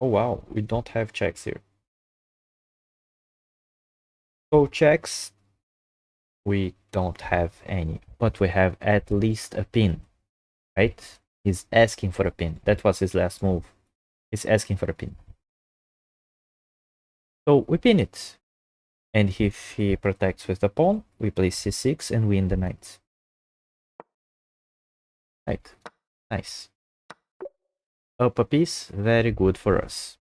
S1: Oh wow, we don't have checks here. So checks, we don't have any, but we have at least a pin, right? He's asking for a pin. That was his last move. He's asking for a pin. So we pin it. And if he protects with the pawn, we play c6 and win the knight. Right. Nice. Up a piece, very good for us.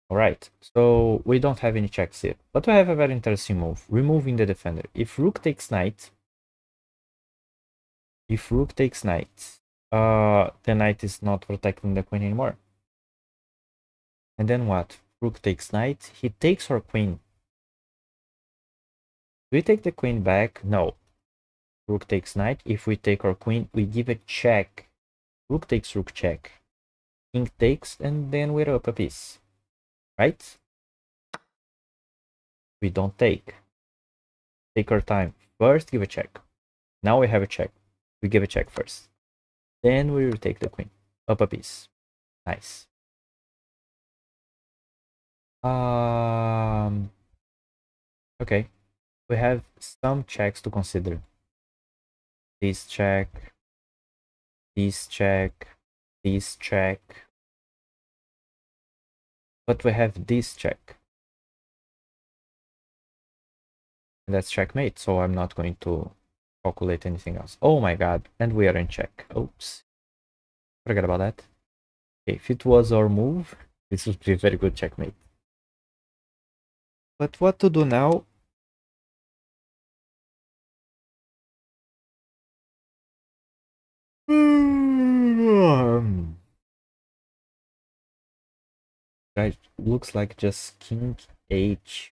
S1: Alright, so we don't have any checks here. But we have a very interesting move, removing the defender. If rook takes knight, the knight is not protecting the queen anymore. And then what? Rook takes knight, he takes our queen. Do we take the queen back? No. Rook takes knight, if we take our queen, we give a check. Rook takes rook check. King takes, and then we're up a piece. Right? We don't take. Take our time. First, give a check. Now we have a check. We give a check first. Then we will take the queen. Up a piece. Nice. Okay. We have some checks to consider. This check. This check. This check. But we have this check. And that's checkmate, so I'm not going to calculate anything else. Oh my god, and we are in check. Oops. Forget about that. Okay, if it was our move, this would be a very good checkmate. But what to do now? Guys, looks like just king h7.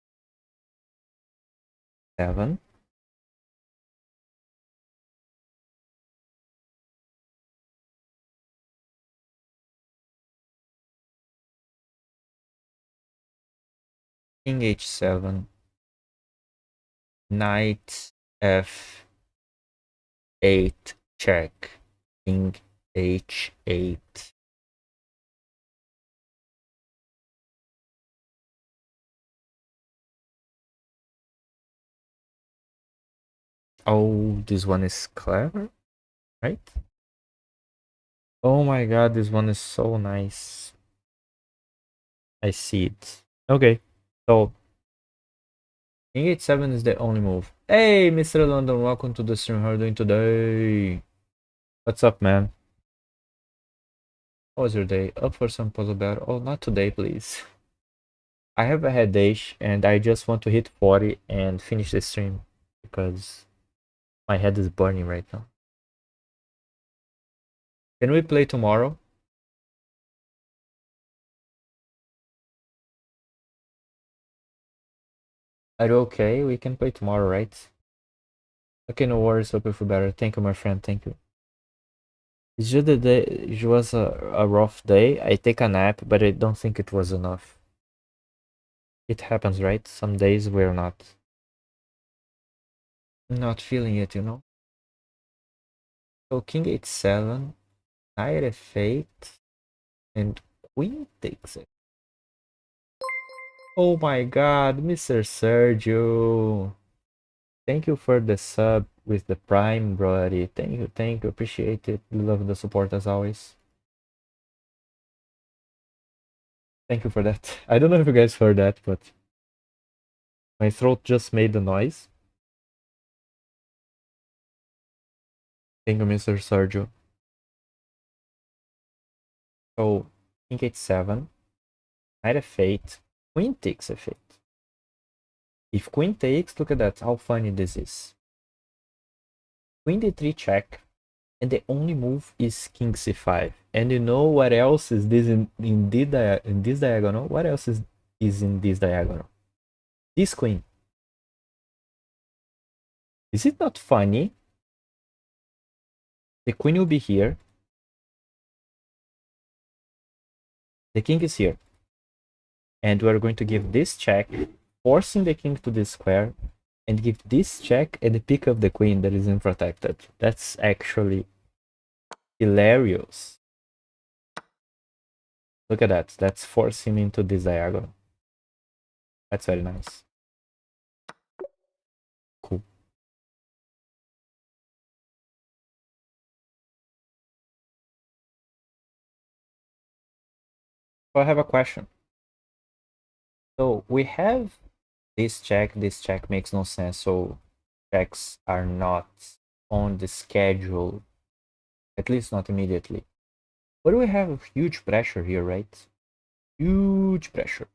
S1: King h7. Knight f8 check. King h8. Oh, this one is clever, right? Oh my god, this one is so nice. I see it. Okay, so King h7 is the only move. Hey, Mr. London, welcome to the stream. How are you doing today? What's up, man? How was your day? Up for some puzzle battle? Oh, not today, please. I have a headache and I just want to hit 40 and finish the stream because my head is burning right now. Can we play tomorrow? Are you okay? We can play tomorrow, right? Okay, no worries. Hope you feel better. Thank you, my friend. Thank you. It's just the day. It was a rough day. I take a nap, but I don't think it was enough. It happens, right? Some days we're not feeling it, you know. So King h7, Knight f8, and Queen takes it. Oh my God, Mr. Sergio. Thank you for the sub with the Prime, brody. Thank you. Appreciate it. Love the support as always. Thank you for that. I don't know if you guys heard that, but my throat just made the noise. Thank you, Mr. Sergio. So, King h7, Knight f8, Queen takes f8. If Queen takes, look at that, how funny this is. Queen d3 check, and the only move is King c5. And you know what else is this in this diagonal? What else is in this diagonal? This queen. Is it not funny? The queen will be here. The king is here. And we're going to give this check, forcing the king to this square, and give this check and pick up the queen that is unprotected. That's actually hilarious. Look at that. That's forcing into this diagonal. That's very nice. Cool. So I have a question. So we have this check makes no sense. So checks are not on the schedule, at least not immediately. But we have huge pressure here, right? Huge pressure.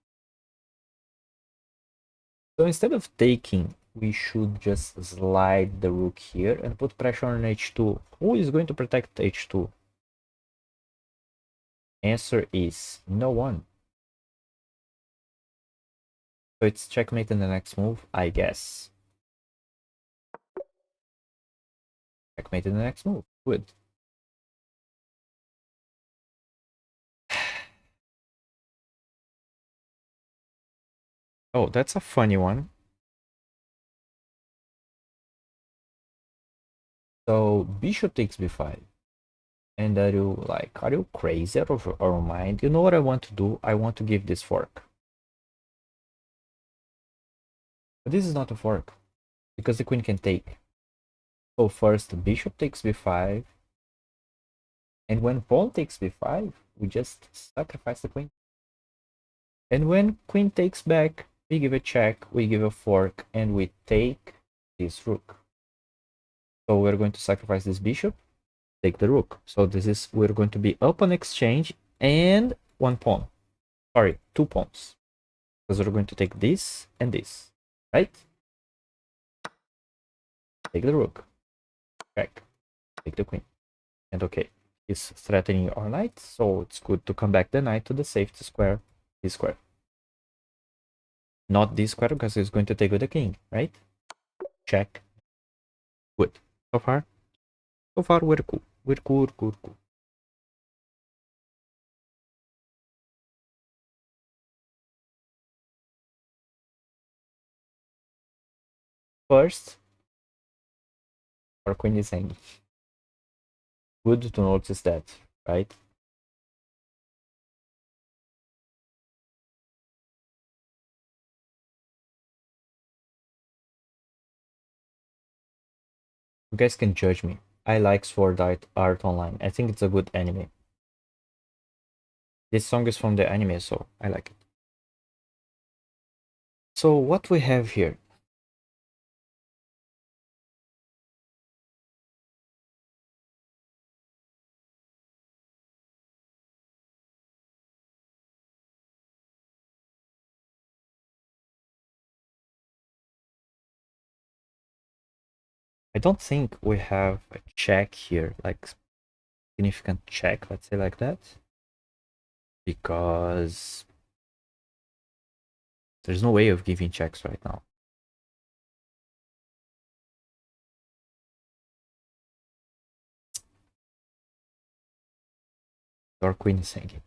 S1: So instead of taking, we should just slide the rook here and put pressure on h2. Who is going to protect h2? Answer is no one. So it's checkmate in the next move, I guess. Checkmate in the next move. Good. Oh, that's a funny one. So bishop takes b5. And are you crazy out of your mind? You know what I want to do? I want to give this fork. But this is not a fork, because the queen can take. So first, bishop takes b5. And when pawn takes b5, we just sacrifice the queen. And when queen takes back, we give a check, we give a fork, and we take this rook. So we're going to sacrifice this bishop, take the rook. So we're going to be up on exchange and one pawn. Sorry, two pawns. Because we're going to take this and this, right? Take the rook, check, take the queen. And okay, he's threatening our knight, so it's good to come back the knight to the safety square, this square. Not this square, because he's going to take with the king, right? Check. Good. So far we're cool. We're cool. First, our queen is hanging. Good to notice that, right? You guys can judge me. I like Sword Art Online. I think it's a good anime. This song is from the anime, so I like it. So what we have here? I don't think we have a check here, like significant check, let's say like that. Because there's no way of giving checks right now. Your queen is hanging.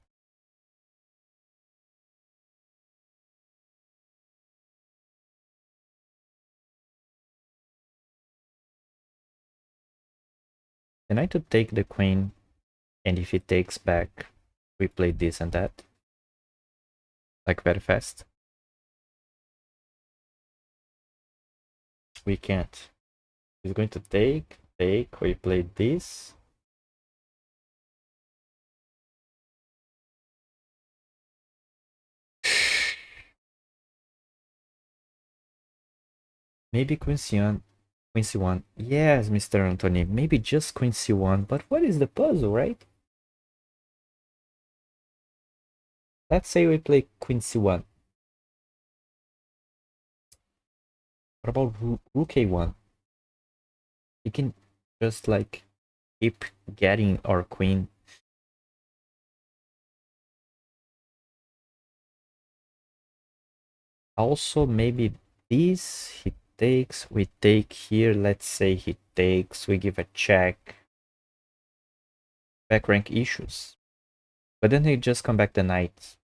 S1: The knight to take the queen, and if he takes back, we play this and that. Like very fast. We can't. He's going to take, we play this. Maybe queen c1. Queen c1. Yes, Mr. Anthony. Maybe just queen c1. But what is the puzzle, right? Let's say we play queen c1. What about rook a1? We can just like keep getting our queen. Also, maybe this, he takes, we take here. Let's say he takes, we give a check. Back rank issues. But then he just come back the knight.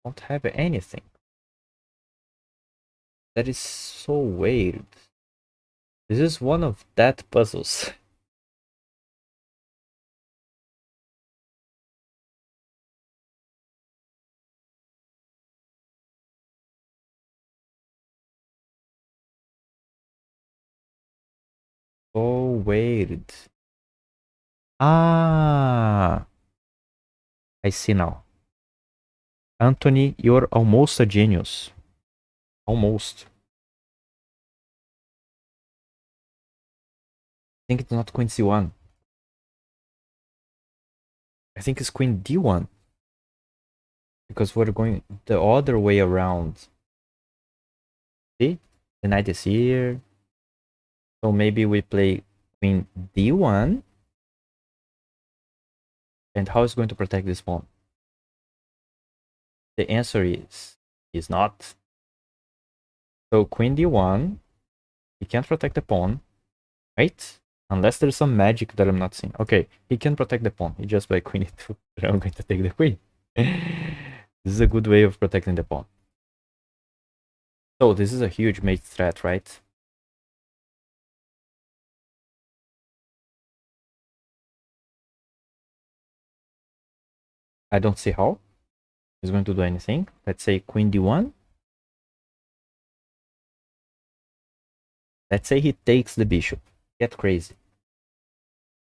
S1: Don't have anything. That is so weird. This is one of that puzzles. So weird. Ah, I see now. Anthony, you're almost a genius. Almost. I think it's not queen c1. I think it's queen d1. Because we're going the other way around. See? The knight is here. So maybe we play queen d1. And how is it going to protect this pawn? The answer is not. So queen d1. He can't protect the pawn. Right? Unless there's some magic that I'm not seeing. Okay, he can protect the pawn. He just play queen e2. I'm going to take the queen. This is a good way of protecting the pawn. So this is a huge mate threat, right? I don't see how he's going to do anything. Let's say queen d1. Let's say he takes the bishop. Get crazy.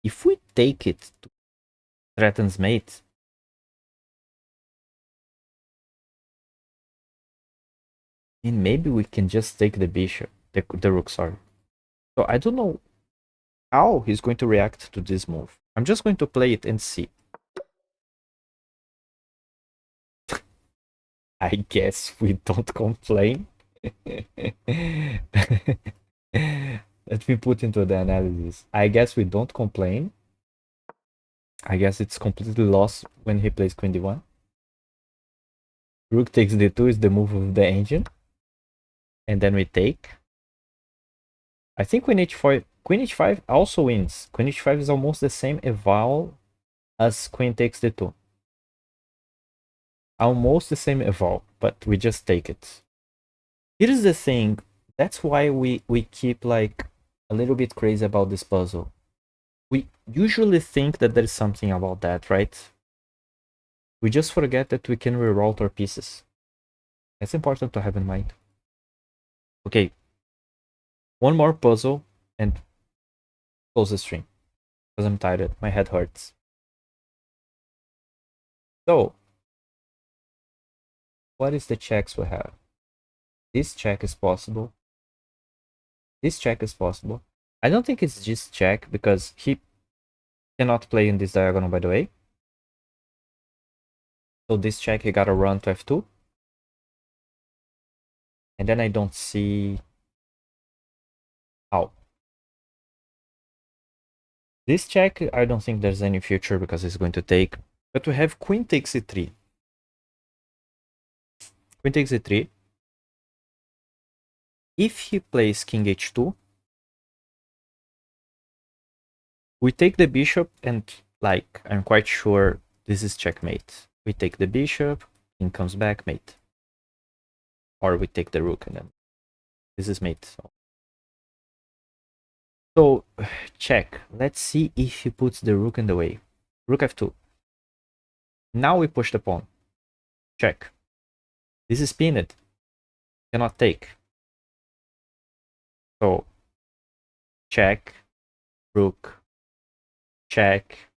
S1: If we take it to threatens mate, then maybe we can just take the bishop, the rook, sorry. So I don't know how he's going to react to this move. I'm just going to play it and see. I guess we don't complain. Let me put into the analysis. I guess we don't complain. I guess it's completely lost when he plays queen d1. Rook takes d2 is the move of the engine. And then we take. I think queen h5 also wins. Queen h5 is almost the same eval as queen takes d2. Almost the same eval, but we just take it. Here's the thing. That's why we keep like a little bit crazy about this puzzle. We usually think that there's something about that, right? We just forget that we can reroute our pieces. That's important to have in mind. Okay. One more puzzle and close the stream. Because I'm tired. My head hurts. So, what is the checks we have? This check is possible. This check is possible. I don't think it's just check because he cannot play in this diagonal, by the way. So this check, he gotta run to f2. And then I don't see How? This check, I don't think there's any future because it's going to take. But we have queen takes e3. Queen takes e3. If he plays king h2, we take the bishop and, like, I'm quite sure this is checkmate. We take the bishop, king comes back, mate. Or we take the rook and then this is mate. So check. Let's see if he puts the rook in the way. Rook f2. Now we push the pawn. Check. This is pinned. Cannot take. So check. Rook. Check.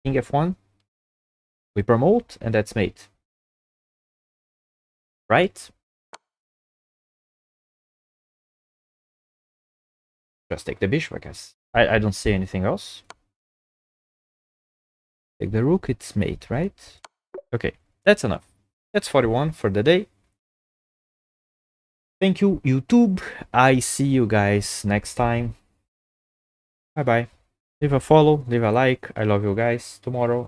S1: King f1. We promote and that's mate. Right? Just take the bishop, I guess. I don't see anything else. Take the rook, it's mate, right? Okay, that's enough. That's 41 for the day. Thank you, YouTube. I see you guys next time. Bye bye. Leave a follow, leave a like. I love you guys. Tomorrow